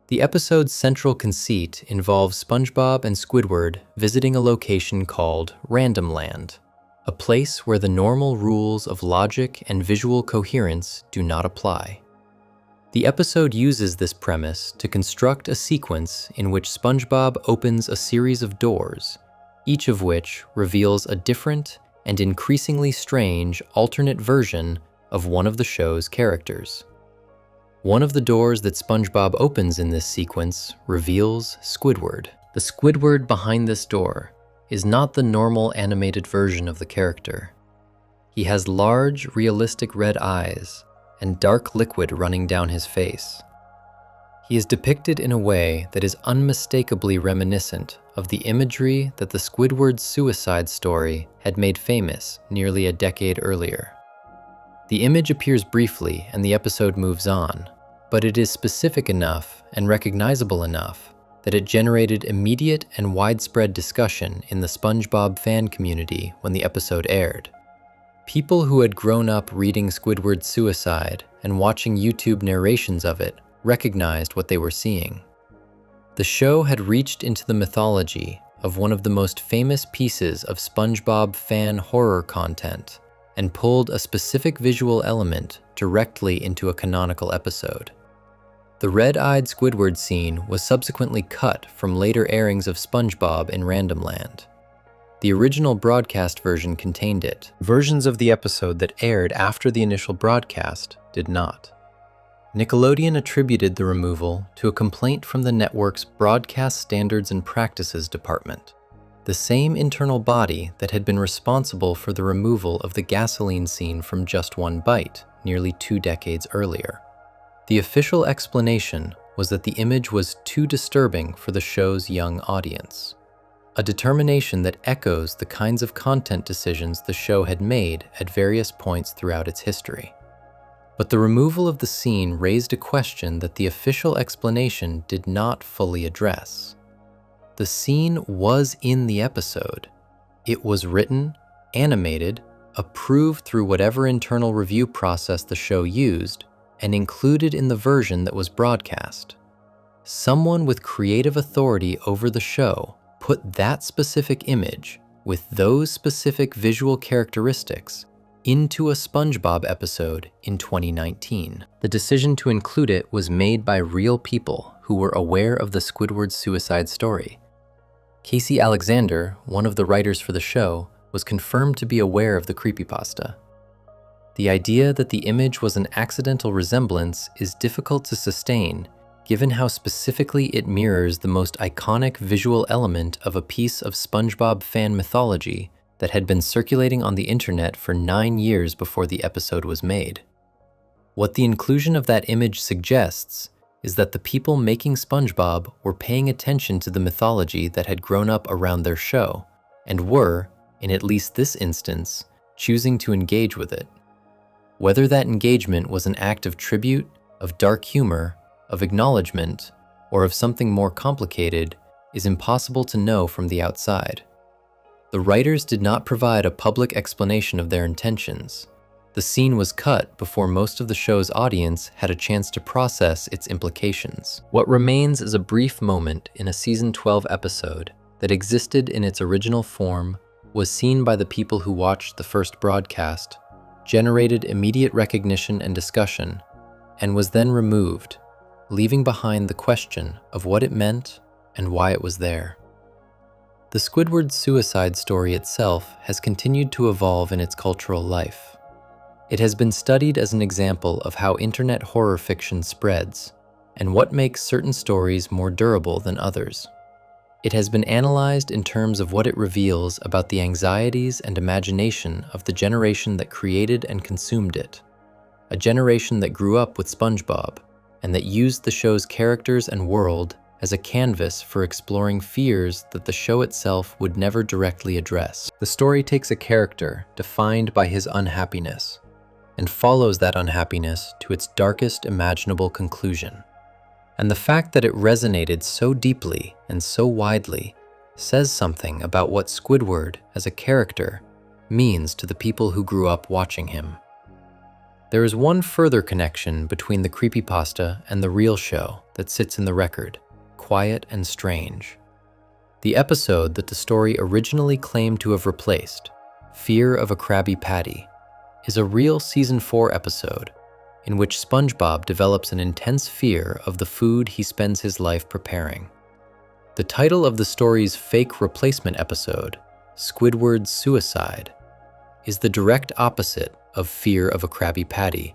The episode's central conceit involves SpongeBob and Squidward visiting a location called Random Land, a place where the normal rules of logic and visual coherence do not apply. The episode uses this premise to construct a sequence in which SpongeBob opens a series of doors, each of which reveals a different and increasingly strange alternate version of one of the show's characters. One of the doors that SpongeBob opens in this sequence reveals Squidward. The Squidward behind this door is not the normal animated version of the character. He has large, realistic red eyes and dark liquid running down his face. He is depicted in a way that is unmistakably reminiscent of the imagery that the Squidward's suicide story had made famous nearly a decade earlier. The image appears briefly and the episode moves on, but it is specific enough and recognizable enough that it generated immediate and widespread discussion in the SpongeBob fan community when the episode aired. People who had grown up reading Squidward's suicide and watching YouTube narrations of it recognized what they were seeing. The show had reached into the mythology of one of the most famous pieces of SpongeBob fan horror content and pulled a specific visual element directly into a canonical episode. The red-eyed Squidward scene was subsequently cut from later airings of SpongeBob in Random Land. The original broadcast version contained it. Versions of the episode that aired after the initial broadcast did not. Nickelodeon attributed the removal to a complaint from the network's Broadcast Standards and Practices Department, the same internal body that had been responsible for the removal of the gasoline scene from Just One Bite nearly 2 decades earlier. The official explanation was that the image was too disturbing for the show's young audience, a determination that echoes the kinds of content decisions the show had made at various points throughout its history. But the removal of the scene raised a question that the official explanation did not fully address. The scene was in the episode. It was written, animated, approved through whatever internal review process the show used, and included in the version that was broadcast. Someone with creative authority over the show put that specific image, with those specific visual characteristics, into a SpongeBob episode in 2019. The decision to include it was made by real people who were aware of the Squidward suicide story. Casey Alexander, one of the writers for the show, was confirmed to be aware of the creepypasta. The idea that the image was an accidental resemblance is difficult to sustain, given how specifically it mirrors the most iconic visual element of a piece of SpongeBob fan mythology that had been circulating on the internet for 9 years before the episode was made. What the inclusion of that image suggests is that the people making SpongeBob were paying attention to the mythology that had grown up around their show, and were, in at least this instance, choosing to engage with it. Whether that engagement was an act of tribute, of dark humor, of acknowledgement, or of something more complicated is impossible to know from the outside. The writers did not provide a public explanation of their intentions. The scene was cut before most of the show's audience had a chance to process its implications. What remains is a brief moment in a season 12 episode that existed in its original form, was seen by the people who watched the first broadcast, generated immediate recognition and discussion, and was then removed, leaving behind the question of what it meant and why it was there. The Squidward suicide story itself has continued to evolve in its cultural life. It has been studied as an example of how internet horror fiction spreads, and what makes certain stories more durable than others. It has been analyzed in terms of what it reveals about the anxieties and imagination of the generation that created and consumed it, a generation that grew up with SpongeBob, and that used the show's characters and world as a canvas for exploring fears that the show itself would never directly address. The story takes a character defined by his unhappiness, and follows that unhappiness to its darkest imaginable conclusion. And the fact that it resonated so deeply and so widely says something about what Squidward, as a character, means to the people who grew up watching him. There is one further connection between the creepypasta and the real show that sits in the record, quiet and strange. The episode that the story originally claimed to have replaced, Fear of a Krabby Patty, is a real Season 4 episode in which SpongeBob develops an intense fear of the food he spends his life preparing. The title of the story's fake replacement episode, Squidward's Suicide, is the direct opposite of Fear of a Krabby Patty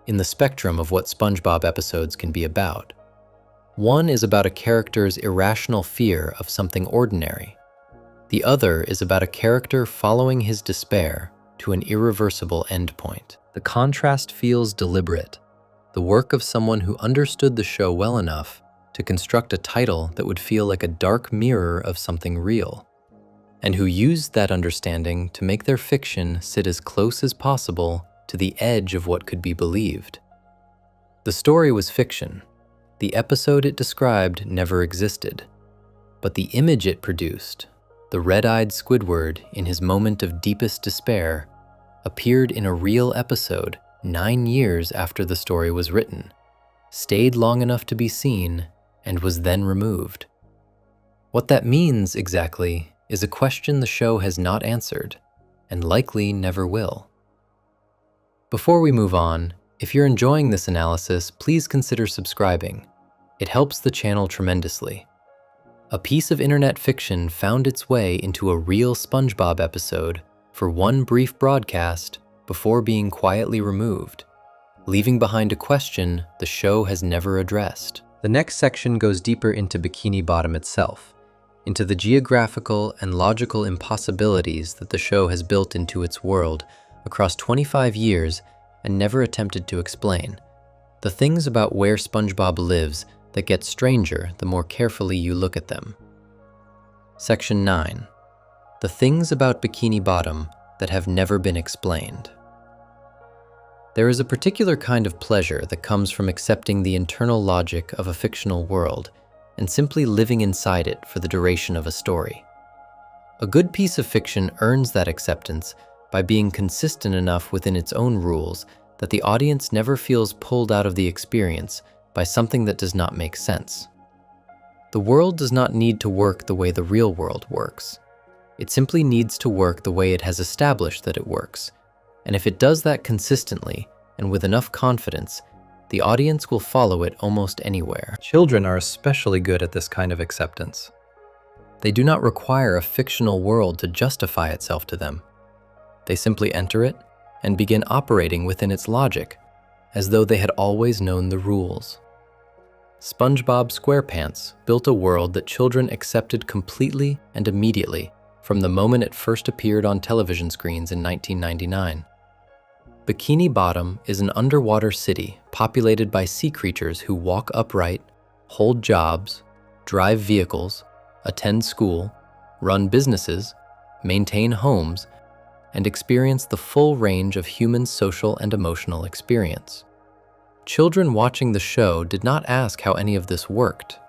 in the spectrum of what SpongeBob episodes can be about. One is about a character's irrational fear of something ordinary. The other is about a character following his despair to an irreversible endpoint. The contrast feels deliberate, the work of someone who understood the show well enough to construct a title that would feel like a dark mirror of something real, and who used that understanding to make their fiction sit as close as possible to the edge of what could be believed. The story was fiction. The episode it described never existed. But the image it produced, the red-eyed Squidward in his moment of deepest despair, appeared in a real episode 9 years after the story was written, stayed long enough to be seen, and was then removed. What that means exactly is a question the show has not answered, and likely never will. Before we move on, if you're enjoying this analysis, please consider subscribing. It helps the channel tremendously. A piece of internet fiction found its way into a real SpongeBob episode for one brief broadcast before being quietly removed, leaving behind a question the show has never addressed. The next section goes deeper into Bikini Bottom itself, into the geographical and logical impossibilities that the show has built into its world across 25 years and never attempted to explain. The things about where SpongeBob lives that get stranger the more carefully you look at them. Section 9. The things about Bikini Bottom that have never been explained. There is a particular kind of pleasure that comes from accepting the internal logic of a fictional world and simply living inside it for the duration of a story. A good piece of fiction earns that acceptance by being consistent enough within its own rules that the audience never feels pulled out of the experience by something that does not make sense. The world does not need to work the way the real world works. It simply needs to work the way it has established that it works, and if it does that consistently and with enough confidence, the audience will follow it almost anywhere. Children are especially good at this kind of acceptance. They do not require a fictional world to justify itself to them. They simply enter it and begin operating within its logic, as though they had always known the rules. SpongeBob SquarePants built a world that children accepted completely and immediately from the moment it first appeared on television screens in 1999. Bikini Bottom is an underwater city populated by sea creatures who walk upright, hold jobs, drive vehicles, attend school, run businesses, maintain homes, and experience the full range of human social and emotional experience. Children watching the show did not ask how any of this worked.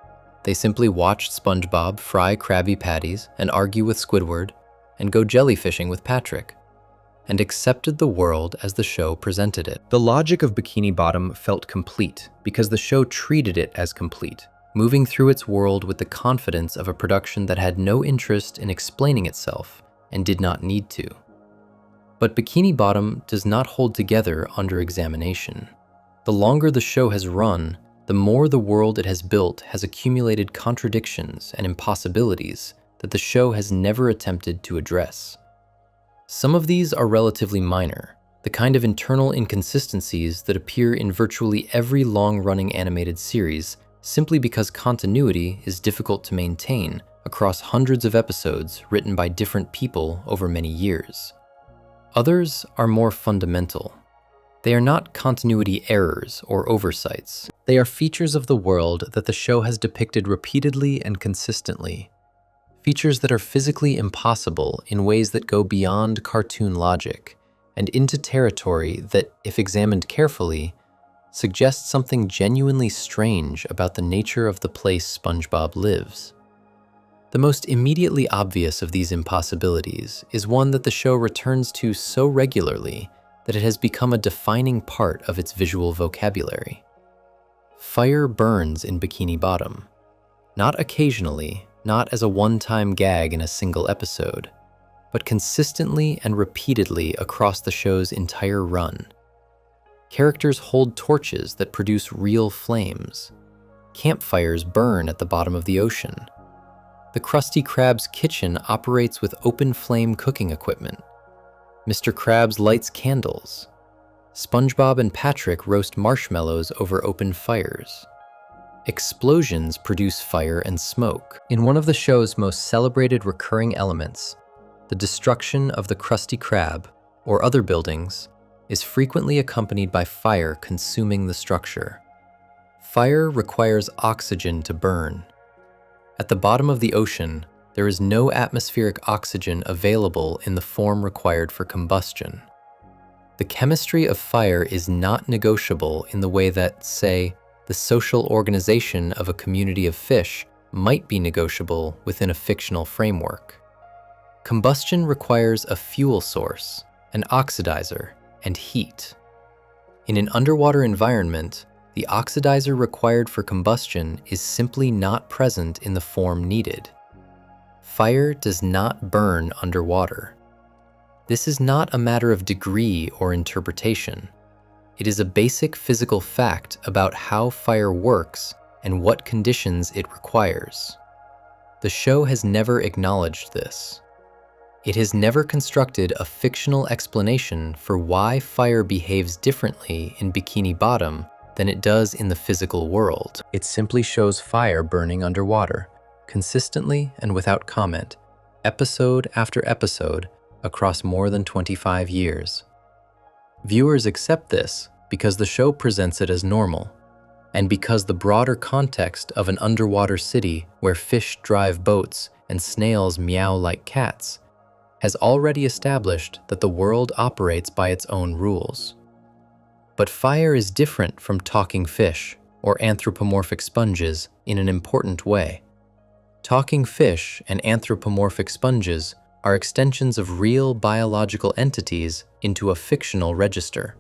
They simply watched SpongeBob fry Krabby Patties and argue with Squidward and go jellyfishing with Patrick, and accepted the world as the show presented it. The logic of Bikini Bottom felt complete because the show treated it as complete, moving through its world with the confidence of a production that had no interest in explaining itself and did not need to. But Bikini Bottom does not hold together under examination. The longer the show has run, the more the world it has built has accumulated contradictions and impossibilities that the show has never attempted to address. Some of these are relatively minor, the kind of internal inconsistencies that appear in virtually every long-running animated series simply because continuity is difficult to maintain across hundreds of episodes written by different people over many years. Others are more fundamental. They are not continuity errors or oversights. They are features of the world that the show has depicted repeatedly and consistently. Features that are physically impossible in ways that go beyond cartoon logic and into territory that, if examined carefully, suggests something genuinely strange about the nature of the place SpongeBob lives. The most immediately obvious of these impossibilities is one that the show returns to so regularly that it has become a defining part of its visual vocabulary. Fire burns in Bikini Bottom. Not occasionally, not as a one-time gag in a single episode, but consistently and repeatedly across the show's entire run. Characters hold torches that produce real flames. Campfires burn at the bottom of the ocean. The Krusty Krab's kitchen operates with open flame cooking equipment. Mr. Krabs lights candles. SpongeBob and Patrick roast marshmallows over open fires. Explosions produce fire and smoke. In one of the show's most celebrated recurring elements, the destruction of the Krusty Krab, or other buildings, is frequently accompanied by fire consuming the structure. Fire requires oxygen to burn. At the bottom of the ocean, there is no atmospheric oxygen available in the form required for combustion. The chemistry of fire is not negotiable in the way that, say, the social organization of a community of fish might be negotiable within a fictional framework. Combustion requires a fuel source, an oxidizer, and heat. In an underwater environment, the oxidizer required for combustion is simply not present in the form needed. Fire does not burn underwater. This is not a matter of degree or interpretation. It is a basic physical fact about how fire works and what conditions it requires. The show has never acknowledged this. It has never constructed a fictional explanation for why fire behaves differently in Bikini Bottom than it does in the physical world. It simply shows fire burning underwater, consistently and without comment, episode after episode, across more than 25 years. Viewers accept this because the show presents it as normal, and because the broader context of an underwater city where fish drive boats and snails meow like cats has already established that the world operates by its own rules. But fire is different from talking fish or anthropomorphic sponges in an important way. Talking fish and anthropomorphic sponges are extensions of real biological entities into a fictional register.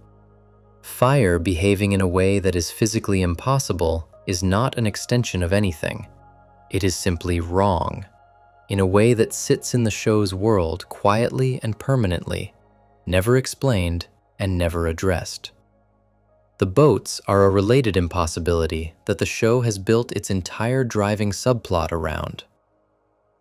Fire behaving in a way that is physically impossible is not an extension of anything. It is simply wrong, in a way that sits in the show's world quietly and permanently, never explained and never addressed. The boats are a related impossibility that the show has built its entire driving subplot around.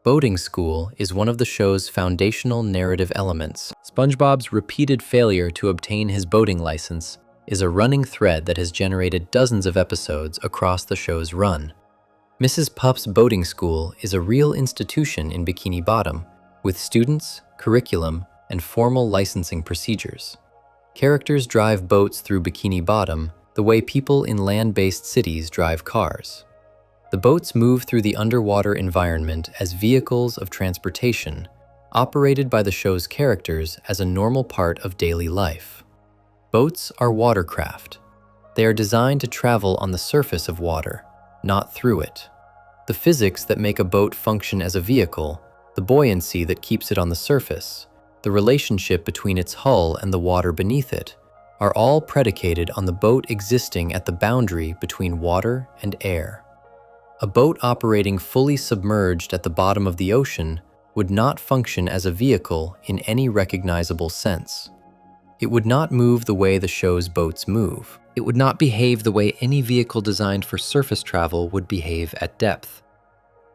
Boating school is one of the show's foundational narrative elements. SpongeBob's repeated failure to obtain his boating license is a running thread that has generated dozens of episodes across the show's run. Mrs. Puff's boating school is a real institution in Bikini Bottom, with students, curriculum, and formal licensing procedures. Characters drive boats through Bikini Bottom the way people in land-based cities drive cars. The boats move through the underwater environment as vehicles of transportation, operated by the show's characters as a normal part of daily life. Boats are watercraft. They are designed to travel on the surface of water, not through it. The physics that make a boat function as a vehicle, the buoyancy that keeps it on the surface, the relationship between its hull and the water beneath it, are all predicated on the boat existing at the boundary between water and air. A boat operating fully submerged at the bottom of the ocean would not function as a vehicle in any recognizable sense. It would not move the way the show's boats move. It would not behave the way any vehicle designed for surface travel would behave at depth.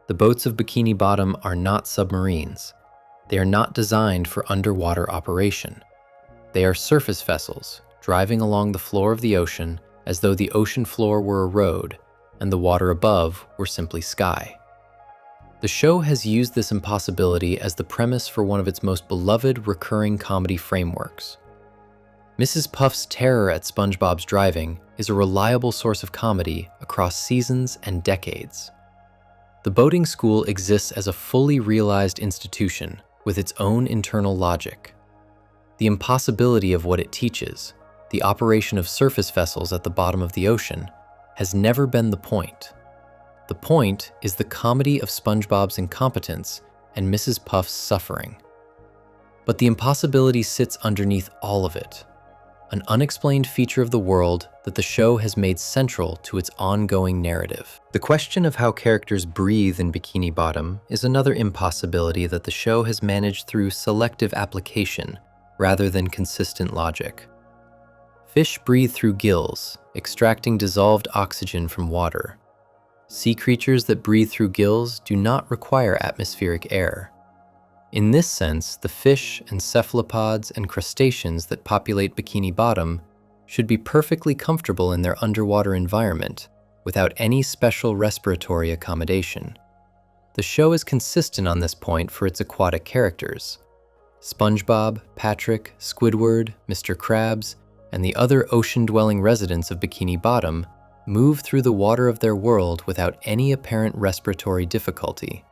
The boats of Bikini Bottom are not submarines. They are not designed for underwater operation. They are surface vessels, driving along the floor of the ocean as though the ocean floor were a road and the water above were simply sky. The show has used this impossibility as the premise for one of its most beloved recurring comedy frameworks. Mrs. Puff's terror at SpongeBob's driving is a reliable source of comedy across seasons and decades. The boating school exists as a fully realized institution with its own internal logic. The impossibility of what it teaches, the operation of surface vessels at the bottom of the ocean, has never been the point. The point is the comedy of SpongeBob's incompetence and Mrs. Puff's suffering. But the impossibility sits underneath all of it, an unexplained feature of the world that the show has made central to its ongoing narrative. The question of how characters breathe in Bikini Bottom is another impossibility that the show has managed through selective application rather than consistent logic. Fish breathe through gills, extracting dissolved oxygen from water. Sea creatures that breathe through gills do not require atmospheric air. In this sense, the fish and cephalopods and crustaceans that populate Bikini Bottom should be perfectly comfortable in their underwater environment without any special respiratory accommodation. The show is consistent on this point for its aquatic characters. SpongeBob, Patrick, Squidward, Mr. Krabs, and the other ocean-dwelling residents of Bikini Bottom move through the water of their world without any apparent respiratory difficulty.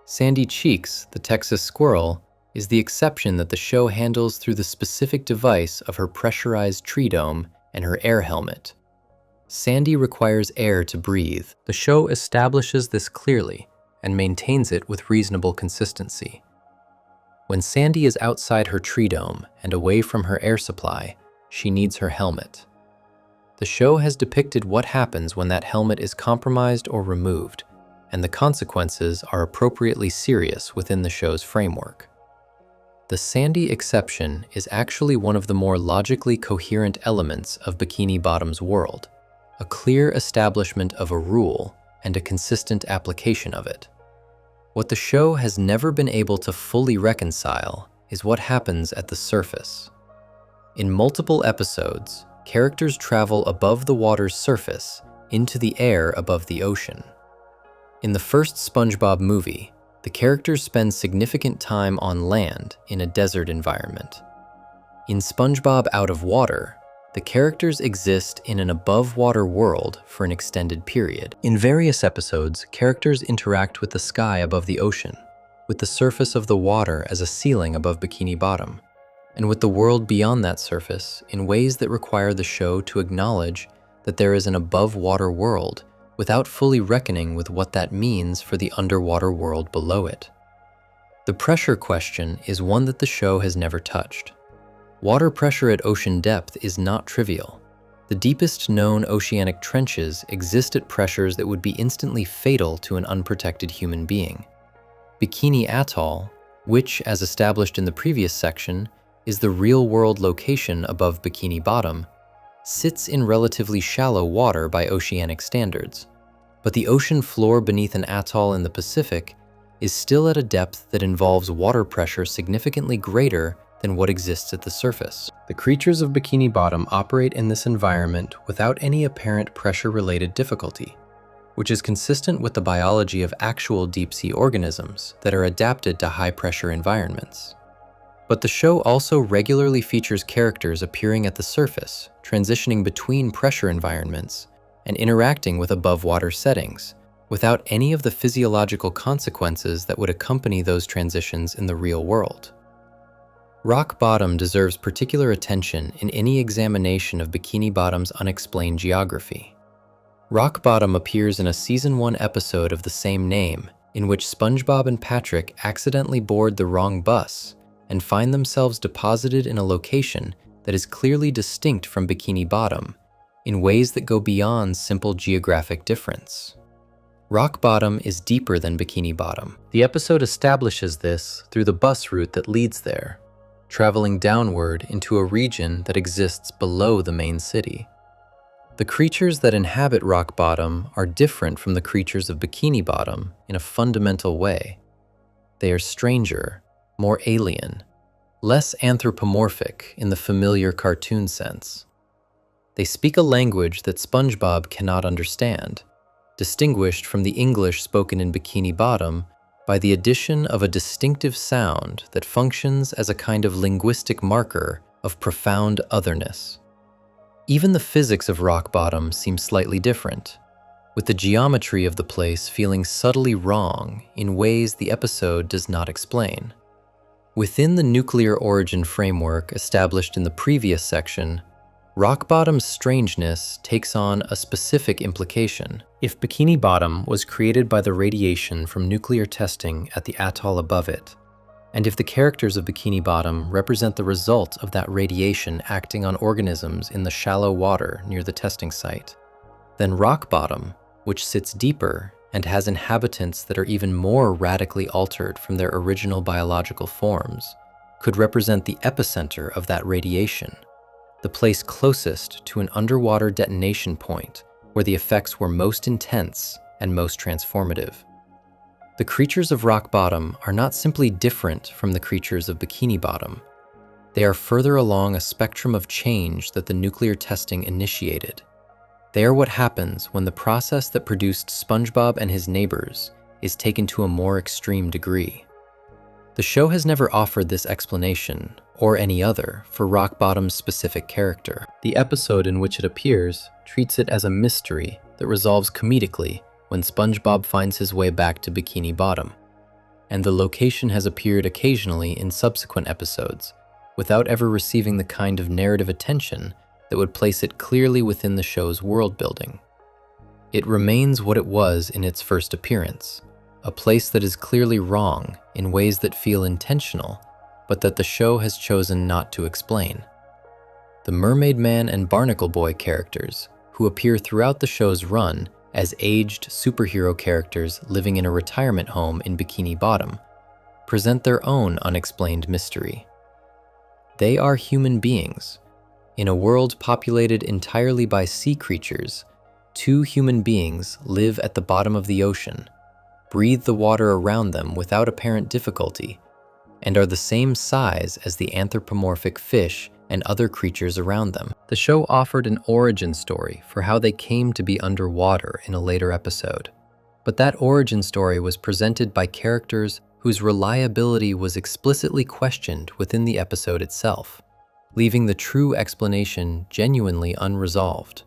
Sandy Cheeks, the Texas squirrel, is the exception that the show handles through the specific device of her pressurized tree dome and her air helmet. Sandy requires air to breathe. The show establishes this clearly and maintains it with reasonable consistency. When Sandy is outside her tree dome and away from her air supply, she needs her helmet. The show has depicted what happens when that helmet is compromised or removed, and the consequences are appropriately serious within the show's framework. The Sandy exception is actually one of the more logically coherent elements of Bikini Bottom's world, a clear establishment of a rule and a consistent application of it. What the show has never been able to fully reconcile is what happens at the surface. In multiple episodes, characters travel above the water's surface into the air above the ocean. In the first SpongeBob movie, the characters spend significant time on land in a desert environment. In SpongeBob Out of Water, the characters exist in an above-water world for an extended period. In various episodes, characters interact with the sky above the ocean, with the surface of the water as a ceiling above Bikini Bottom, and with the world beyond that surface in ways that require the show to acknowledge that there is an above-water world without fully reckoning with what that means for the underwater world below it. The pressure question is one that the show has never touched. Water pressure at ocean depth is not trivial. The deepest known oceanic trenches exist at pressures that would be instantly fatal to an unprotected human being. Bikini Atoll, which, as established in the previous section, is the real-world location above Bikini Bottom, sits in relatively shallow water by oceanic standards, but the ocean floor beneath an atoll in the Pacific is still at a depth that involves water pressure significantly greater than what exists at the surface. The creatures of Bikini Bottom operate in this environment without any apparent pressure-related difficulty, which is consistent with the biology of actual deep-sea organisms that are adapted to high-pressure environments. But the show also regularly features characters appearing at the surface, transitioning between pressure environments, and interacting with above-water settings, without any of the physiological consequences that would accompany those transitions in the real world. Rock Bottom deserves particular attention in any examination of Bikini Bottom's unexplained geography. Rock Bottom appears in a Season 1 episode of the same name, in which SpongeBob and Patrick accidentally board the wrong bus and find themselves deposited in a location that is clearly distinct from Bikini Bottom in ways that go beyond simple geographic difference. Rock Bottom is deeper than Bikini Bottom. The episode establishes this through the bus route that leads there, traveling downward into a region that exists below the main city. The creatures that inhabit Rock Bottom are different from the creatures of Bikini Bottom in a fundamental way. They are stranger, more alien, less anthropomorphic in the familiar cartoon sense. They speak a language that SpongeBob cannot understand, distinguished from the English spoken in Bikini Bottom by the addition of a distinctive sound that functions as a kind of linguistic marker of profound otherness. Even the physics of Rock Bottom seem slightly different, with the geometry of the place feeling subtly wrong in ways the episode does not explain. Within the nuclear origin framework established in the previous section, Rock Bottom's strangeness takes on a specific implication. If Bikini Bottom was created by the radiation from nuclear testing at the atoll above it, and if the characters of Bikini Bottom represent the result of that radiation acting on organisms in the shallow water near the testing site, then Rock Bottom, which sits deeper and has inhabitants that are even more radically altered from their original biological forms, could represent the epicenter of that radiation, the place closest to an underwater detonation point where the effects were most intense and most transformative. The creatures of Rock Bottom are not simply different from the creatures of Bikini Bottom. They are further along a spectrum of change that the nuclear testing initiated. They are what happens when the process that produced SpongeBob and his neighbors is taken to a more extreme degree. The show has never offered this explanation, or any other, for Rock Bottom's specific character. The episode in which it appears treats it as a mystery that resolves comedically when SpongeBob finds his way back to Bikini Bottom, and the location has appeared occasionally in subsequent episodes, without ever receiving the kind of narrative attention that would place it clearly within the show's world building. It remains what it was in its first appearance, a place that is clearly wrong in ways that feel intentional, but that the show has chosen not to explain. The Mermaid Man and Barnacle Boy characters, who appear throughout the show's run as aged superhero characters living in a retirement home in Bikini Bottom, present their own unexplained mystery. They are human beings. In a world populated entirely by sea creatures, two human beings live at the bottom of the ocean, breathe the water around them without apparent difficulty, and are the same size as the anthropomorphic fish and other creatures around them. The show offered an origin story for how they came to be underwater in a later episode, but that origin story was presented by characters whose reliability was explicitly questioned within the episode itself, leaving the true explanation genuinely unresolved.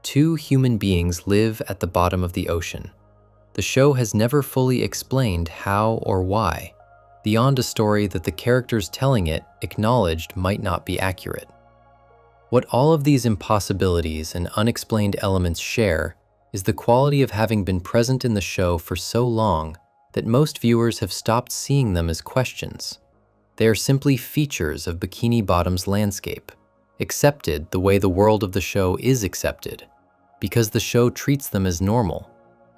Two human beings live at the bottom of the ocean. The show has never fully explained how or why, beyond a story that the characters telling it acknowledged might not be accurate. What all of these impossibilities and unexplained elements share is the quality of having been present in the show for so long that most viewers have stopped seeing them as questions. They are simply features of Bikini Bottom's landscape, accepted the way the world of the show is accepted, because the show treats them as normal,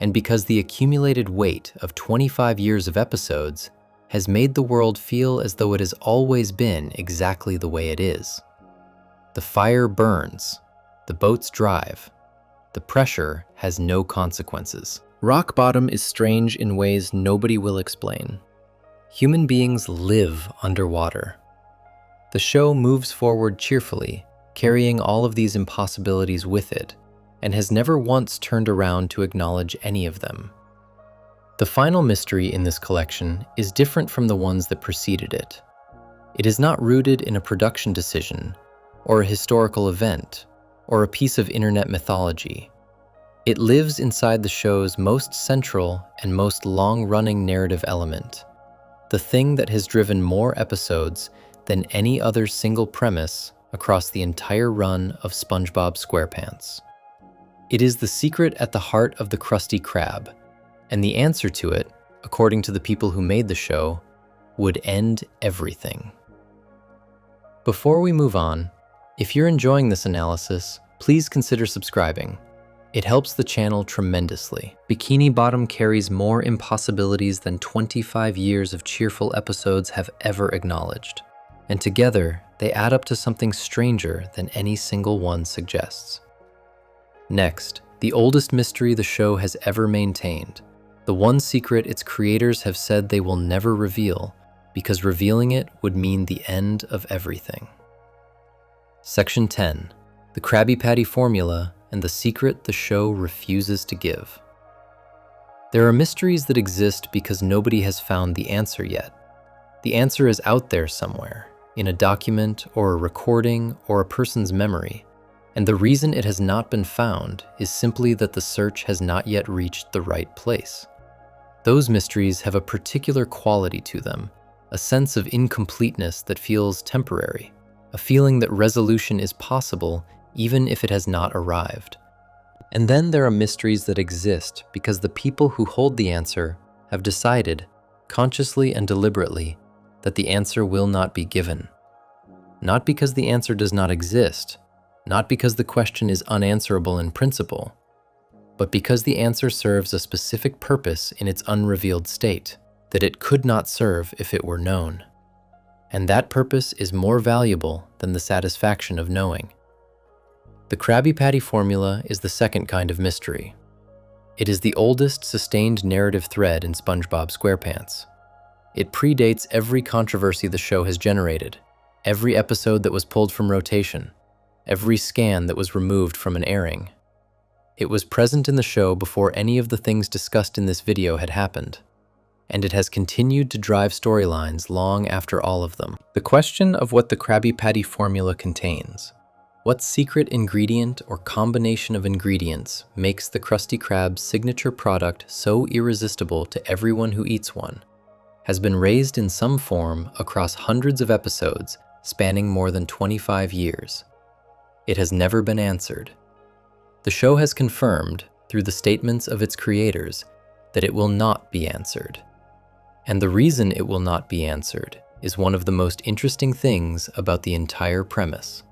and because the accumulated weight of 25 years of episodes has made the world feel as though it has always been exactly the way it is. The fire burns, the boats drive, the pressure has no consequences. Rock Bottom is strange in ways nobody will explain. Human beings live underwater. The show moves forward cheerfully, carrying all of these impossibilities with it, and has never once turned around to acknowledge any of them. The final mystery in this collection is different from the ones that preceded it. It is not rooted in a production decision, or a historical event, or a piece of internet mythology. It lives inside the show's most central and most long-running narrative element, the thing that has driven more episodes than any other single premise across the entire run of SpongeBob SquarePants. It is the secret at the heart of the Krusty Krab, and the answer to it, according to the people who made the show, would end everything. Before we move on, if you're enjoying this analysis, please consider subscribing. It helps the channel tremendously. Bikini Bottom carries more impossibilities than 25 years of cheerful episodes have ever acknowledged, and together they add up to something stranger than any single one suggests. Next, the oldest mystery the show has ever maintained, the one secret its creators have said they will never reveal, because revealing it would mean the end of everything. Section 10. The Krabby Patty Formula and the secret the show refuses to give. There are mysteries that exist because nobody has found the answer yet. The answer is out there somewhere, in a document or a recording or a person's memory, and the reason it has not been found is simply that the search has not yet reached the right place. Those mysteries have a particular quality to them, a sense of incompleteness that feels temporary, a feeling that resolution is possible even if it has not arrived. And then there are mysteries that exist because the people who hold the answer have decided, consciously and deliberately, that the answer will not be given. Not because the answer does not exist, not because the question is unanswerable in principle, but because the answer serves a specific purpose in its unrevealed state that it could not serve if it were known. And that purpose is more valuable than the satisfaction of knowing. The Krabby Patty formula is the second kind of mystery. It is the oldest sustained narrative thread in SpongeBob SquarePants. It predates every controversy the show has generated, every episode that was pulled from rotation, every scan that was removed from an airing. It was present in the show before any of the things discussed in this video had happened, and it has continued to drive storylines long after all of them. The question of what the Krabby Patty formula contains, what secret ingredient or combination of ingredients makes the Krusty Krab's signature product so irresistible to everyone who eats one, has been raised in some form across hundreds of episodes spanning more than 25 years. It has never been answered. The show has confirmed, through the statements of its creators, that it will not be answered. And the reason it will not be answered is one of the most interesting things about the entire premise.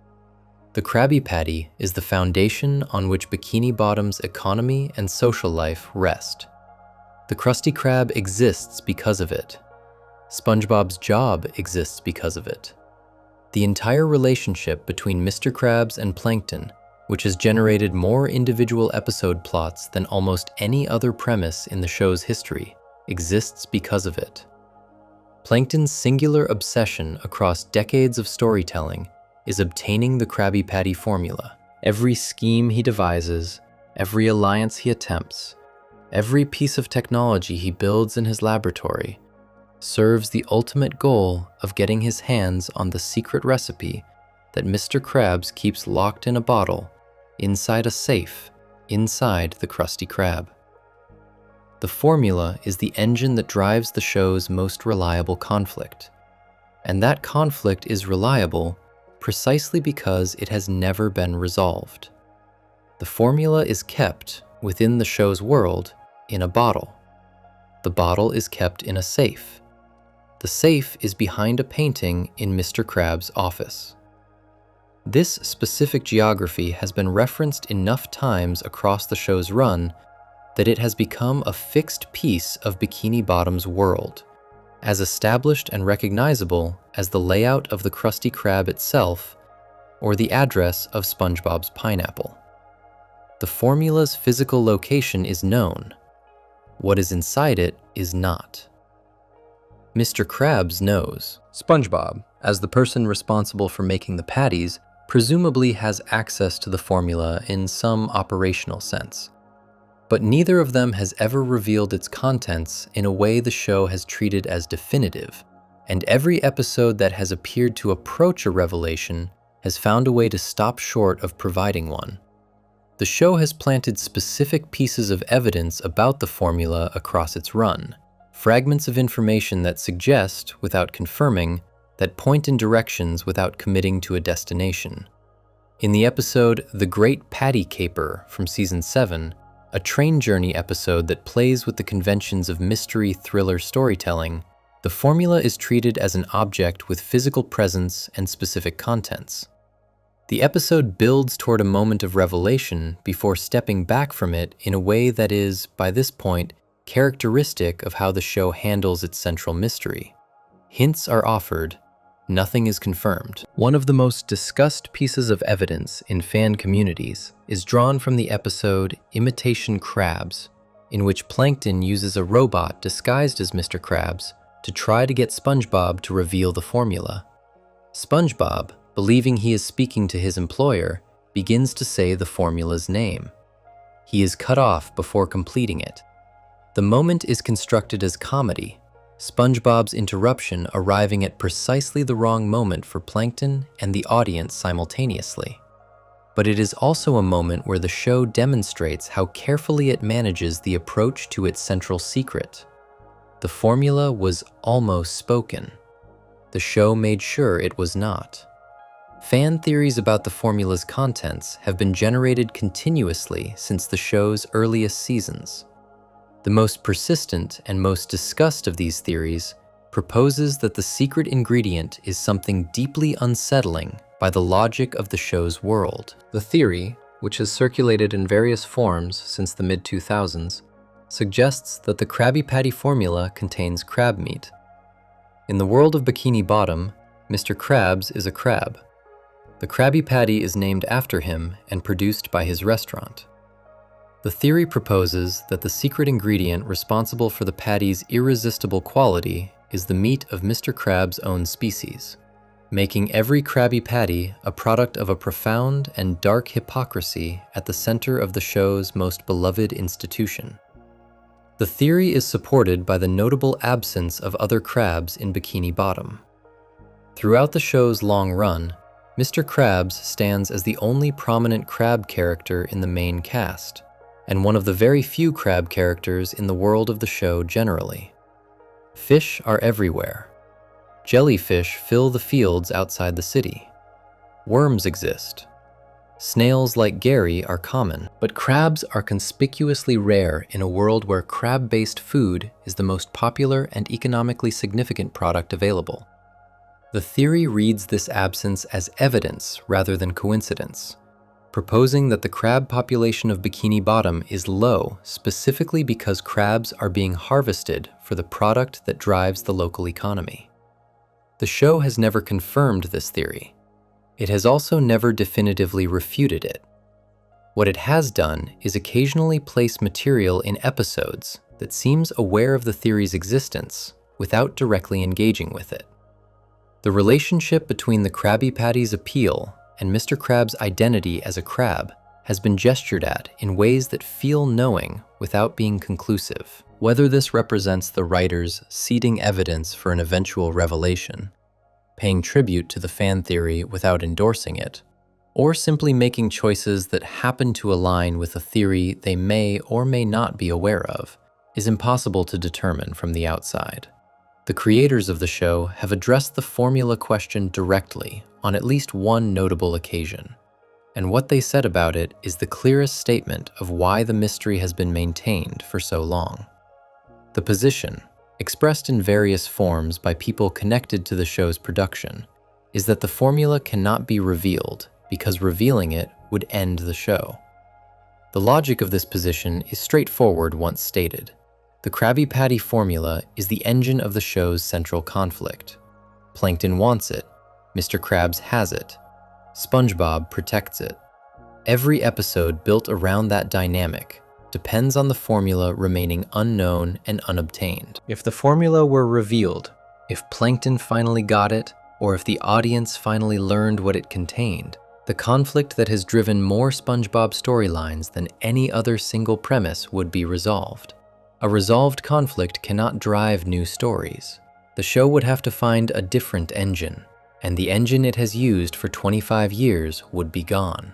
The Krabby Patty is the foundation on which Bikini Bottom's economy and social life rest. The Krusty Krab exists because of it. SpongeBob's job exists because of it. The entire relationship between Mr. Krabs and Plankton, which has generated more individual episode plots than almost any other premise in the show's history, exists because of it. Plankton's singular obsession across decades of storytelling is obtaining the Krabby Patty formula. Every scheme he devises, every alliance he attempts, every piece of technology he builds in his laboratory serves the ultimate goal of getting his hands on the secret recipe that Mr. Krabs keeps locked in a bottle inside a safe inside the Krusty Krab. The formula is the engine that drives the show's most reliable conflict. And that conflict is reliable precisely because it has never been resolved. The formula is kept within the show's world in a bottle. The bottle is kept in a safe. The safe is behind a painting in Mr. Krabs' office. This specific geography has been referenced enough times across the show's run that it has become a fixed piece of Bikini Bottom's world, as established and recognizable as the layout of the Krusty Krab itself or the address of SpongeBob's pineapple. The formula's physical location is known. What is inside it is not. Mr. Krabs knows. SpongeBob, as the person responsible for making the patties, presumably has access to the formula in some operational sense. But neither of them has ever revealed its contents in a way the show has treated as definitive, and every episode that has appeared to approach a revelation has found a way to stop short of providing one. The show has planted specific pieces of evidence about the formula across its run, fragments of information that suggest, without confirming, that point in directions without committing to a destination. In the episode The Great Patty Caper from Season 7, a train journey episode that plays with the conventions of mystery thriller storytelling, the formula is treated as an object with physical presence and specific contents. The episode builds toward a moment of revelation before stepping back from it in a way that is, by this point, characteristic of how the show handles its central mystery. Hints are offered, nothing is confirmed. One of the most discussed pieces of evidence in fan communities is drawn from the episode Imitation Krabs, in which Plankton uses a robot disguised as Mr. Krabs to try to get SpongeBob to reveal the formula. SpongeBob, believing he is speaking to his employer, begins to say the formula's name. He is cut off before completing it. The moment is constructed as comedy, SpongeBob's interruption arriving at precisely the wrong moment for Plankton and the audience simultaneously. But it is also a moment where the show demonstrates how carefully it manages the approach to its central secret. The formula was almost spoken. The show made sure it was not. Fan theories about the formula's contents have been generated continuously since the show's earliest seasons. The most persistent and most discussed of these theories proposes that the secret ingredient is something deeply unsettling by the logic of the show's world. The theory, which has circulated in various forms since the mid-2000s, suggests that the Krabby Patty formula contains crab meat. In the world of Bikini Bottom, Mr. Krabs is a crab. The Krabby Patty is named after him and produced by his restaurant. The theory proposes that the secret ingredient responsible for the patty's irresistible quality is the meat of Mr. Krabs' own species, making every Krabby Patty a product of a profound and dark hypocrisy at the center of the show's most beloved institution. The theory is supported by the notable absence of other crabs in Bikini Bottom. Throughout the show's long run, Mr. Krabs stands as the only prominent crab character in the main cast, and one of the very few crab characters in the world of the show generally. Fish are everywhere. Jellyfish fill the fields outside the city. Worms exist. Snails like Gary are common, but crabs are conspicuously rare in a world where crab-based food is the most popular and economically significant product available. The theory reads this absence as evidence rather than coincidence, proposing that the crab population of Bikini Bottom is low specifically because crabs are being harvested for the product that drives the local economy. The show has never confirmed this theory. It has also never definitively refuted it. What it has done is occasionally place material in episodes that seems aware of the theory's existence without directly engaging with it. The relationship between the Krabby Patty's appeal and Mr. Krabs' identity as a crab has been gestured at in ways that feel knowing without being conclusive. Whether this represents the writers seeding evidence for an eventual revelation, paying tribute to the fan theory without endorsing it, or simply making choices that happen to align with a theory they may or may not be aware of, is impossible to determine from the outside. The creators of the show have addressed the formula question directly on at least one notable occasion, and what they said about it is the clearest statement of why the mystery has been maintained for so long. The position, expressed in various forms by people connected to the show's production, is that the formula cannot be revealed because revealing it would end the show. The logic of this position is straightforward once stated. The Krabby Patty formula is the engine of the show's central conflict. Plankton wants it, Mr. Krabs has it, SpongeBob protects it. Every episode built around that dynamic depends on the formula remaining unknown and unobtained. If the formula were revealed, if Plankton finally got it, or if the audience finally learned what it contained, the conflict that has driven more SpongeBob storylines than any other single premise would be resolved. A resolved conflict cannot drive new stories. The show would have to find a different engine, and the engine it has used for 25 years would be gone.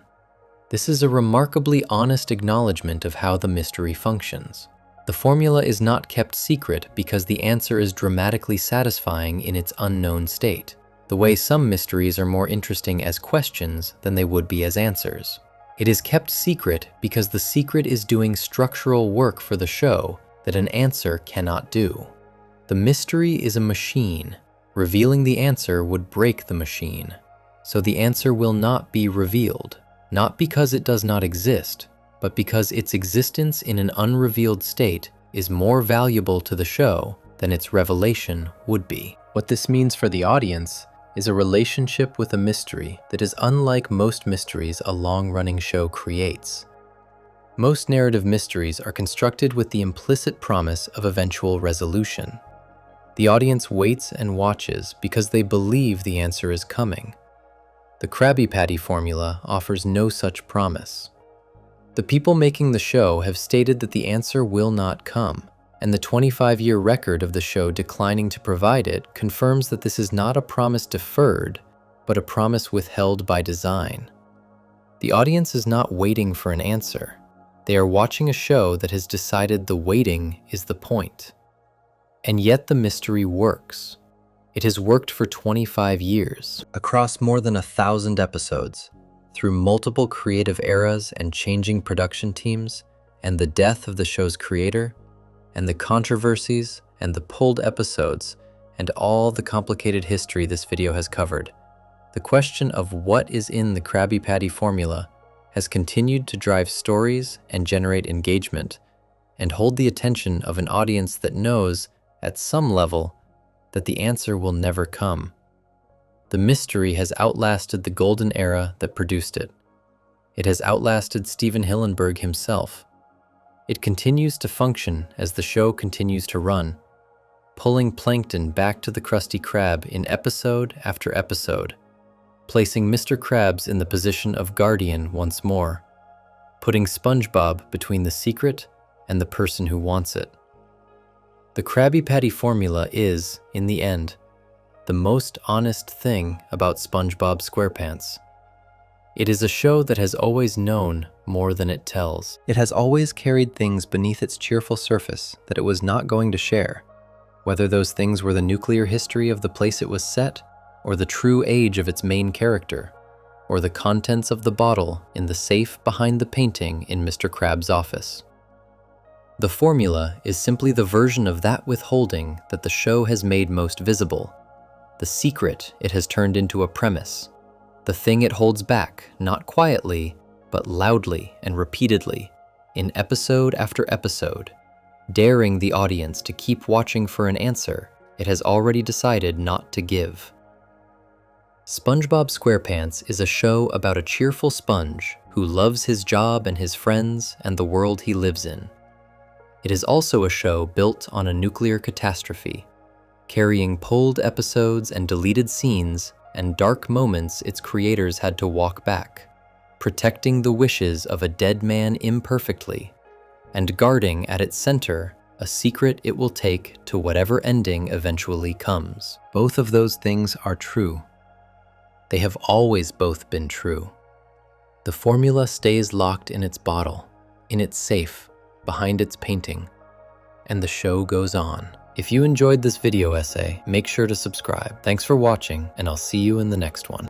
This is a remarkably honest acknowledgement of how the mystery functions. The formula is not kept secret because the answer is dramatically satisfying in its unknown state, the way some mysteries are more interesting as questions than they would be as answers. It is kept secret because the secret is doing structural work for the show that an answer cannot do. The mystery is a machine. Revealing the answer would break the machine. So the answer will not be revealed, not because it does not exist, but because its existence in an unrevealed state is more valuable to the show than its revelation would be. What this means for the audience is a relationship with a mystery that is unlike most mysteries a long-running show creates. Most narrative mysteries are constructed with the implicit promise of eventual resolution. The audience waits and watches because they believe the answer is coming. The Krabby Patty formula offers no such promise. The people making the show have stated that the answer will not come, and the 25-year record of the show declining to provide it confirms that this is not a promise deferred, but a promise withheld by design. The audience is not waiting for an answer. They are watching a show that has decided the waiting is the point. And yet the mystery works. It has worked for 25 years, across more than 1,000 episodes, through multiple creative eras and changing production teams, and the death of the show's creator, and the controversies and the pulled episodes, and all the complicated history this video has covered. The question of what is in the Krabby Patty formula has continued to drive stories and generate engagement, and hold the attention of an audience that knows, at some level, that the answer will never come. The mystery has outlasted the golden era that produced it. It has outlasted Steven Hillenburg himself. It continues to function as the show continues to run, pulling plankton back to the Krusty Krab in episode after episode, placing Mr. Krabs in the position of guardian once more, putting SpongeBob between the secret and the person who wants it. The Krabby Patty formula is, in the end, the most honest thing about SpongeBob SquarePants. It is a show that has always known more than it tells. It has always carried things beneath its cheerful surface that it was not going to share, whether those things were the nuclear history of the place it was set, or the true age of its main character, or the contents of the bottle in the safe behind the painting in Mr. Krabs' office. The formula is simply the version of that withholding that the show has made most visible, the secret it has turned into a premise, the thing it holds back, not quietly, but loudly and repeatedly, in episode after episode, daring the audience to keep watching for an answer it has already decided not to give. SpongeBob SquarePants is a show about a cheerful sponge who loves his job and his friends and the world he lives in. It is also a show built on a nuclear catastrophe, carrying pulled episodes and deleted scenes and dark moments its creators had to walk back, protecting the wishes of a dead man imperfectly, and guarding at its center a secret it will take to whatever ending eventually comes. Both of those things are true. They have always both been true. The formula stays locked in its bottle, in its safe, behind its painting, and the show goes on. If you enjoyed this video essay, make sure to subscribe. Thanks for watching, and I'll see you in the next one.